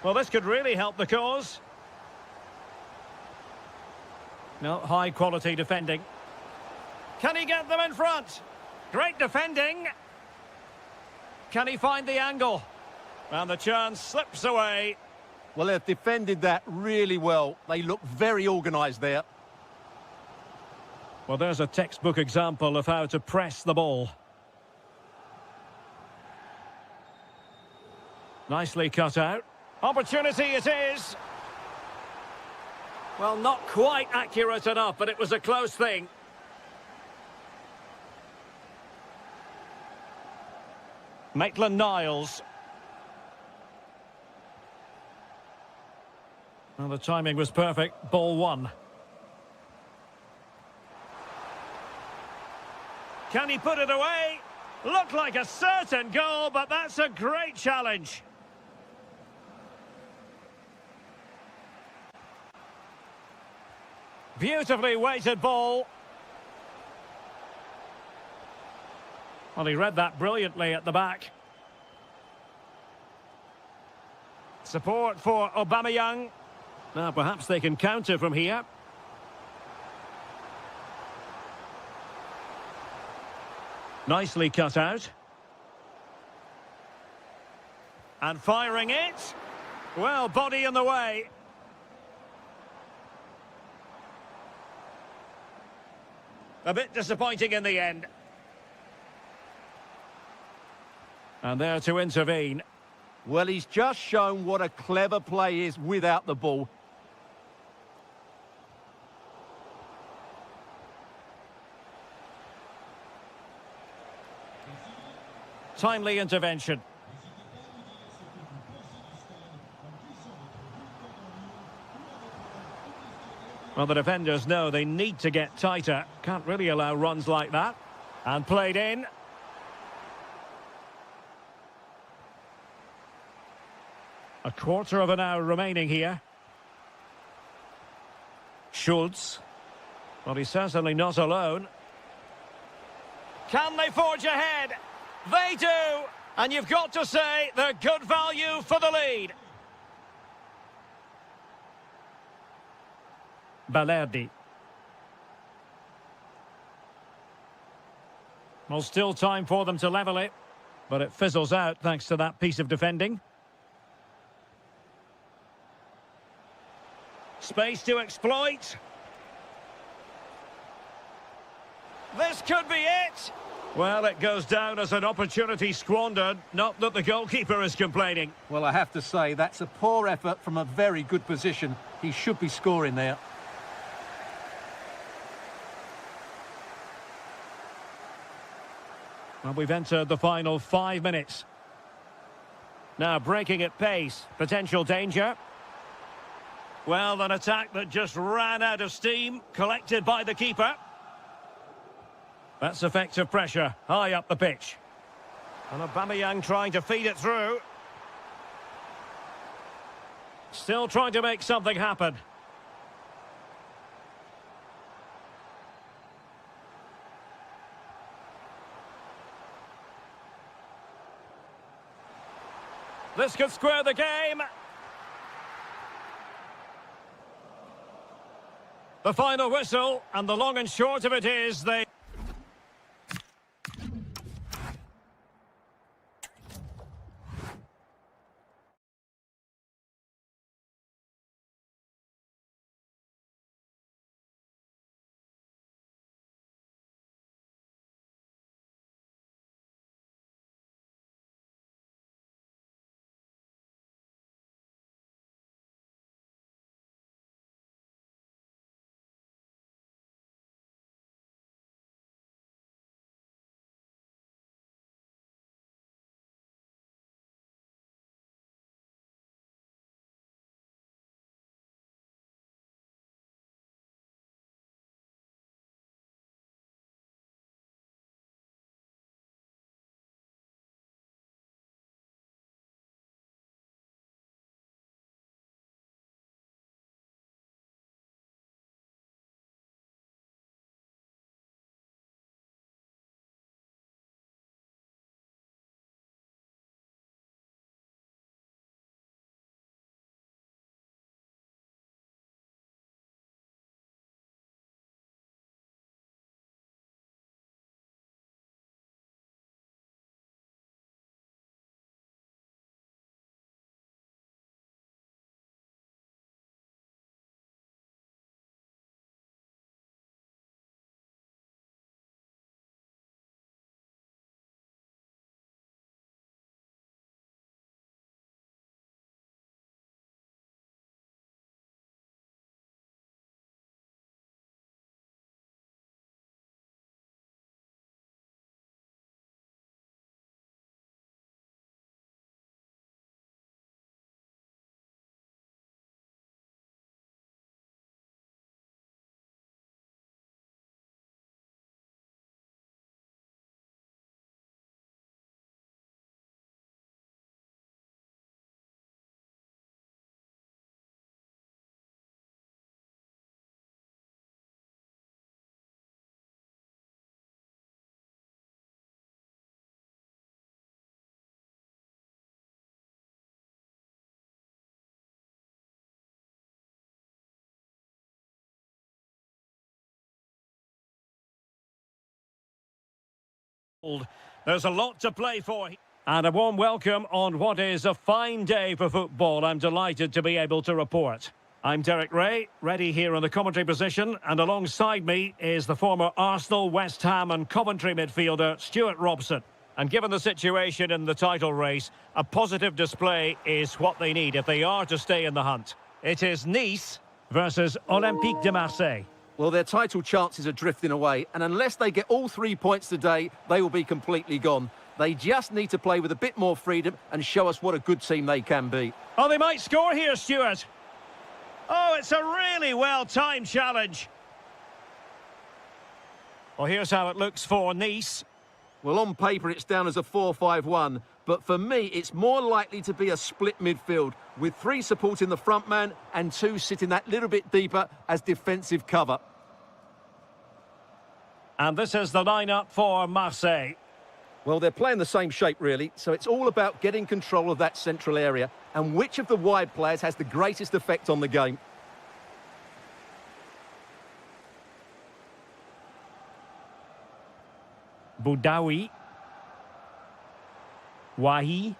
Well, this could really help the cause. No, high-quality defending. Can he get them in front? Great defending. Can he find the angle? And the chance slips away.
Well, they've defended that really well. They look very organised there.
Well, there's a textbook example of how to press the ball. Nicely cut out. Opportunity it is. Well, not quite accurate enough, but it was a close thing. Maitland-Niles. Well, the timing was perfect. Ball one. Can he put it away? Looked like a certain goal, but that's a great challenge. Beautifully weighted ball. Well, he read that brilliantly at the back. Support for Aubameyang. Now, perhaps they can counter from here. Nicely cut out. And firing it. Well, body in the way. A bit disappointing in the end. And there to intervene.
Well, he's just shown what a clever play is without the ball.
Timely intervention. Well, the defenders know they need to get tighter. Can't really allow runs like that. And played in. A quarter of an hour remaining here. Schultz. Well, he's certainly not alone. Can they forge ahead? They do! And you've got to say they're good value for the lead. Balerdi. Well, still time for them to level it, but it fizzles out thanks to that piece of defending. Space to exploit. This could be it. Well, it goes down as an opportunity squandered. Not that the goalkeeper is complaining.
Well, I have to say, that's a poor effort from a very good position. He should be scoring there.
Well, we've entered the final 5 minutes. Now breaking at pace. Potential danger. Well, an attack that just ran out of steam. Collected by the keeper. That's effective pressure. High up the pitch. And Aubameyang trying to feed it through. Still trying to make something happen. This could square the game. The final whistle, and the long and short of it is they... There's a lot to play for. And a warm welcome on what is a fine day for football. I'm delighted to be able to report. I'm Derek Ray, ready here in the commentary position, and alongside me is the former Arsenal, West Ham and Coventry midfielder Stuart Robson. And given the situation in the title race, a positive display is what they need if they are to stay in the hunt. It is Nice versus Olympique de Marseille.
Well, their title chances are drifting away, and unless they get all 3 points today, they will be completely gone. They just need to play with a bit more freedom and show us what a good team they can be.
Oh, they might score here, Stuart. Oh, it's a really well-timed challenge. Well, here's how it looks for Nice.
Well, on paper, it's down as a 4-5-1, but for me, it's more likely to be a split midfield, with 3 supporting the front man and 2 sitting that little bit deeper as defensive cover.
And this is the lineup for Marseille.
Well, they're playing the same shape, really, so it's all about getting control of that central area and which of the wide players has the greatest effect on the game.
Boudaoui. Wahi.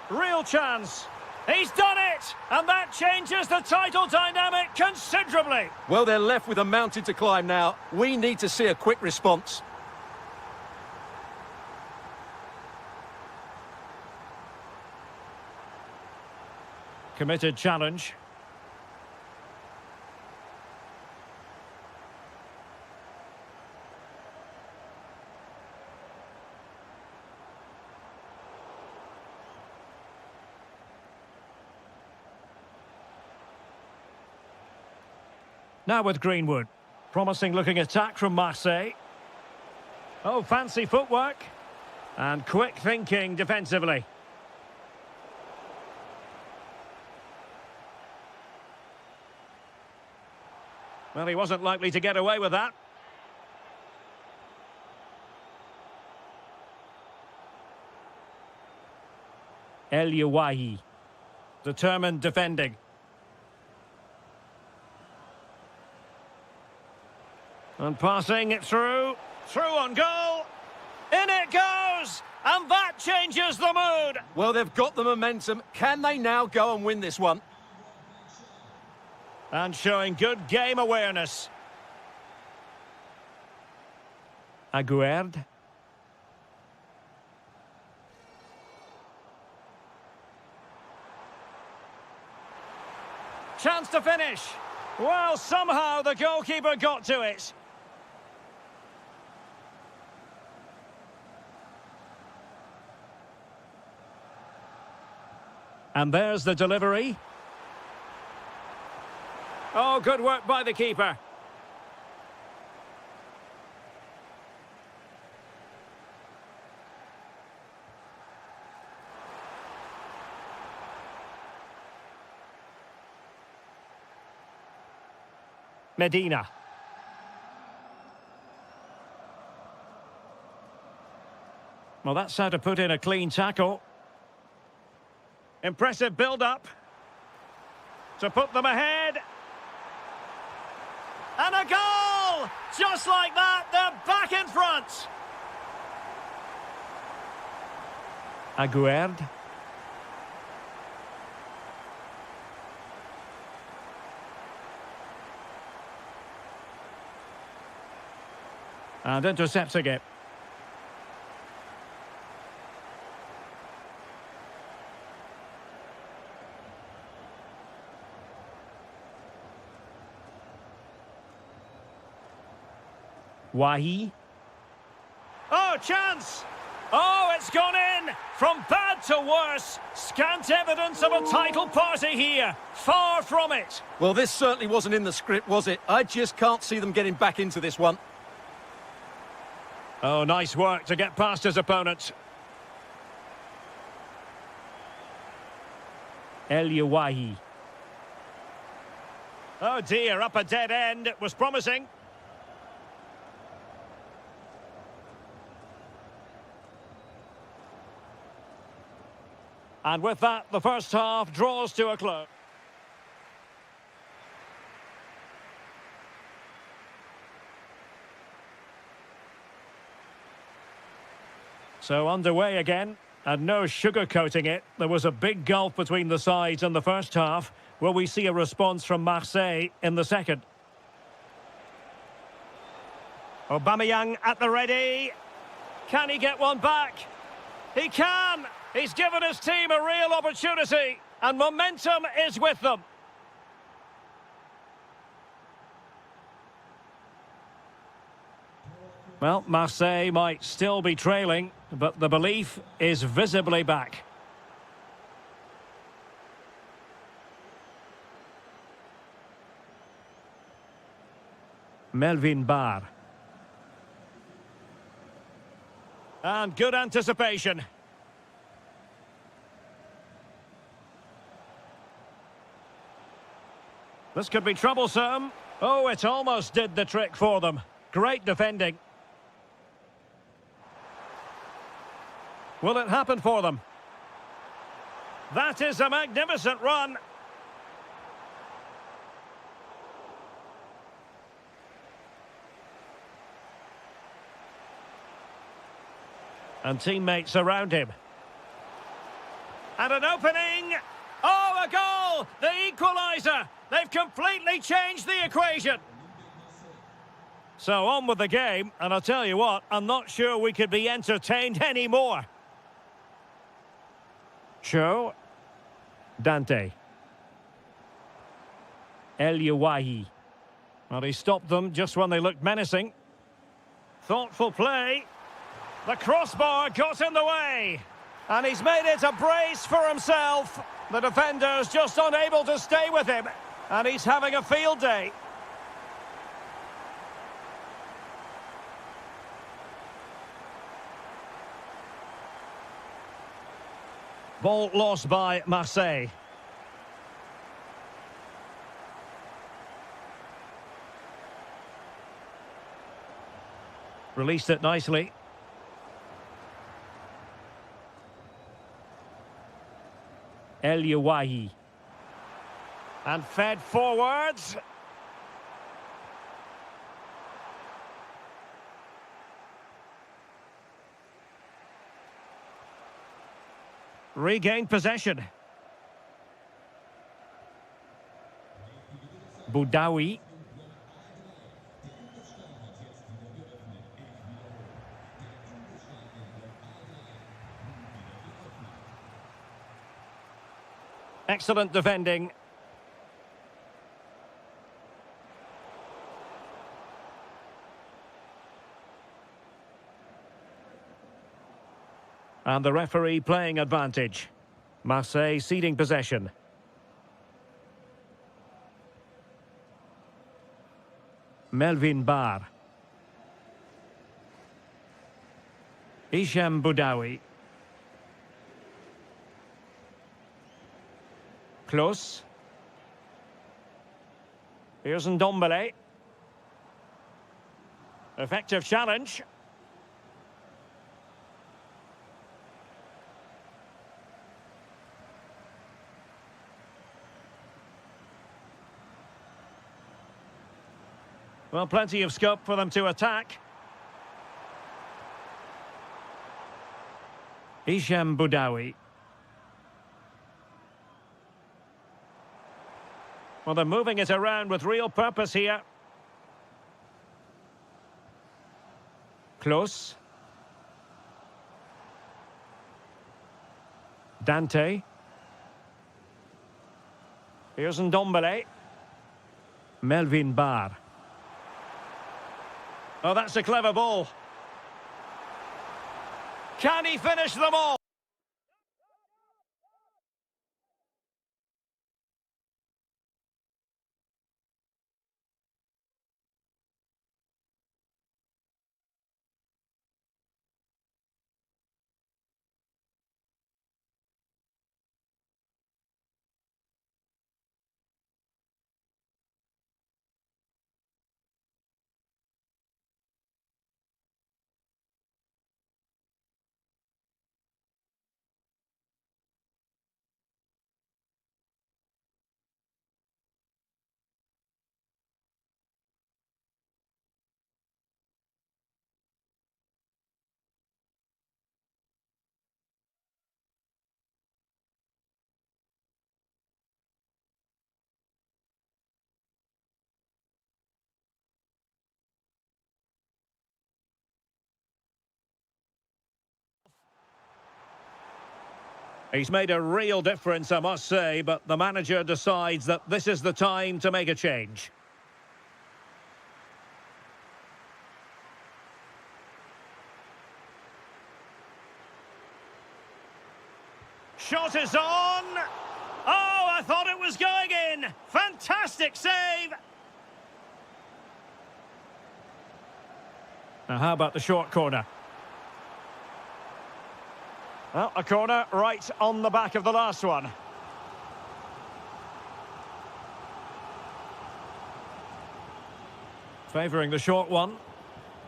Real chance. He's done it! And that changes the title dynamic considerably.
Well, they're left with a mountain to climb now. We need to see a quick response.
Committed challenge. Now with Greenwood. Promising looking attack from Marseille. Oh, fancy footwork. And quick thinking defensively. Well, he wasn't likely to get away with that. El Yawahi. Determined defending. And passing it through. Through on goal. In it goes! And that changes the mood!
Well, they've got the momentum. Can they now go and win this one?
And showing good game awareness. Aguerd. Chance to finish. Well, somehow the goalkeeper got to it. And there's the delivery. Oh, good work by the keeper. Medina. Well, that's how to put in a clean tackle. Impressive build-up. To put them ahead. And a goal! Just like that, they're back in front. Aguerd. And intercepting it. Wahi. Oh, chance! Oh, it's gone in! From bad to worse. Scant evidence of a title party here. Far from it.
Well, this certainly wasn't in the script, was it? I just can't see them getting back into this one.
Oh, nice work to get past his opponent. El Yawahi. Oh dear, up a dead end. It was promising. And with that, the first half draws to a close. So underway again, and no sugarcoating it. There was a big gulf between the sides in the first half. Will we see a response from Marseille in the second? Aubameyang at the ready. Can he get one back? He can! He's given his team a real opportunity, and momentum is with them. Well, Marseille might still be trailing, but the belief is visibly back. Melvin Barr. And good anticipation. This could be troublesome. Oh, it almost did the trick for them. Great defending. Will it happen for them? That is a magnificent run. And teammates around him. And an opening. Oh, a goal! The equaliser. They've completely changed the equation. So on with the game, and I'll tell you what, I'm not sure we could be entertained anymore. Cho. Dante. El Yawahi. Well, he stopped them just when they looked menacing. Thoughtful play. The crossbar got in the way. And he's made it a brace for himself. The defender's just unable to stay with him. And he's having a field day. Ball lost by Marseille. Released it nicely. El Yawahi. And fed forwards. Regained possession. Boudaoui. Excellent defending. And the referee playing advantage. Marseille ceding possession. Melvin Barr. Hicham Boudaoui. Close. Here's Ndombele. Effective challenge. Well, plenty of scope for them to attack. Hicham Boudaoui. Well, they're moving it around with real purpose here. Close. Dante. Here's Ndombele. Melvin Barr. Oh, that's a clever ball. Can he finish them all? He's made a real difference, I must say, but the manager decides that this is the time to make a change. Shot is on! Oh, I thought it was going in! Fantastic save! Now, how about the short corner? Well, a corner right on the back of the last one. Favouring the short one.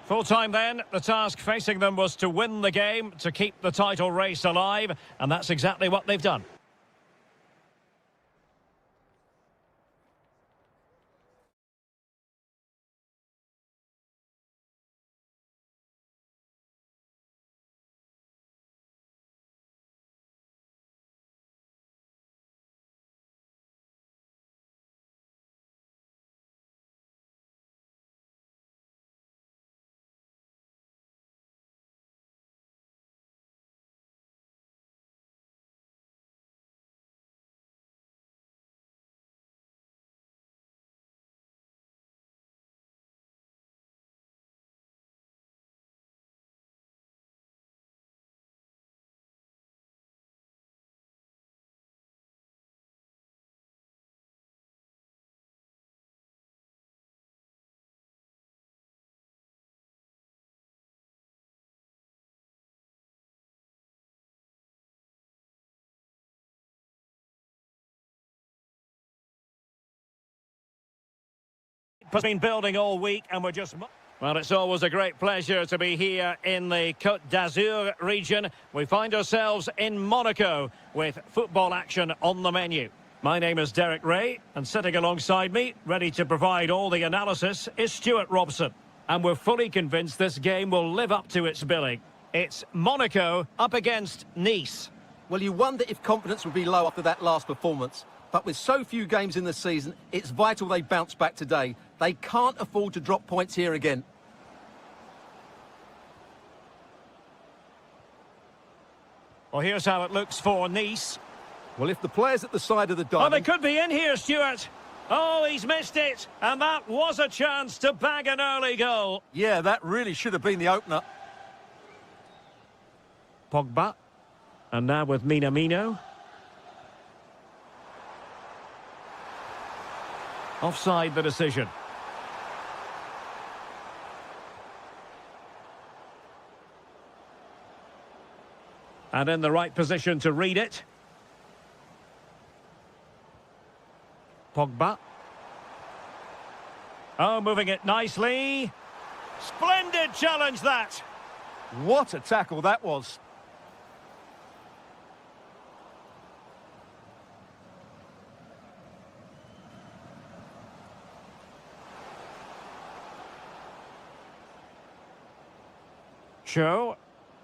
Full time then, the task facing them was to win the game, to keep the title race alive, and that's exactly what they've done. Has been building all week, and we're just... Well, it's always a great pleasure to be here in the Côte d'Azur region. We find ourselves in Monaco with football action on the menu. My name is Derek Ray, and sitting alongside me, ready to provide all the analysis, is Stuart Robson. And we're fully convinced this game will live up to its billing. It's Monaco up against Nice.
Well, you wonder if confidence would be low after that last performance. But with so few games in the season, it's vital they bounce back today. They can't afford to drop points here again.
Well, here's how it looks for Nice.
Well, if the players at the side of the diamond...
Oh, they could be in here, Stuart. Oh, he's missed it. And that was a chance to bag an early goal.
Yeah, that really should have been the opener.
Pogba. And now with Minamino. Offside the decision. And in the right position to read it. Pogba. Oh, moving it nicely. Splendid challenge, that.
What a tackle that was.
Show.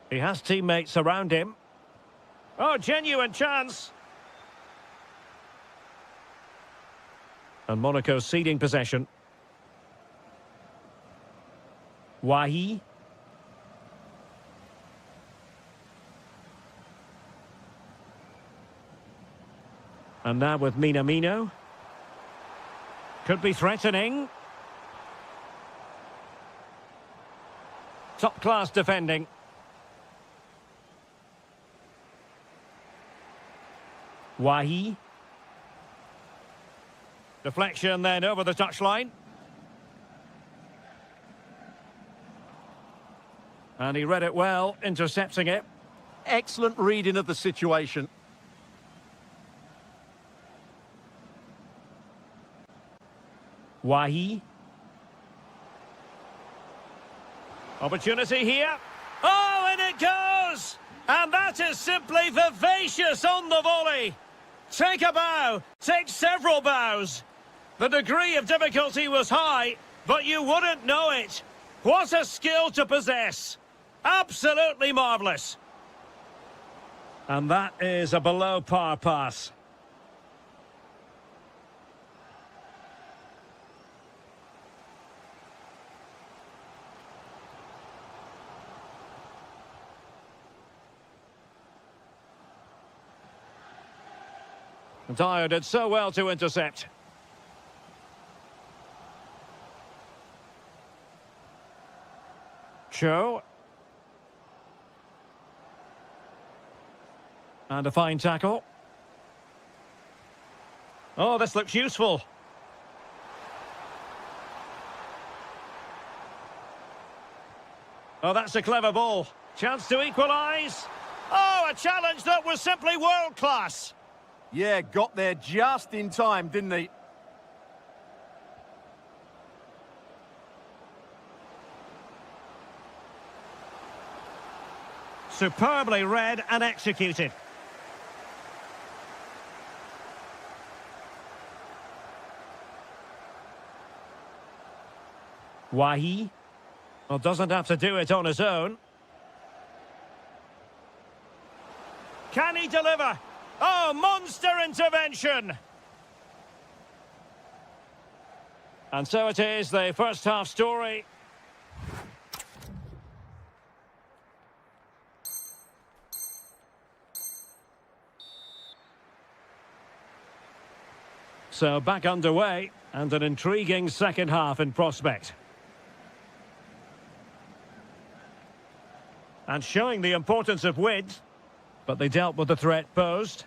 He has teammates around him. Oh, genuine chance. And Monaco ceding possession. Wahi. And now with Minamino. Could be threatening. Top-class defending. Wahi. Deflection then over the touchline. And he read it well, intercepting it.
Excellent reading of the situation.
Wahi. Opportunity here. Oh, and it goes! And that is simply vivacious on the volley. Take a bow, take several bows. The degree of difficulty was high, but you wouldn't know it. What a skill to possess. Absolutely marvellous. And that is a below-par pass. Dyer did so well to intercept. Cho. And a fine tackle. Oh, this looks useful. Oh, that's a clever ball. Chance to equalise. Oh, a challenge that was simply world-class.
Yeah, got there just in time, didn't he?
Superbly read and executed. Wahi. Well, doesn't have to do it on his own. Can he deliver? Oh, monster intervention! And so it is, the first half story. So back underway, and an intriguing second half in prospect. And showing the importance of width, but they dealt with the threat posed.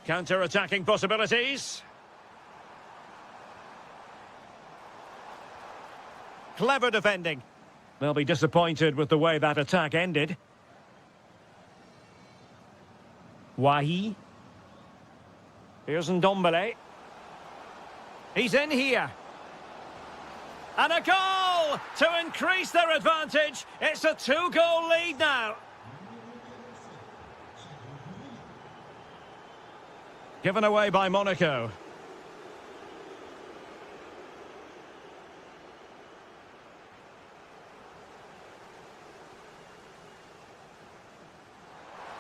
Counter-attacking possibilities. Clever defending. They'll be disappointed with the way that attack ended. Wahi. Here's Ndombele. He's in here. And a goal to increase their advantage. It's a 2-goal lead now. Given away by Monaco.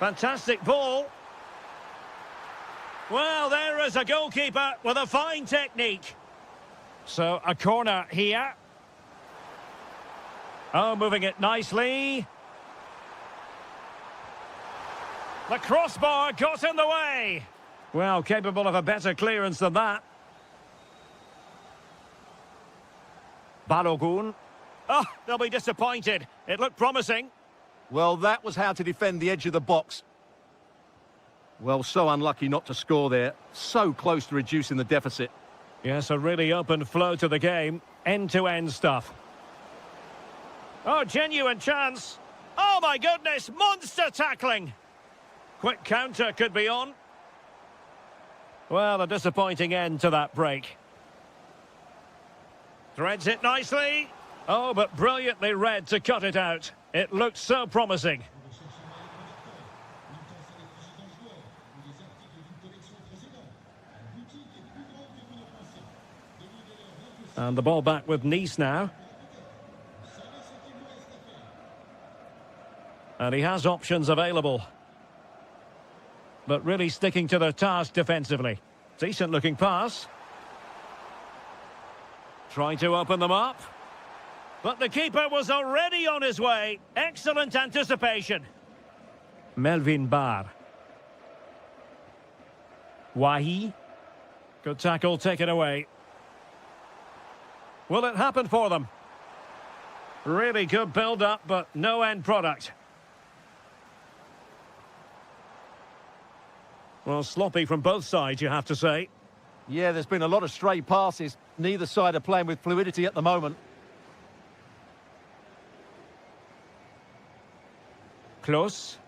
Fantastic ball. Well, there is a goalkeeper with a fine technique. So, a corner here. Oh, moving it nicely. The crossbar got in the way. Well, capable of a better clearance than that. Balogun. Oh, they'll be disappointed. It looked promising.
Well, that was how to defend the edge of the box. Well, so unlucky not to score there. So close to reducing the deficit.
Yes, a really open flow to the game. End-to-end stuff. Oh, genuine chance. Oh, my goodness. Monster tackling. Quick counter could be on. Well, a disappointing end to that break. Threads it nicely. Oh, but brilliantly read to cut it out. It looked so promising. And the ball back with Nice now. And he has options available. But really sticking to their task defensively. Decent looking pass. Trying to open them up. But the keeper was already on his way. Excellent anticipation. Melvin Barr. Wahi. Good tackle taken away. Will it happen for them? Really good build-up, but no end product. Well, sloppy from both sides, you have to say.
Yeah, there's been a lot of stray passes. Neither side are playing with fluidity at the moment.
Close.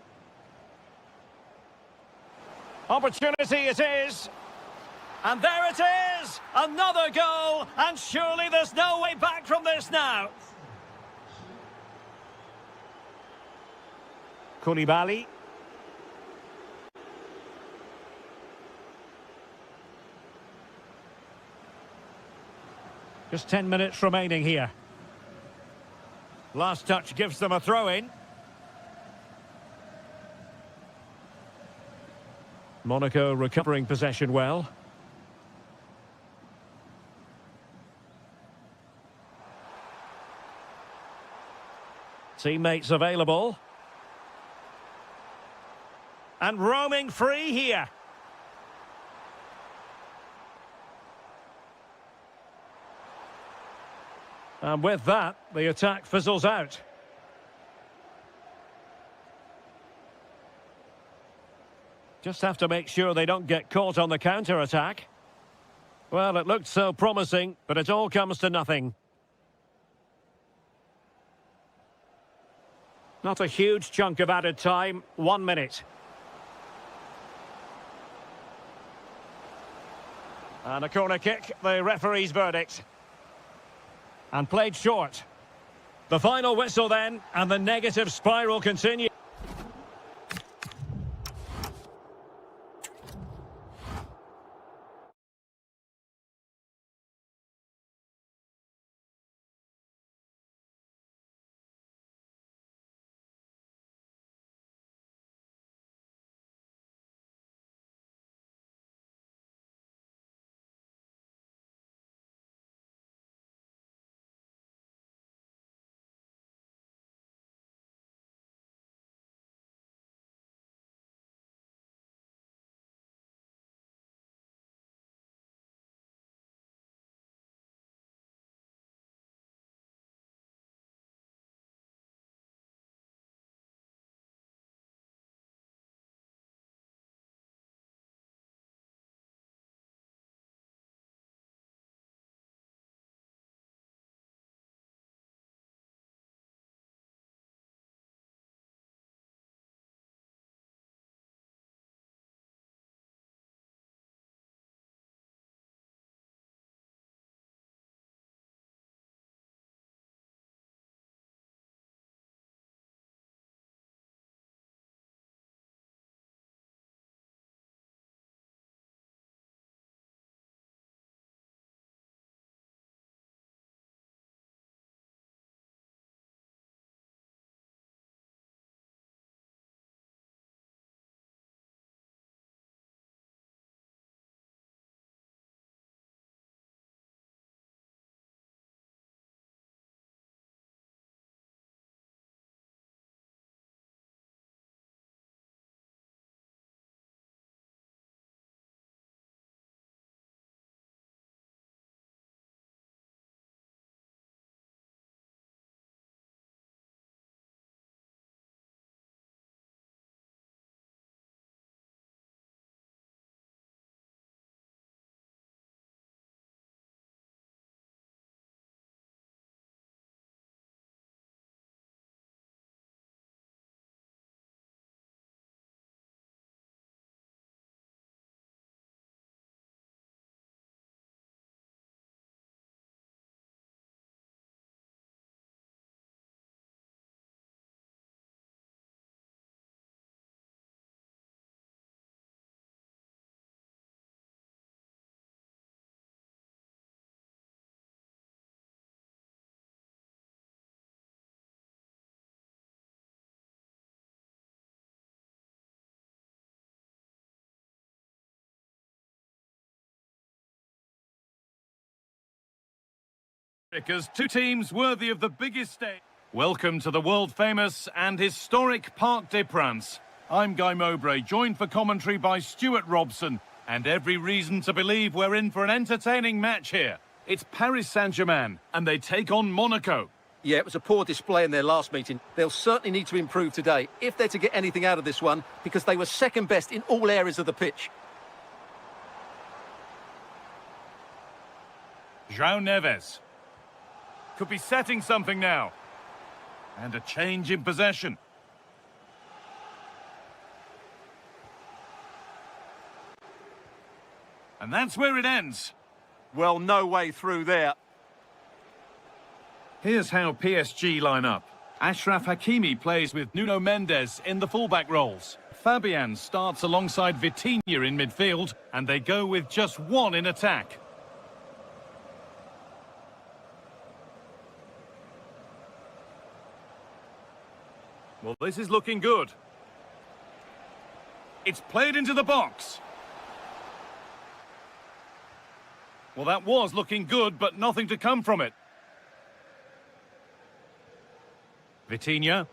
Opportunity it is. And there it is! Another goal! And surely there's no way back from this now. Koulibaly. Just 10 minutes remaining here. Last touch gives them a throw-in. Monaco recovering possession well. Teammates available. And roaming free here. And with that, the attack fizzles out. Just have to make sure they don't get caught on the counter-attack. Well, it looked so promising, but it all comes to nothing. Not a huge chunk of added time, 1 minute. And a corner kick, the referee's verdict. And played short. The final whistle then, and the negative spiral continues.
As two teams worthy of the biggest stage. Welcome to the world-famous and historic Parc des Princes. I'm Guy Mowbray, joined for commentary by Stuart Robson, and every reason to believe we're in for an entertaining match here. It's Paris Saint-Germain, and they take on Monaco.
Yeah, it was a poor display in their last meeting. They'll certainly need to improve today, if they're to get anything out of this one, because they were second best in all areas of the pitch.
João Neves. Could be setting something now. And a change in possession. And that's where it ends.
Well, no way through there.
Here's how PSG line up. Achraf Hakimi plays with Nuno Mendes in the fullback roles. Fabian starts alongside Vitinha in midfield, and they go with just one in attack. Well, this is looking good. It's played into the box. Well, that was looking good, but nothing to come from it. Vitinha.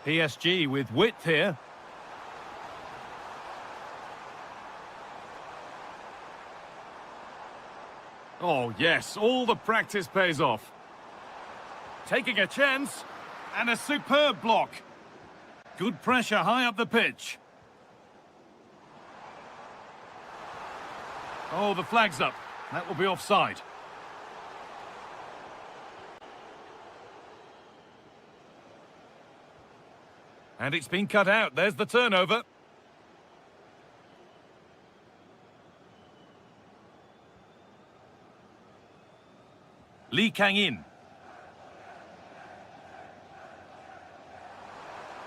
PSG with width here. Oh, yes, all the practice pays off. Taking a chance, and a superb block. Good pressure high up the pitch. Oh, the flag's up. That will be offside. And it's been cut out. There's the turnover. Lee Kang-in.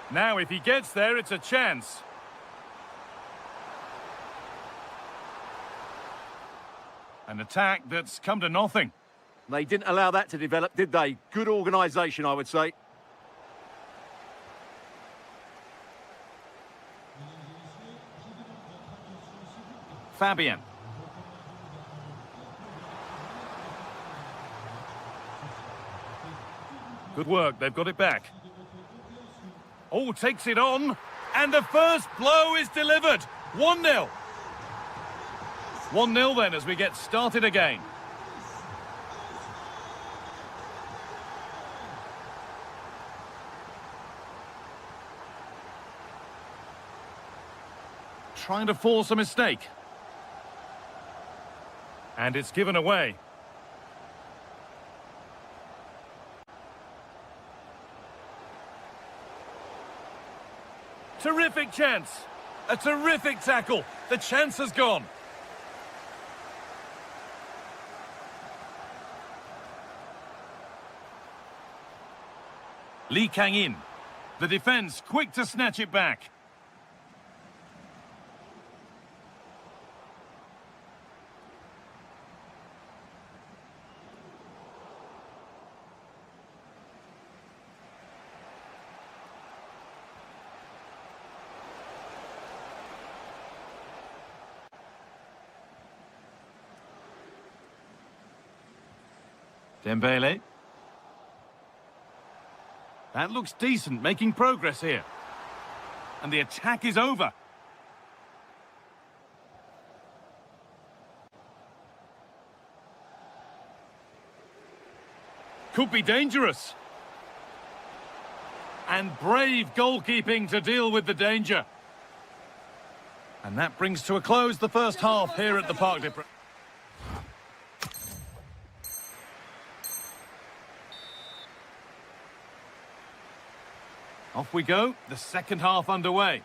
Now, if he gets there, it's a chance. An attack that's come to nothing.
They didn't allow that to develop, did they? Good organisation, I would say.
Fabian. Good work, they've got it back. Oh, takes it on, and the first blow is delivered. 1-0. 1-0 then as we get started again. Trying to force a mistake. And it's given away. Terrific chance. A terrific tackle. The chance has gone. Lee Kang-in. The defence quick to snatch it back. Dembele. That looks decent, making progress here. And the attack is over. Could be dangerous. And brave goalkeeping to deal with the danger. And that brings to a close the first half here at the Parc des Princes. Off we go, the second half underway.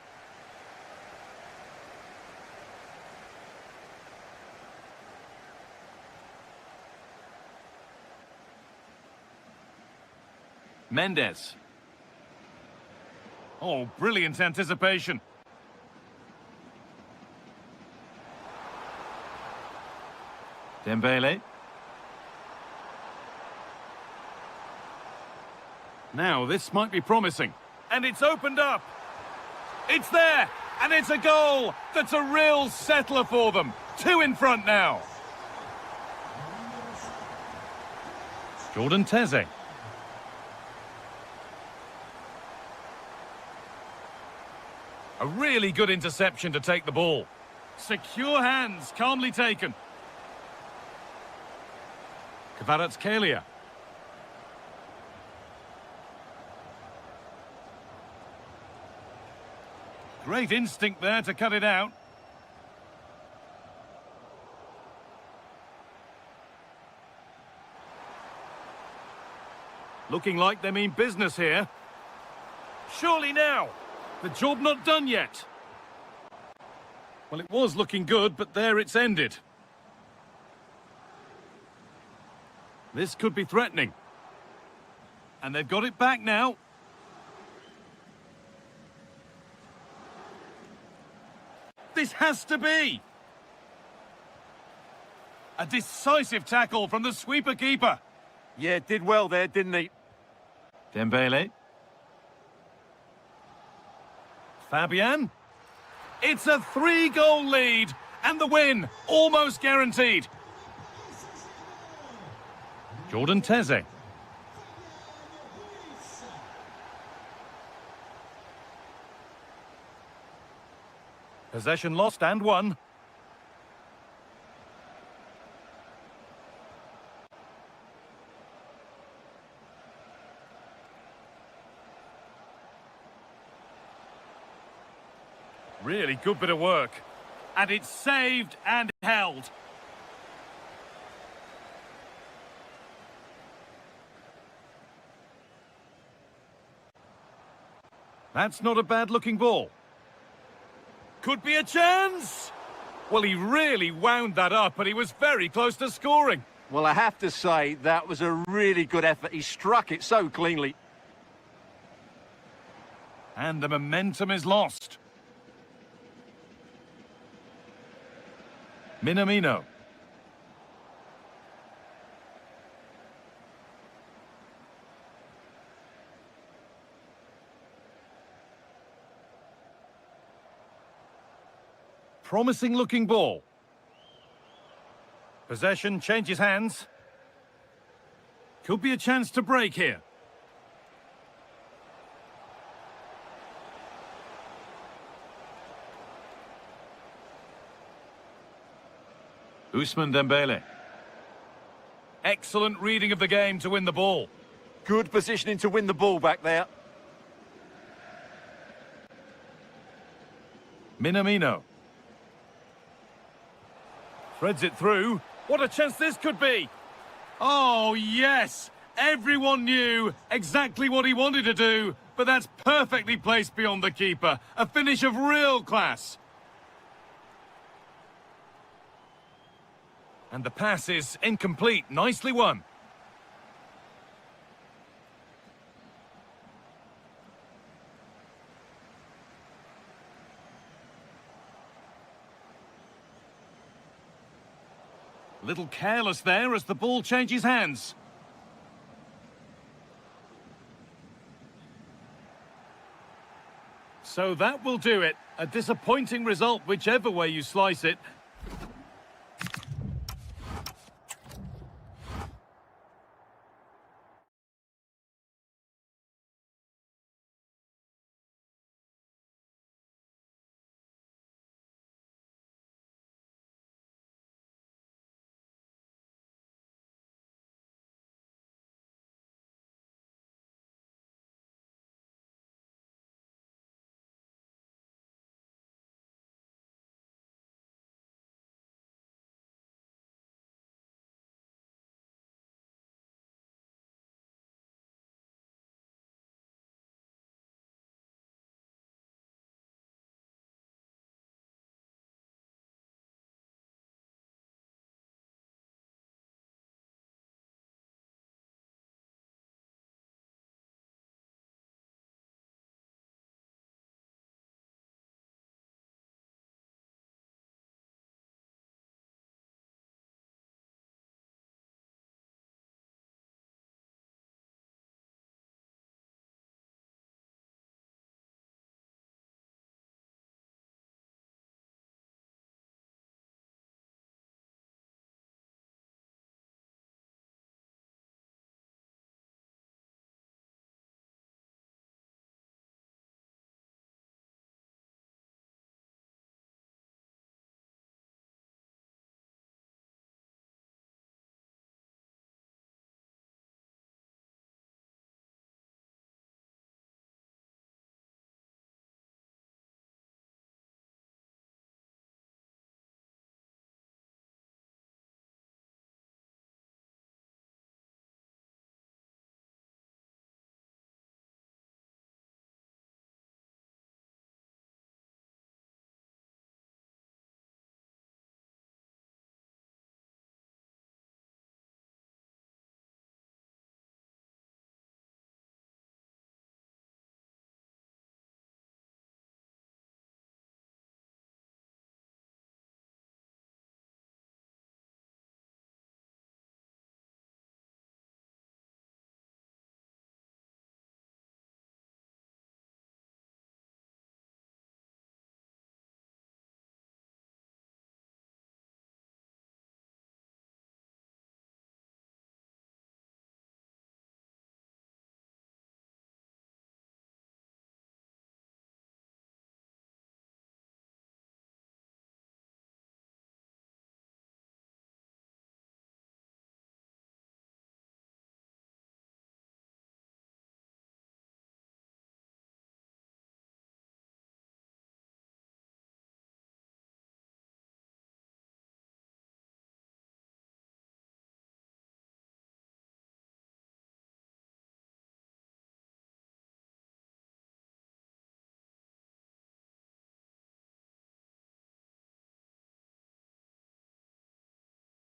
Mendes. Oh, brilliant anticipation. Dembele. Now, this might be promising. And it's opened up. It's there. And it's a goal. That's a real settler for them. 2 in front now. Jordan Teze. A really good interception to take the ball. Secure hands, calmly taken. Kvaratskhelia. Great instinct there to cut it out. Looking like they mean business here. Surely now. The job not done yet. Well, it was looking good, but there it's ended. This could be threatening. And they've got it back now. This has to be. A decisive tackle from the sweeper keeper.
Yeah, did well there, didn't he?
Dembele. Fabian. It's a 3-goal lead, and the win almost guaranteed. Jordan Teze. Possession lost and won. Really good bit of work. And it's saved and held. That's not a bad-looking ball. Could be a chance! Well, he really wound that up, and he was very close to scoring.
Well, I have to say, that was a really good effort. He struck it so cleanly.
And the momentum is lost. Minamino. Promising looking ball. Possession changes hands. Could be a chance to break here. Ousmane Dembele. Excellent reading of the game to win the ball.
Good positioning to win the ball back there.
Minamino. Threads it through. What a chance this could be. Oh, yes. Everyone knew exactly what he wanted to do, but that's perfectly placed beyond the keeper. A finish of real class. And the pass is incomplete. Nicely won. A little careless there as the ball changes hands. So that will do it. A disappointing result, whichever way you slice it.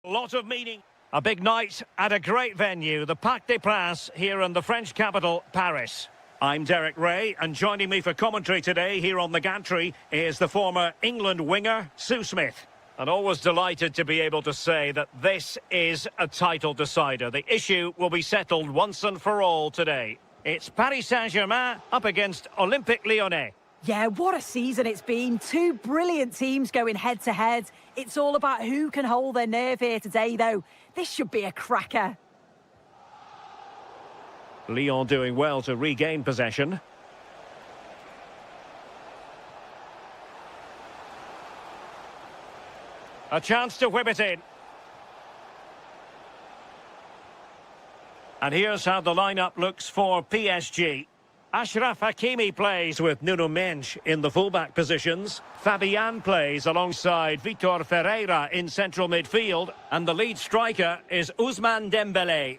Lot of meaning. A big night at a great venue, the Parc des Princes here in the French capital, Paris. I'm Derek Ray, and joining me for commentary today here on the gantry is the former England winger, Sue Smith. And always delighted to be able to say that this is a title decider. The issue will be settled once and for all today. It's Paris Saint-Germain up against Olympique Lyonnais.
Yeah, what a season it's been. Two brilliant teams going head-to-head. It's all about who can hold their nerve here today, though. This should be a cracker.
Lyon doing well to regain possession. A chance to whip it in. And here's how the lineup looks for PSG. Achraf Hakimi plays with Nuno Mendes in the fullback positions. Fabian plays alongside Vitor Ferreira in central midfield. And the lead striker is Ousmane Dembélé.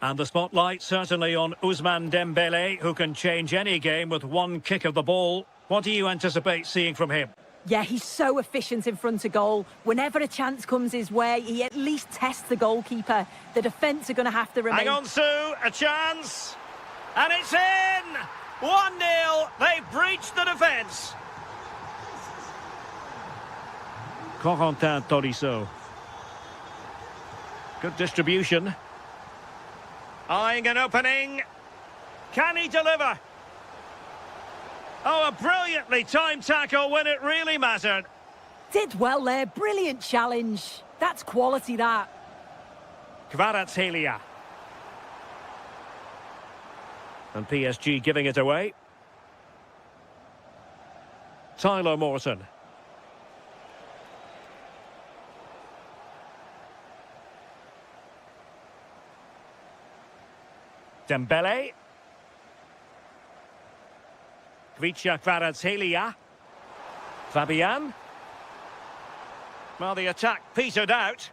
And the spotlight certainly on Ousmane Dembélé, who can change any game with one kick of the ball. What do you anticipate seeing from him?
Yeah, he's so efficient in front of goal. Whenever a chance comes his way, he at least tests the goalkeeper. The defence are going to have to remain...
Hang on, Sue, a chance. And it's in! 1-0, they've breached the defence. Corentin Tolisso. Good distribution. Eyeing an opening. Can he deliver? Oh, a brilliantly timed tackle when it really mattered.
Did well there. Brilliant challenge. That's quality, that.
Kvaratskhelia. And PSG giving it away. Tyler Morton. Dembele. Kvaratskhelia. Fabian. Well, the attack petered out.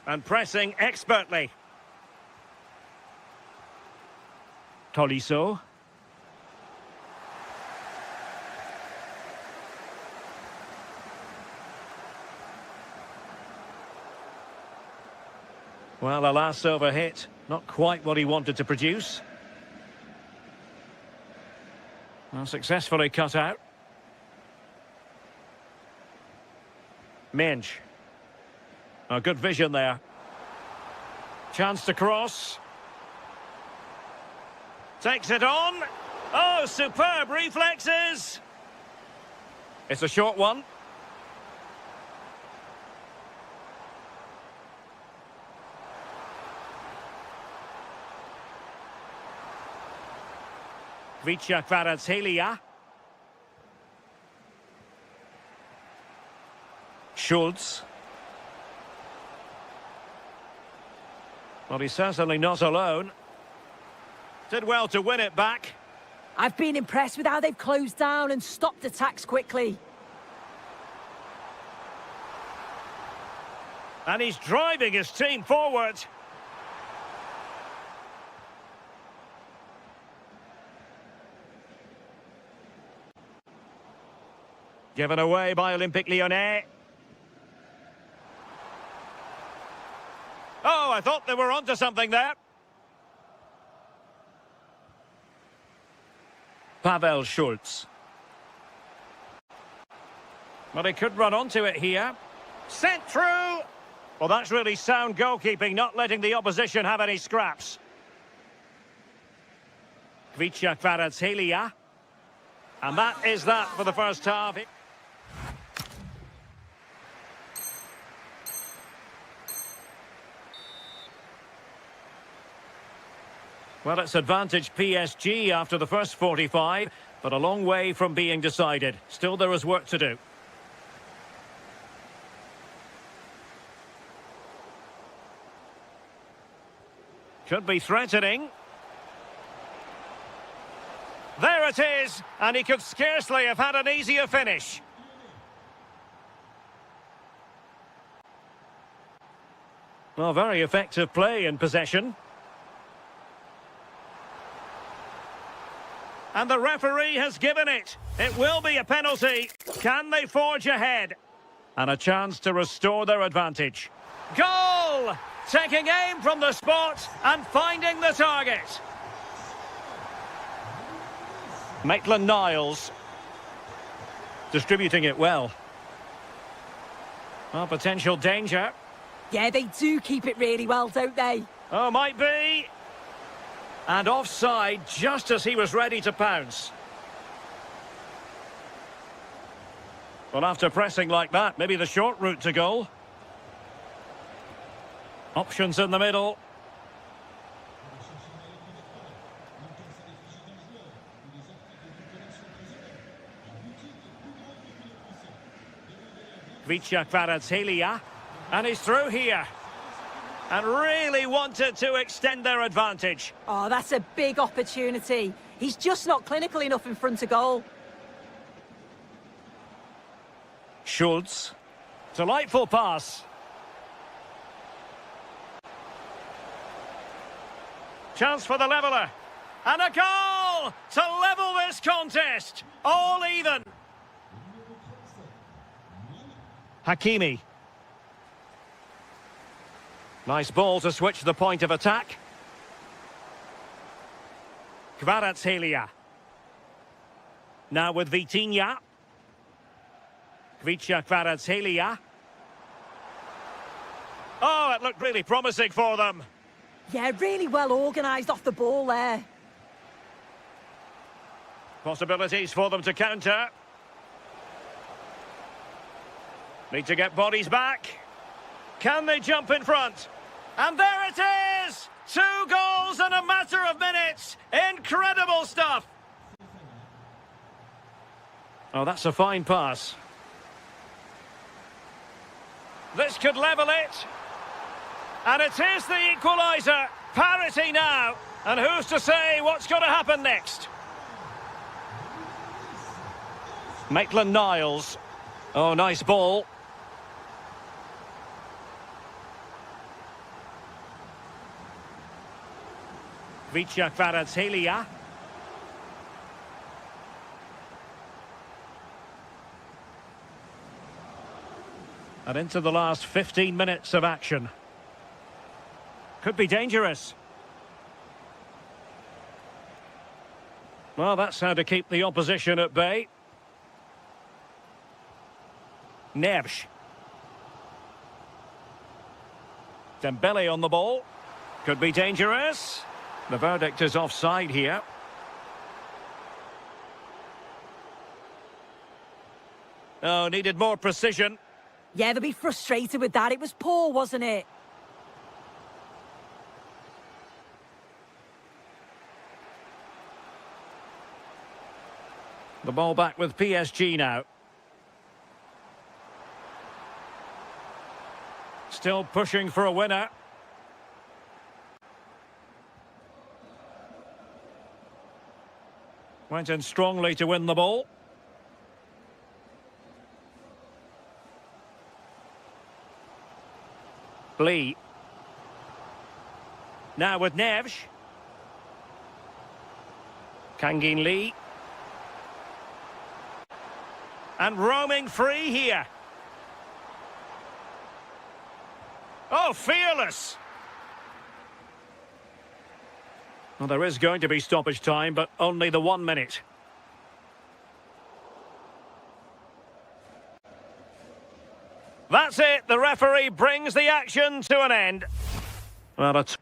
And pressing expertly. Tolisso. Well, the last over hit, not quite what he wanted to produce. Well, successfully cut out. Mendes. A good vision there. Chance to cross. Takes it on. Oh, superb reflexes. It's a short one. Kvaratskhelia. Schultz. Well, he's certainly not alone. Did well to win it back.
I've been impressed with how they've closed down and stopped attacks quickly.
And he's driving his team forward. Given away by Olympique Lyonnais. Oh, I thought they were onto something there. Pavel Schultz. Well, he could run onto it here. Sent through. Well, that's really sound goalkeeping, not letting the opposition have any scraps. Kvaratskhelia. And that is that for the first half. Well, it's advantage PSG after the first 45, but a long way from being decided. Still, there is work to do. Could be threatening. There it is, and he could scarcely have had an easier finish. Well, very effective play in possession. And the referee has given it. It will be a penalty. Can they forge ahead? And a chance to restore their advantage. Goal! Taking aim from the spot and finding the target. Maitland-Niles. Distributing it well. Oh, potential danger.
Yeah, they do keep it really well, don't they?
Oh, might be. And offside just as he was ready to pounce. Well, after pressing like that, maybe the short route to goal. Options in the middle. Kvaratskhelia, and he's through here. And really wanted to extend their advantage.
Oh, that's a big opportunity. He's just not clinical enough in front of goal.
Schultz. Delightful pass. Chance for the leveller. And a goal to level this contest. All even. Hakimi. Nice ball to switch the point of attack. Kvaratskhelia. Now with Vitinha. Kvaratskhelia. Oh, it looked really promising for them.
Yeah, really well organised off the ball there.
Possibilities for them to counter. Need to get bodies back. Can they jump in front? And there it is! 2 goals in a matter of minutes. Incredible stuff. Oh, that's a fine pass. This could level it. And it is the equaliser. Parity now. And who's to say what's going to happen next? Maitland-Niles. Oh, nice ball. Kvaratskhelia. And into the last 15 minutes of action. Could be dangerous. Well, that's how to keep the opposition at bay. Neves. Dembele on the ball. Could be dangerous. The verdict is offside here. Oh, needed more precision.
Yeah, they'll be frustrated with that. It was poor, wasn't it?
The ball back with PSG now. Still pushing for a winner. Went in strongly to win the ball. Lee. Now with Neves. Kangin Lee. And roaming free here. Oh, fearless! Well, there is going to be stoppage time, but only the 1 minute. That's it. The referee brings the action to an end. Well, that's...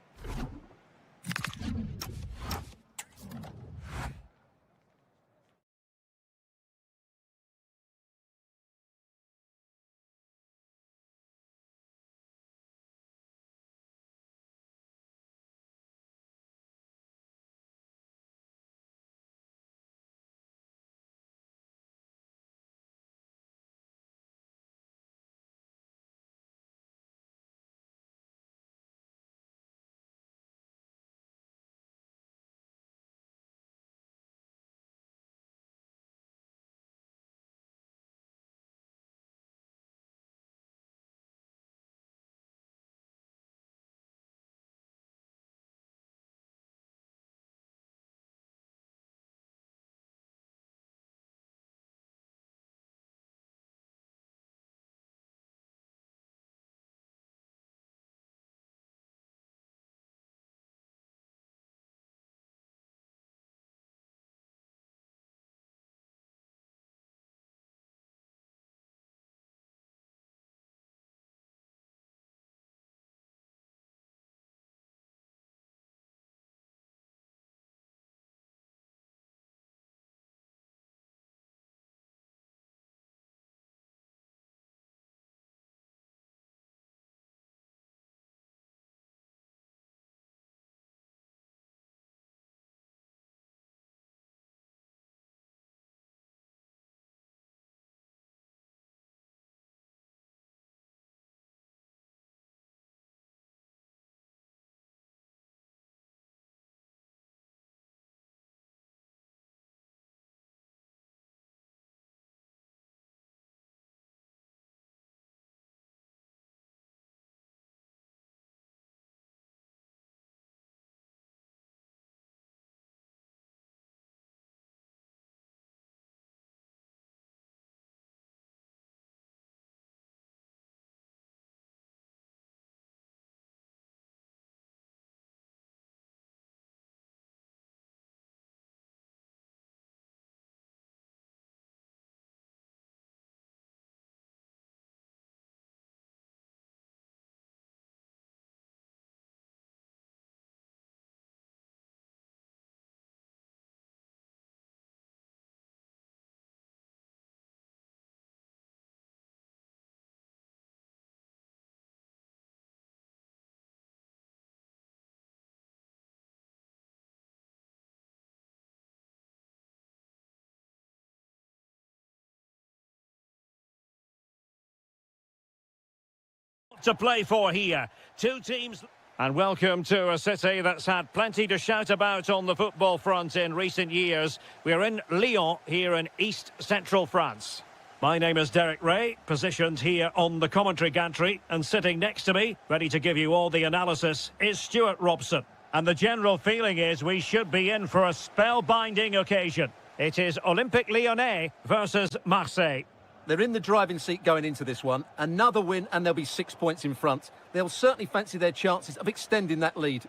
to play for here. Two teams... And welcome to a city that's had plenty to shout about on the football front in recent years. We're in Lyon, here in East Central France. My name is Derek Ray, positioned here on the commentary gantry, and sitting next to me, ready to give you all the analysis, is Stuart Robson. And the general feeling is we should be in for a spellbinding occasion. It is Olympique Lyonnais versus Marseille.
They're in the driving seat going into this one. Another win and they'll be 6 points in front. They'll certainly fancy their chances of extending that lead.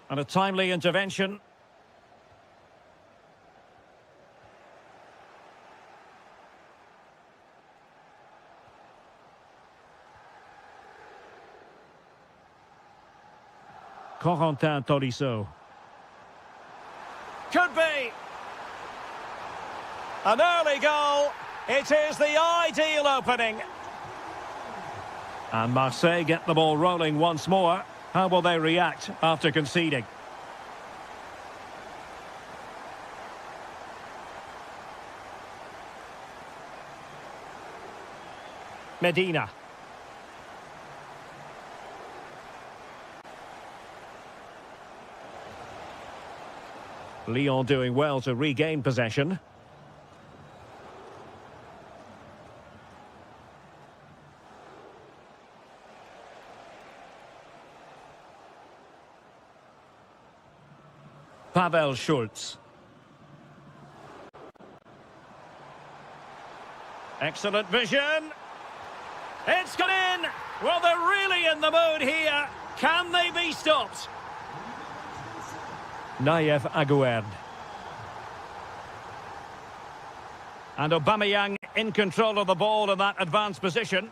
And a timely intervention. Corentin Tolisso. Could be! An early goal. It is the ideal opening. And Marseille get the ball rolling once more. How will they react after conceding? Medina. Lyon doing well to regain possession. Pavel Schulz. Excellent vision. It's gone in. Well, they're really in the mood here. Can they be stopped? Naïef Aguerd. And Aubameyang in control of the ball in that advanced position.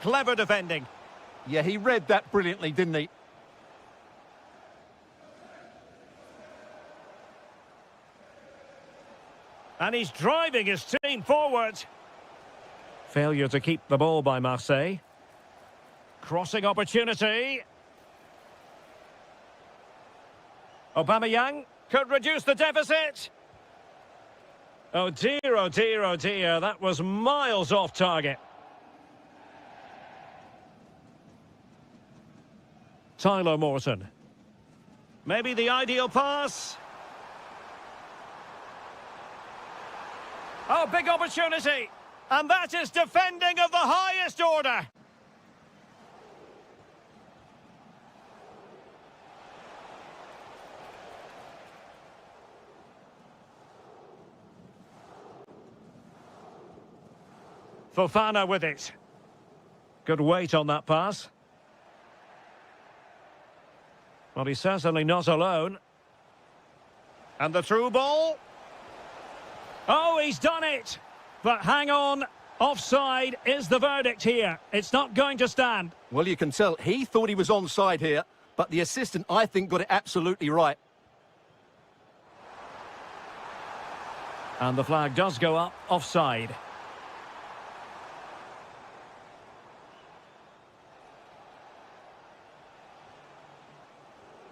Clever defending.
Yeah, he read that brilliantly, didn't he?
And he's driving his team forward. Failure to keep the ball by Marseille. Crossing opportunity. Aubameyang could reduce the deficit. Oh dear, oh dear, oh dear. That was miles off target. Tyler Morton. Maybe the ideal pass. Oh, big opportunity. And that is defending of the highest order. Fofana with it. Good weight on that pass. Well, he's certainly not alone. And the through ball. Oh, he's done it. But hang on. Offside is the verdict here. It's not going to stand.
Well, you can tell he thought he was onside here, but the assistant, I think, got it absolutely right.
And the flag does go up offside.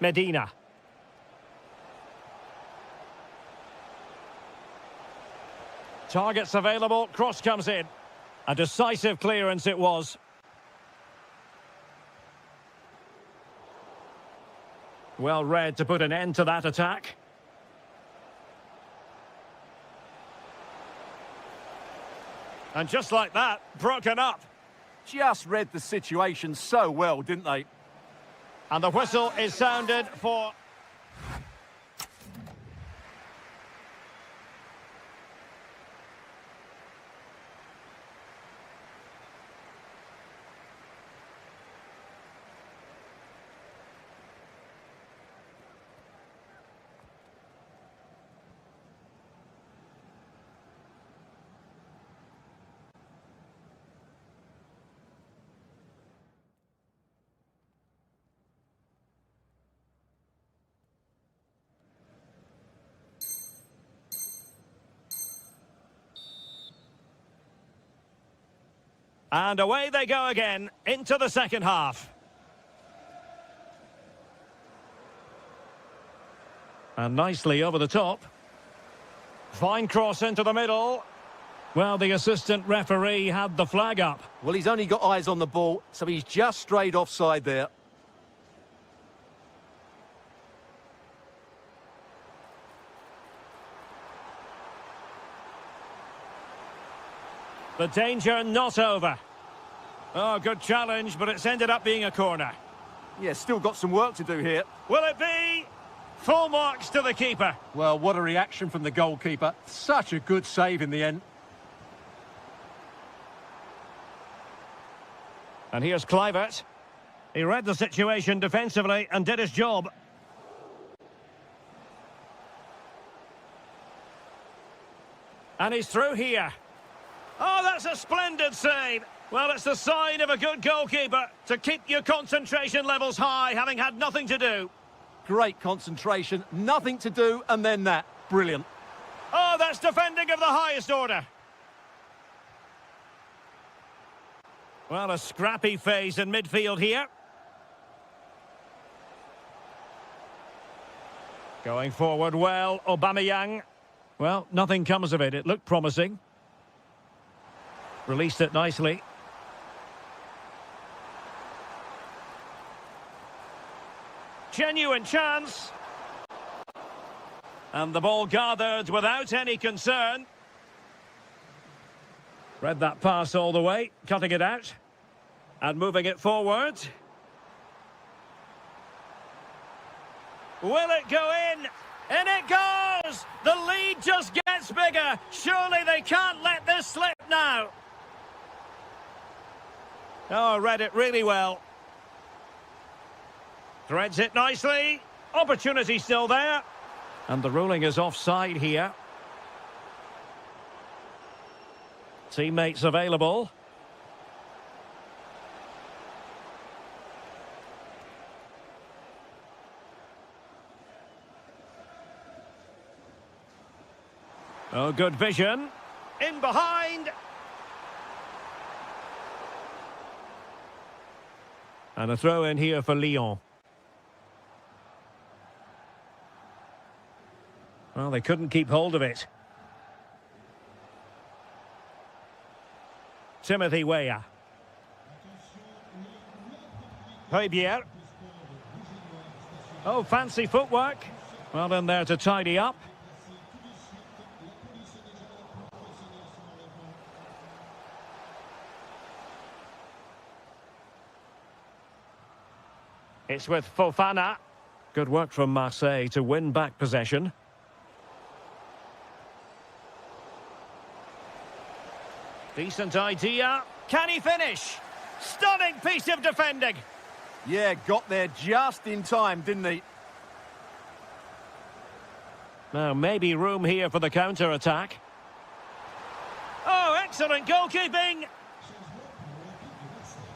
Medina. Targets available, cross comes in. A decisive clearance it was. Well read to put an end to that attack. And just like that, broken up.
Just read the situation so well, didn't they?
And the whistle is sounded for... And away they go again into the second half. And nicely over the top. Fine cross into the middle. Well, the assistant referee had the flag up.
Well, he's only got eyes on the ball, so he's just strayed offside there.
The danger not over. Oh, good challenge, but it's ended up being a corner.
Yeah, still got some work to do here.
Will it be? Full marks to the keeper.
Well, what a reaction from the goalkeeper. Such a good save in the end.
And here's Kluivert. He read the situation defensively and did his job. And he's through here. Oh, that's a splendid save. Well, it's the sign of a good goalkeeper to keep your concentration levels high, having had nothing to do.
Great concentration, nothing to do, and then that. Brilliant.
Oh, that's defending of the highest order. Well, a scrappy phase in midfield here. Going forward well, Aubameyang. Well, nothing comes of it. It looked promising. Released it nicely. Genuine chance. And the ball gathered without any concern. Read that pass all the way, cutting it out. And moving it forward. Will it go in? In it goes! The lead just gets bigger. Surely they can't let this slip now. Oh, read it really well. Threads it nicely. Opportunity still there. And the ruling is offside here. Teammates available. Oh, good vision. In behind. And a throw in here for Lyon. Well, they couldn't keep hold of it. Timothy Weah. Højbjerg. Oh, fancy footwork. Well in there to tidy up. It's with Fofana. Good work from Marseille to win back possession. Decent idea. Can he finish? Stunning piece of defending.
Yeah, got there just in time, didn't he?
Now, maybe room here for the counter-attack. Oh, excellent goalkeeping.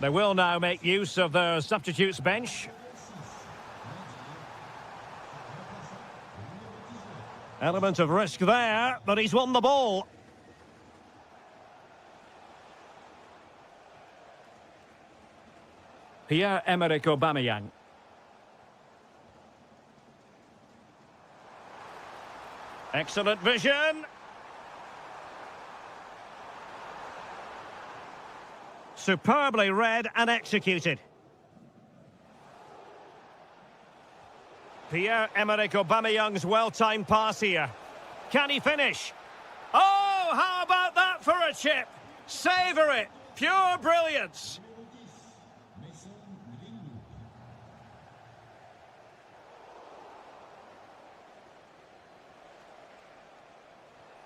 They will now make use of their substitutes bench. Element of risk there, but he's won the ball. Pierre-Emerick Aubameyang. Excellent vision. Superbly read and executed. Pierre-Emerick Aubameyang's well-timed pass here. Can he finish? Oh, how about that for a chip? Savour it. Pure brilliance.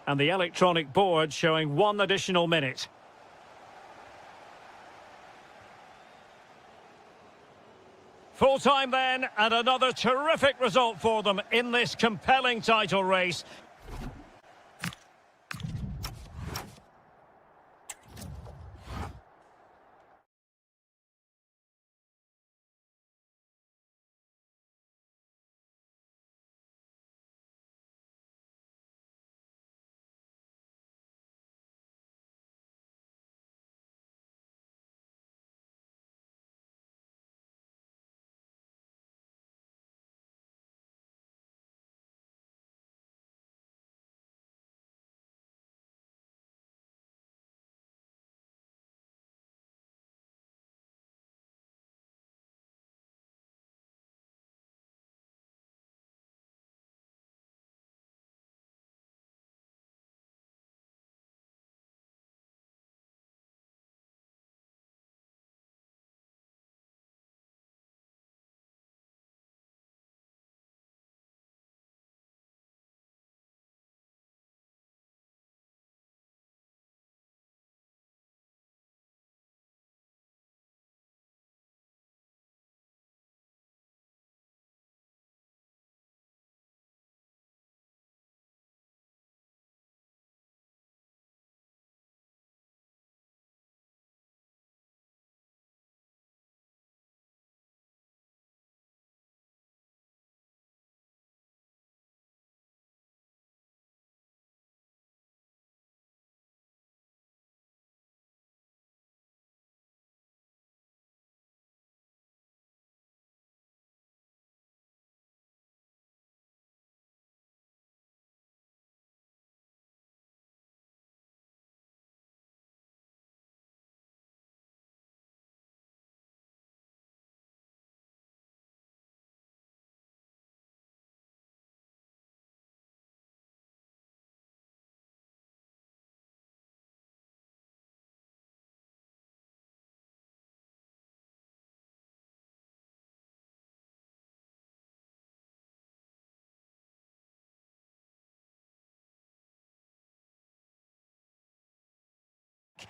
And the electronic board showing 1 additional minute. Full time then, and another terrific result for them in this compelling title race.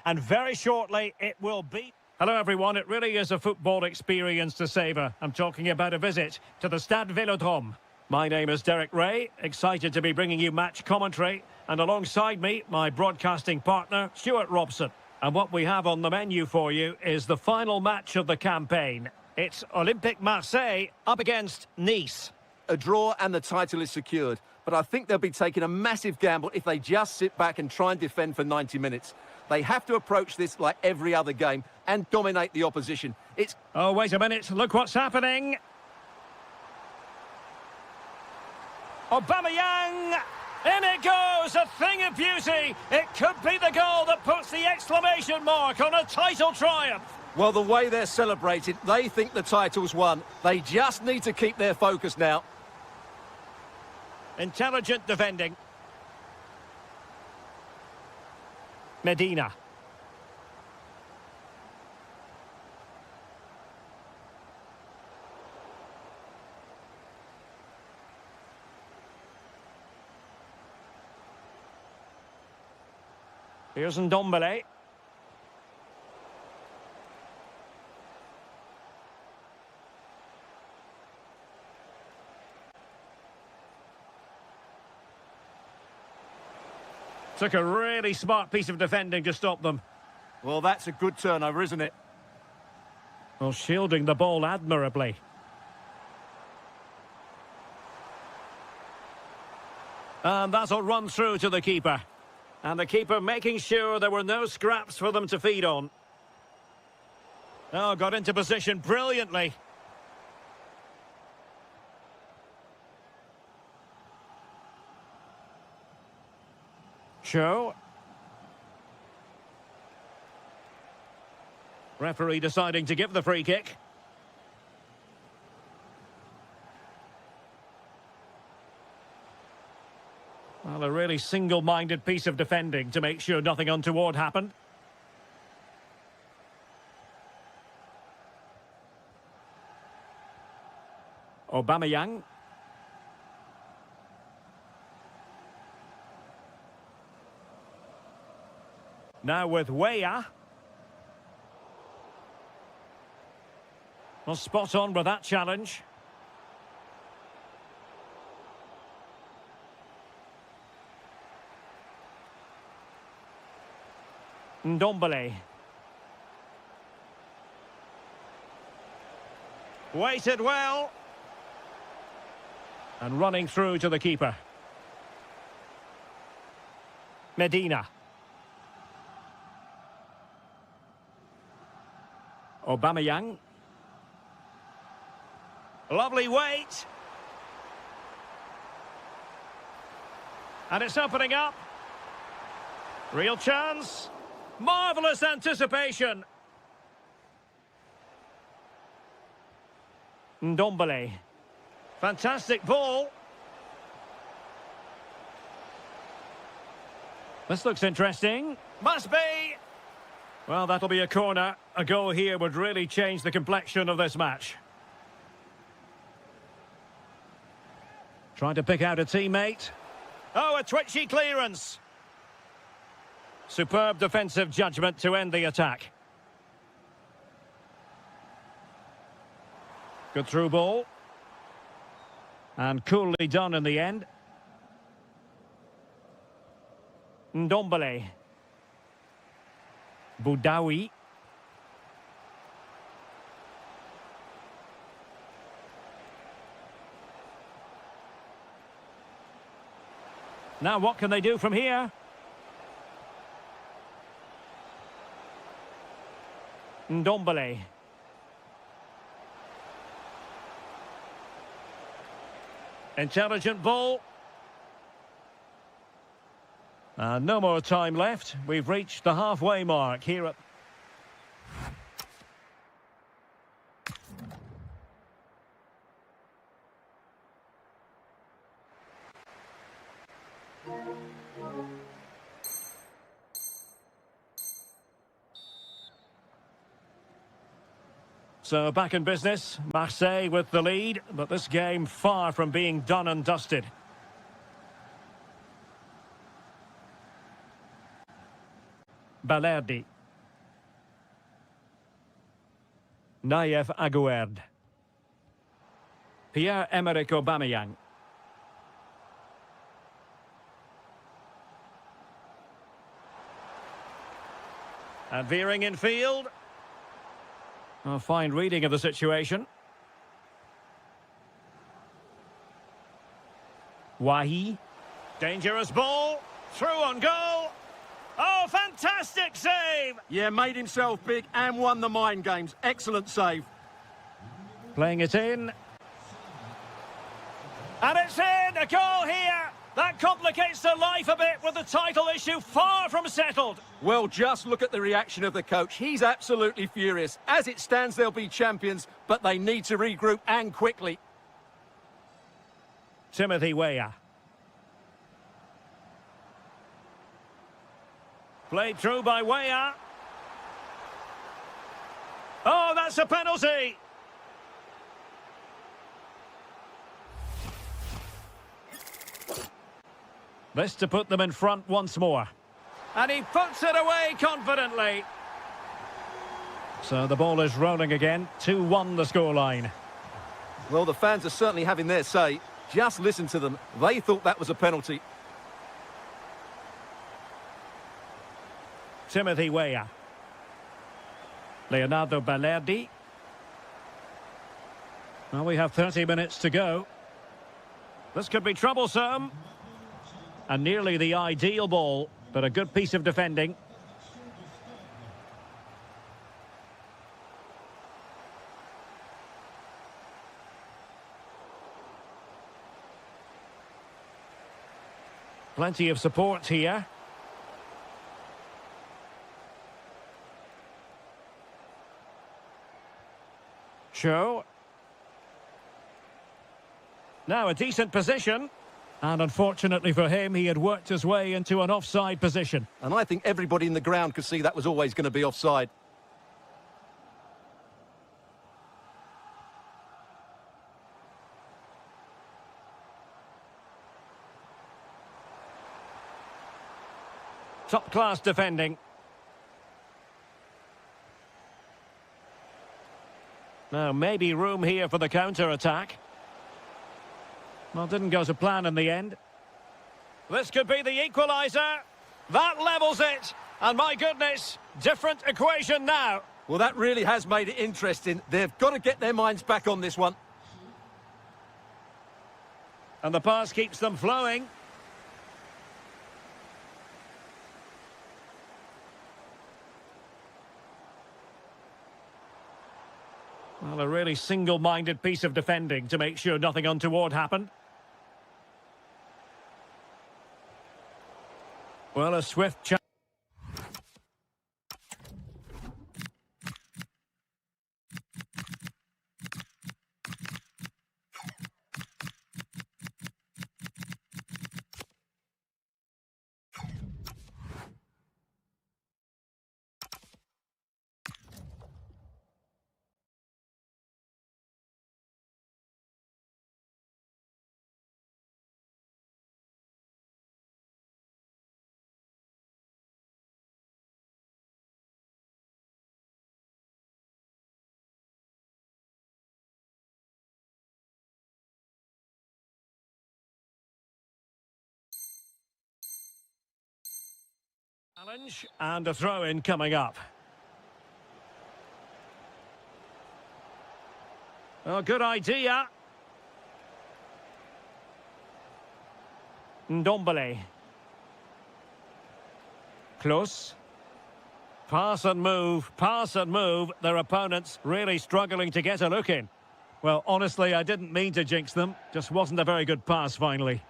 and very shortly it will be. Hello everyone, it really is a football experience to savour. I'm talking about a visit to the Stade Vélodrome. My name is Derek Ray, excited to be bringing you match commentary, and alongside me, my broadcasting partner, Stuart Robson. And what we have on the menu for you is the final match of the campaign. It's Olympique Marseille up against Nice.
A draw and the title is secured, but I think they'll be taking a massive gamble if they just sit back and try and defend for 90 minutes. They have to approach this like every other game and dominate the opposition. It's...
Oh, wait a minute, look what's happening. Aubameyang, in it goes, a thing of beauty. It could be the goal that puts the exclamation mark on a title triumph.
Well, the way they're celebrating, they think the title's won. They just need to keep their focus now.
Intelligent defending. Medina. Here's Ndombele. Took a really smart piece of defending to stop them.
Well, that's a good turnover, isn't it?
Well, shielding the ball admirably. And that'll run through to the keeper. And the keeper making sure there were no scraps for them to feed on. Oh, got into position brilliantly. Show. Referee deciding to give the free kick. Well, a really single-minded piece of defending to make sure nothing untoward happened. Aubameyang. Now with Weah. Well, spot on with that challenge. Ndombele. Waited well. And running through to the keeper. Medina. Aubameyang. Lovely wait. And it's opening up. Real chance. Marvellous anticipation. Ndombele. Fantastic ball. This looks interesting. Must be. Well, that'll be a corner. A goal here would really change the complexion of this match. Trying to pick out a teammate. Oh, a twitchy clearance. Superb defensive judgment to end the attack. Good through ball. And coolly done in the end. Ndombele. Boudaoui. Now what can they do from here? Ndombele. Intelligent ball. No more time left. We've reached the halfway mark here at... So back in business, Marseille with the lead, but this game far from being done and dusted. Balerdi. Nayef Aguerd. Pierre-Emerick Aubameyang. And veering in field. A fine reading of the situation. Wahi. Dangerous ball. Through on goal. Oh, fantastic save!
Yeah, made himself big and won the mind games. Excellent save.
Playing it in. And it's in! A goal here! That complicates their life a bit with the title issue far from settled.
Well, just look at the reaction of the coach. He's absolutely furious. As it stands, they'll be champions, but they need to regroup and quickly.
Timothy Weah. Played through by Weah. Oh, that's a penalty! This to put them in front once more. And he puts it away confidently. So the ball is rolling again. 2-1 the scoreline.
Well, the fans are certainly having their say. Just listen to them. They thought that was a penalty.
Timothy Weah. Leonardo Balerdi. Well, we have 30 minutes to go. This could be troublesome. And nearly the ideal ball, but a good piece of defending. Plenty of support here. Show. Now a decent position. And unfortunately for him, he had worked his way into an offside position.
And I think everybody in the ground could see that was always going to be offside.
Top-class defending. Now, maybe room here for the counter-attack. Well, didn't go to plan in the end. This could be the equaliser. That levels it. And my goodness, different equation now.
Well, that really has made it interesting. They've got to get their minds back on this one.
And the pass keeps them flowing. Well, a really single-minded piece of defending to make sure nothing untoward happened. Well, a swift chance. Challenge and a throw-in coming up. Oh, good idea. Ndombele. Close. Pass and move, pass and move. Their opponents really struggling to get a look in. Well, honestly, I didn't mean to jinx them. Just wasn't a very good pass, finally.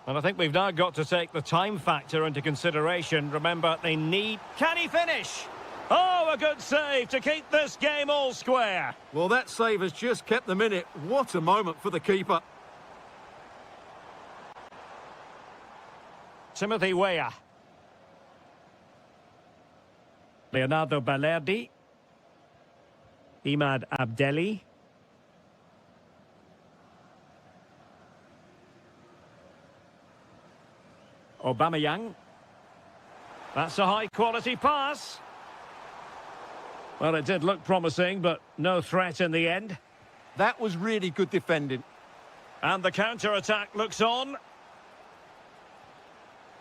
And I think we've now got to take the time factor into consideration. Remember, they need... Can he finish? Oh, a good save to keep this game all square.
Well, that save has just kept them in it. What a moment for the keeper.
Timothy Weah. Leonardo Balerdi. Imad Abdelli. Aubameyang. That's a high-quality pass. Well, it did look promising, but no threat in the end.
That was really good defending.
And the counter-attack looks on.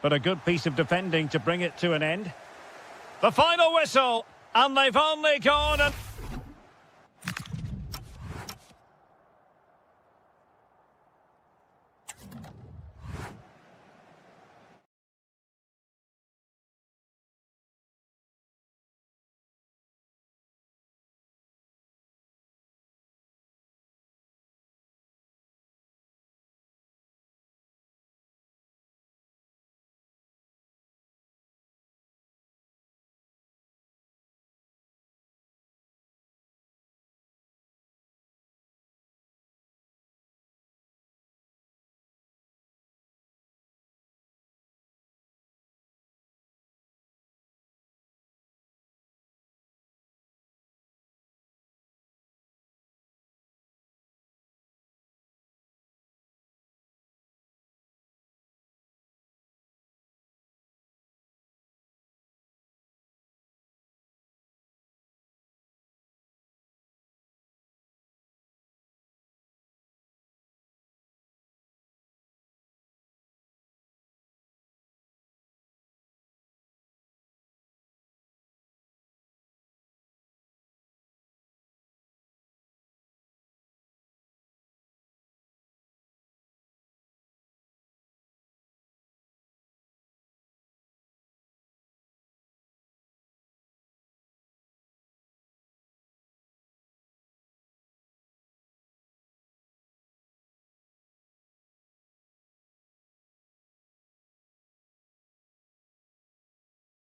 But a good piece of defending to bring it to an end. The final whistle, and they've only gone and...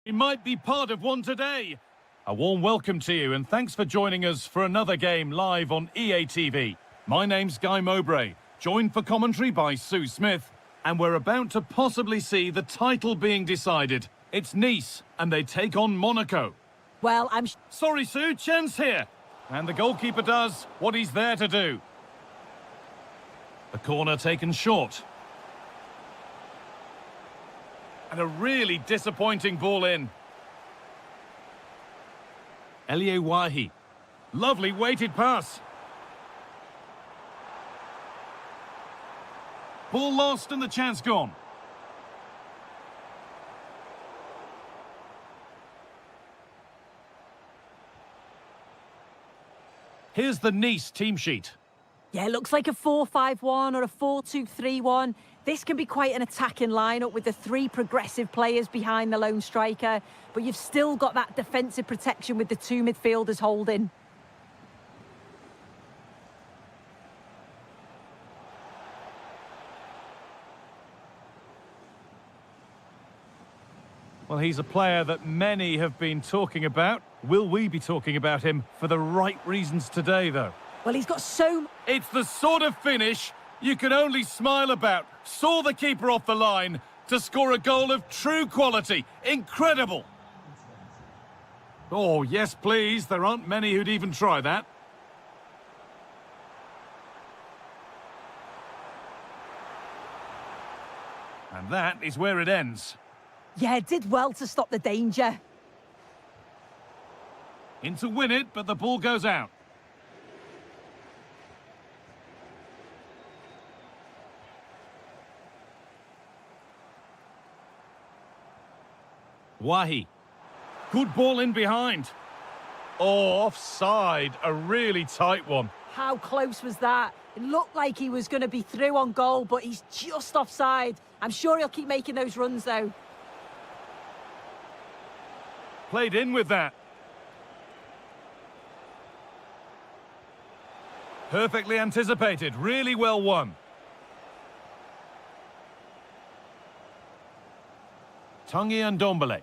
He might be part of one today. A warm welcome to you and thanks for joining us for another game live on EA TV. My name's Guy Mowbray, joined for commentary by Sue Smith, and we're about to possibly see the title being decided. It's Nice, and they take on Monaco.
Well,
Sorry, Sue, chance here. And the goalkeeper does what he's there to do. The corner taken short. And a really disappointing ball in. Elie Wahi. Lovely weighted pass. Ball lost and the chance gone. Here's the Nice team sheet.
Yeah, it looks like a 4-5-1 or a 4-2-3-1. This can be quite an attacking lineup with the three progressive players behind the lone striker, but you've still got that defensive protection with the two midfielders holding.
Well, he's a player that many have been talking about. Will we be talking about him for the right reasons today, though?
Well, he's got so...
It's the sort of finish you can only smile about. Saw the keeper off the line to score a goal of true quality. Incredible. Oh, yes, please. There aren't many who'd even try that. And that is where it ends.
Yeah, did well to stop the danger.
In to win it, but the ball goes out. Wahi. Good ball in behind. Oh, offside. A really tight one.
How close was that? It looked like he was going to be through on goal, but he's just offside. I'm sure he'll keep making those runs, though.
Played in with that. Perfectly anticipated. Really well won. Tanguy and Ndombele.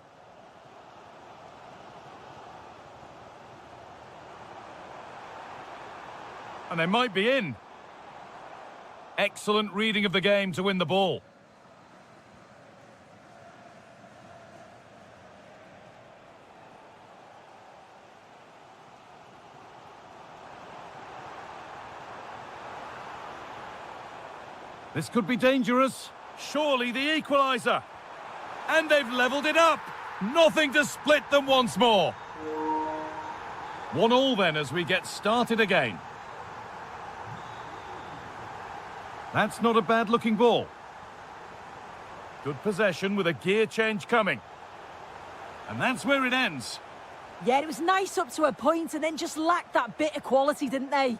And they might be in. Excellent reading of the game to win the ball. This could be dangerous. Surely the equaliser. And they've levelled it up. Nothing to split them once more. 1-1 then as we get started again. That's not a bad-looking ball. Good possession with a gear change coming. And that's where it ends.
Yeah, it was nice up to a point and then just lacked that bit of quality, didn't they?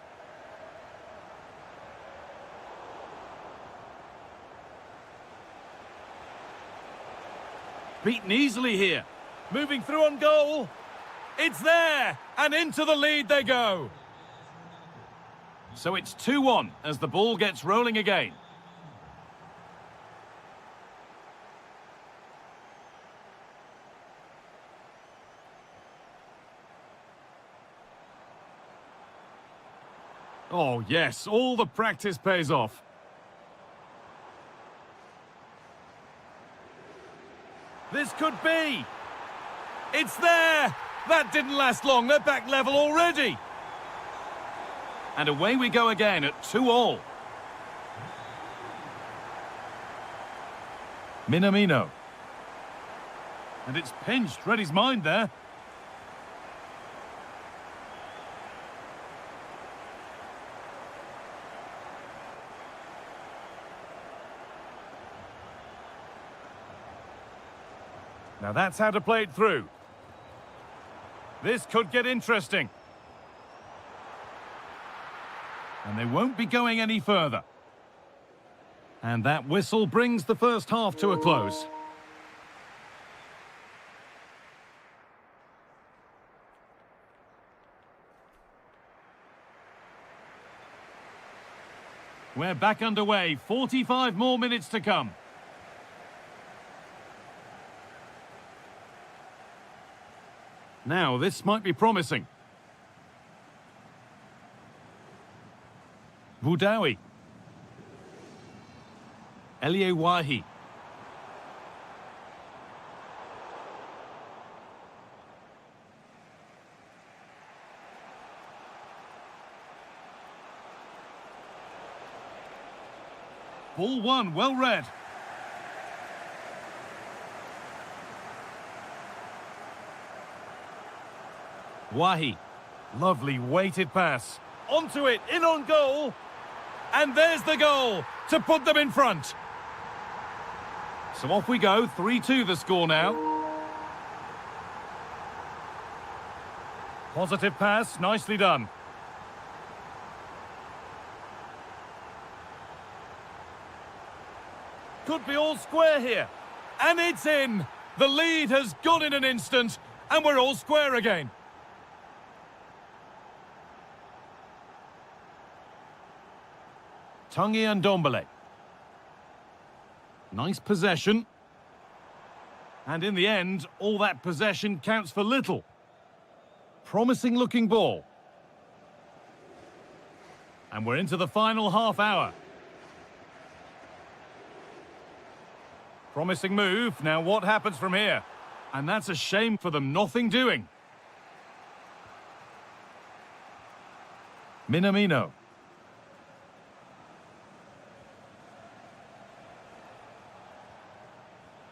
Beaten easily here. Moving through on goal. It's there! And into the lead they go. So it's 2-1 as the ball gets rolling again. Oh, yes, all the practice pays off. This could be. It's there. That didn't last long. They're back level already. And away we go again at 2-2. Minamino. And it's pinched. Read his mind there. Now that's how to play it through. This could get interesting. And they won't be going any further. And that whistle brings the first half to a close. We're back underway. 45 more minutes to come. Now, this might be promising. Boudaoui. Eliewahi. Ball one, well read. Wahi. Lovely weighted pass. Onto it, in on goal. And there's the goal to put them in front. So off we go, 3-2 the score now. Positive pass, nicely done. Could be all square here. And it's in. The lead has gone in an instant, and we're all square again. Tanguy and Ndombele. Nice possession. And in the end, all that possession counts for little. Promising looking ball. And we're into the final half hour. Promising move. Now what happens from here? And that's a shame for them. Nothing doing. Minamino.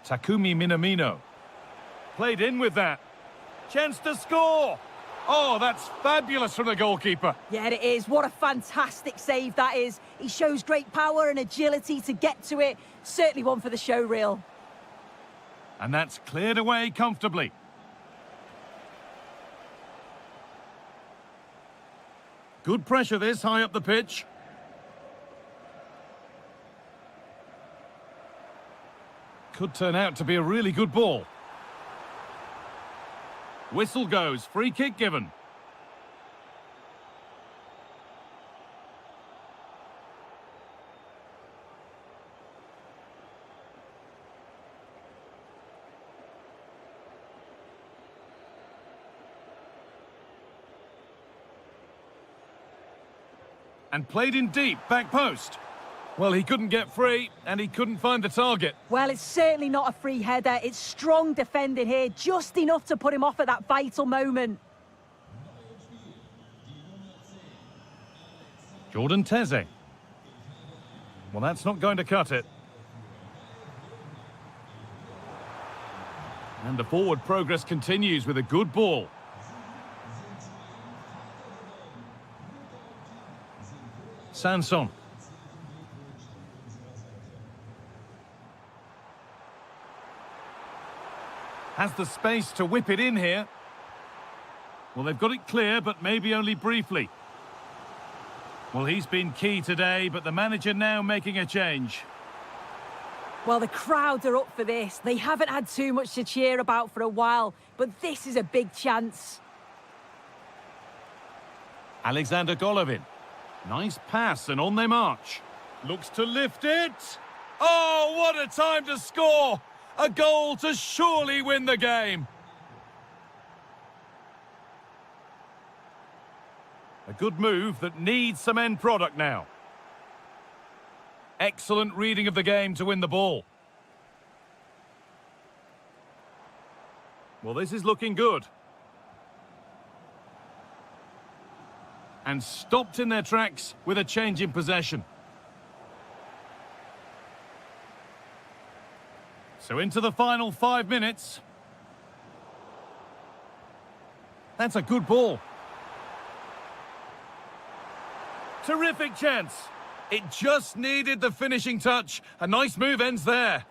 Takumi Minamino. Played in with that. Chance to score. Oh, that's fabulous from the goalkeeper.
Yeah, it is. What a fantastic save that is. He shows great power and agility to get to it. Certainly one for the show reel.
And that's cleared away comfortably. Good pressure this, high up the pitch. Could turn out to be a really good ball. Whistle goes, free kick given. And played in deep, back post. Well, he couldn't get free, and he couldn't find the target.
Well, it's certainly not a free header. It's strong defending here, just enough to put him off at that vital moment.
Jordan Teze. Well, that's not going to cut it. And the forward progress continues with a good ball. Sanson. Has the space to whip it in here. Well, they've got it clear, but maybe only briefly. Well, he's been key today, but the manager now making a change.
Well, the crowd are up for this. They haven't had too much to cheer about for a while, but this is a big chance.
Alexander Golovin. Nice pass and on they march. Looks to lift it. Oh, what a time to score! A goal to surely win the game. A good move that needs some end product now. Excellent reading of the game to win the ball. Well, this is looking good. And stopped in their tracks with a change in possession. So into the final 5 minutes. That's a good ball. Terrific chance. It just needed the finishing touch. A nice move ends there.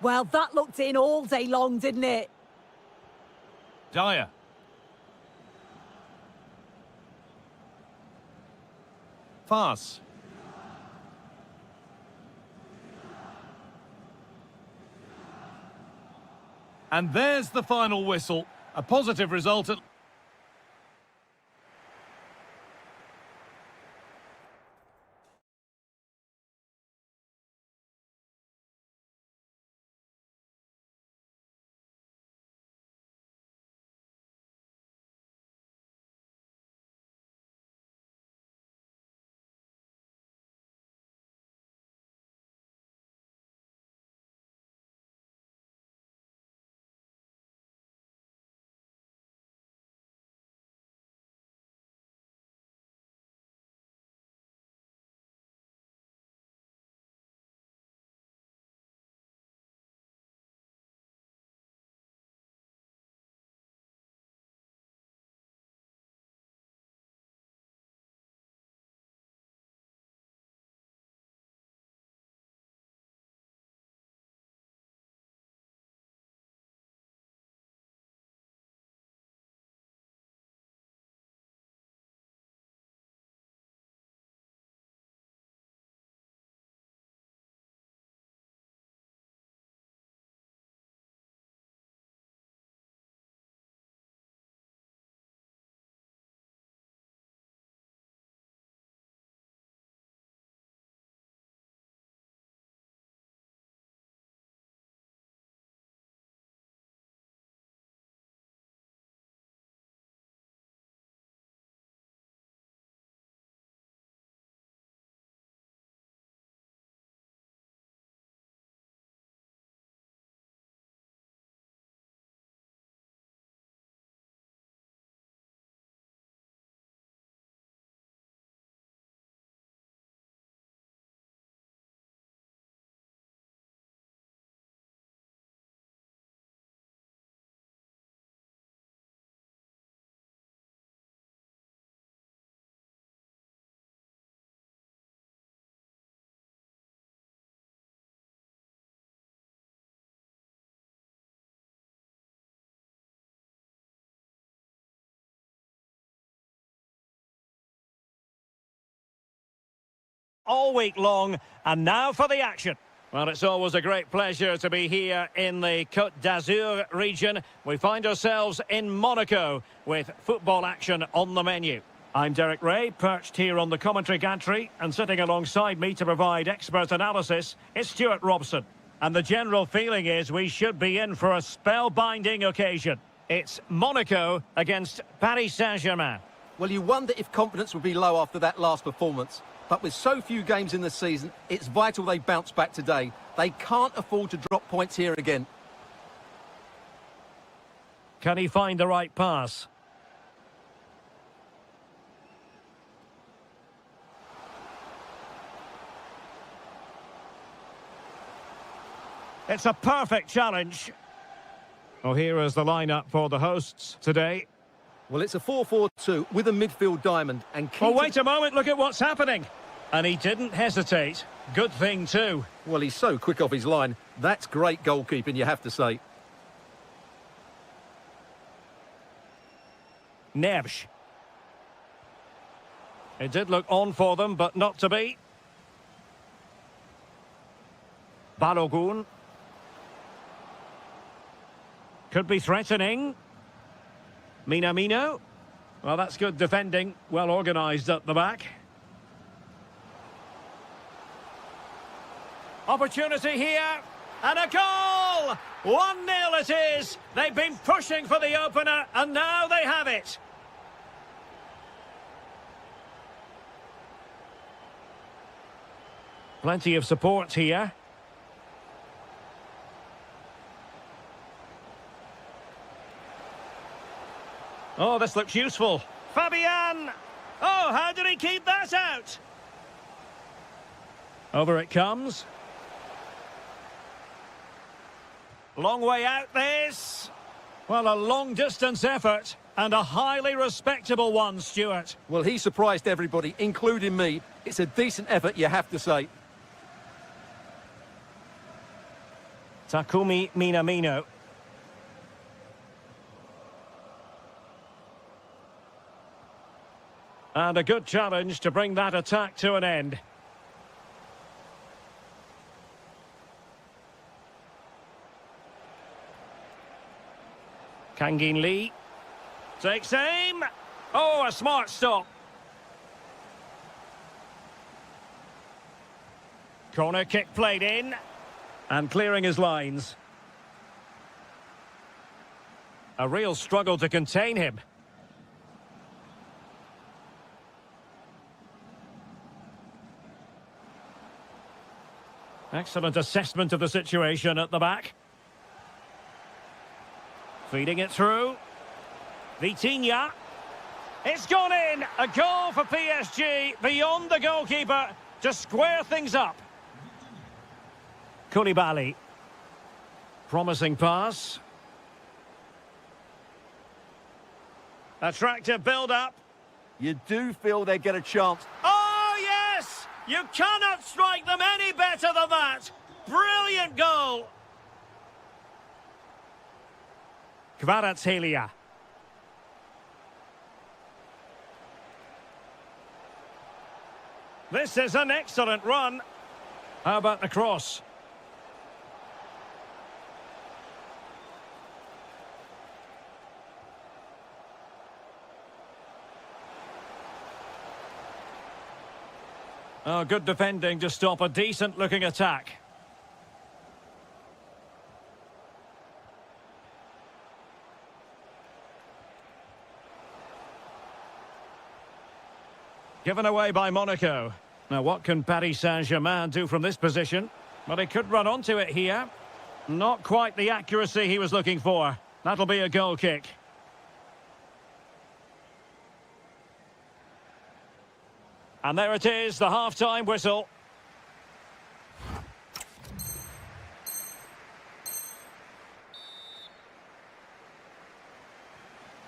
Well, that looked in all day long, didn't it?
Dyer. Pass. And there's the final whistle. A positive result at...
all week long, and now for the action. Well, it's always a great pleasure to be here in the Côte d'Azur region. We find ourselves in Monaco with football action on the menu. I'm Derek Ray, perched here on the commentary gantry, and sitting alongside me to provide expert analysis is Stuart Robson. And the general feeling is we should be in for a spellbinding occasion. It's Monaco against Paris Saint-Germain.
Well, you wonder if confidence would be low after that last performance. But with so few games in the season, it's vital they bounce back today. They can't afford to drop points here again.
Can he find the right pass? It's a perfect challenge. Well, here is the lineup for the hosts today.
Well, it's a 4-4-2 with a midfield diamond. And
Oh, wait a moment, look at what's happening. And he didn't hesitate. Good thing too.
Well, he's so quick off his line. That's great goalkeeping, you have to say.
Neves. It did look on for them, but not to be. Balogun. Could be threatening. Minamino. Well, that's good defending. Well organised at the back. Opportunity here. And a goal! 1-0 it is. They've been pushing for the opener, and now they have it. Plenty of support here. Oh, this looks useful. Fabian! Oh, how did he keep that out? Over it comes. Long way out this. Well, a long-distance effort and a highly respectable one, Stuart.
Well, he surprised everybody, including me. It's a decent effort, you have to say.
Takumi Minamino. And a good challenge to bring that attack to an end. Kangin Lee takes aim. Oh, a smart stop. Corner kick played in. And clearing his lines. A real struggle to contain him. Excellent assessment of the situation at the back. Feeding it through. Vitinha. It's gone in! A goal for PSG beyond the goalkeeper to square things up. Koulibaly. Promising pass. Attractive build-up.
You do feel they get a chance.
Oh, yes! You cannot strike them any better than that. Brilliant goal. Kvaratskhelia. This is an excellent run. How about the cross? Oh, good defending to stop a decent-looking attack. Given away by Monaco. Now, what can Paris Saint-Germain do from this position? Well, he could run onto it here. Not quite the accuracy he was looking for. That'll be a goal kick. And there it is, the half-time whistle.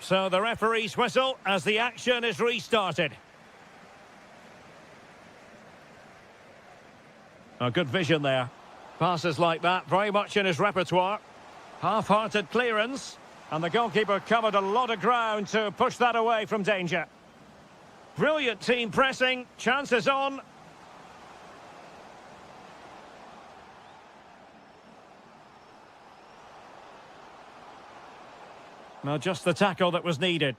So the referee's whistle as the action is restarted. A good vision there. Passes like that, very much in his repertoire. Half-hearted clearance. And the goalkeeper covered a lot of ground to push that away from danger. Brilliant team pressing, chances on. Now just the tackle that was needed.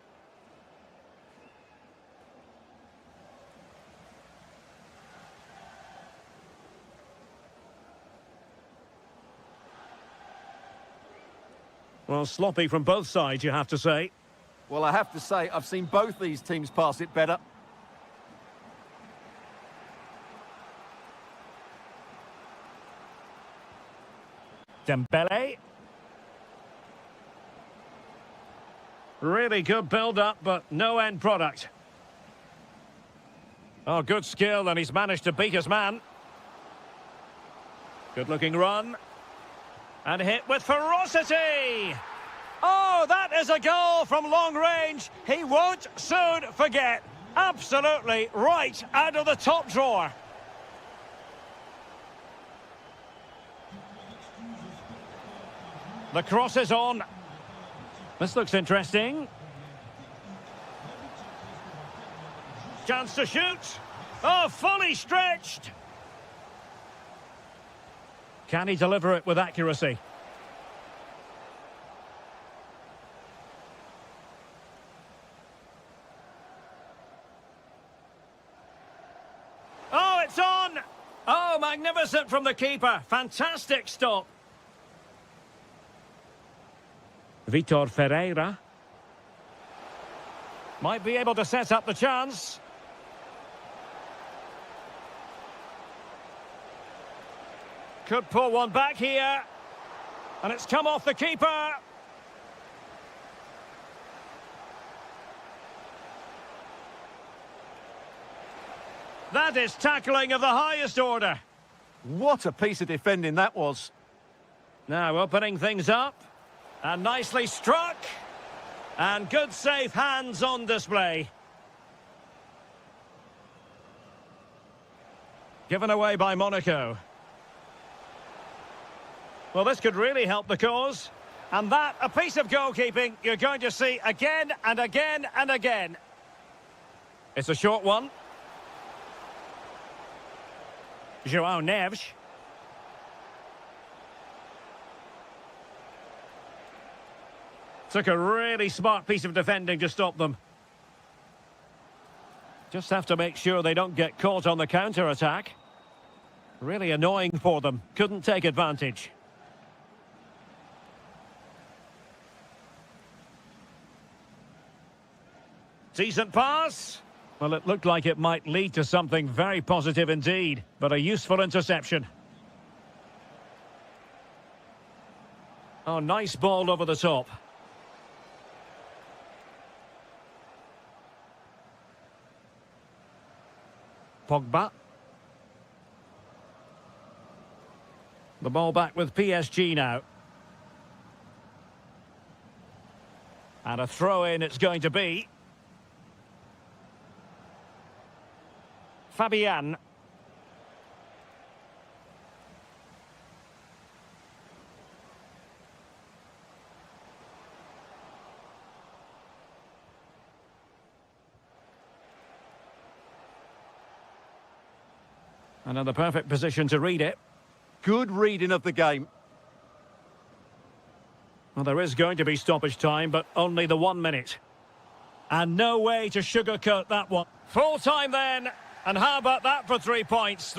Well, sloppy from both sides, you have to say.
Well, I have to say, I've seen both these teams pass it better.
Dembele. Really good build-up, but no end product. Oh, good skill, and he's managed to beat his man. Good-looking run. And hit with ferocity! Oh, that is a goal from long range. He won't soon forget. Absolutely right out of the top drawer. The cross is on. This looks interesting. Chance to shoot. Oh, fully stretched. Can he deliver it with accuracy? Oh, it's on! Oh, magnificent from the keeper. Fantastic stop. Vitor Ferreira. Might be able to set up the chance. Could pull one back here. And it's come off the keeper. That is tackling of the highest order.
What a piece of defending that was.
Now opening things up. And nicely struck. And good safe hands on display. Given away by Monaco. Well, this could really help the cause. And that, a piece of goalkeeping you're going to see again and again and again. It's a short one. João Neves. Took a really smart piece of defending to stop them. Just have to make sure they don't get caught on the counter-attack. Really annoying for them. Couldn't take advantage. Decent pass. Well, it looked like it might lead to something very positive indeed, but a useful interception. Oh, nice ball over the top. Pogba. The ball back with PSG now. And a throw-in it's going to be. Fabian. Another perfect position to read it.
Good reading of the game.
Well, there is going to be stoppage time, but only the 1 minute. And no way to sugarcoat that one. Full time then. And how about that for 3 points?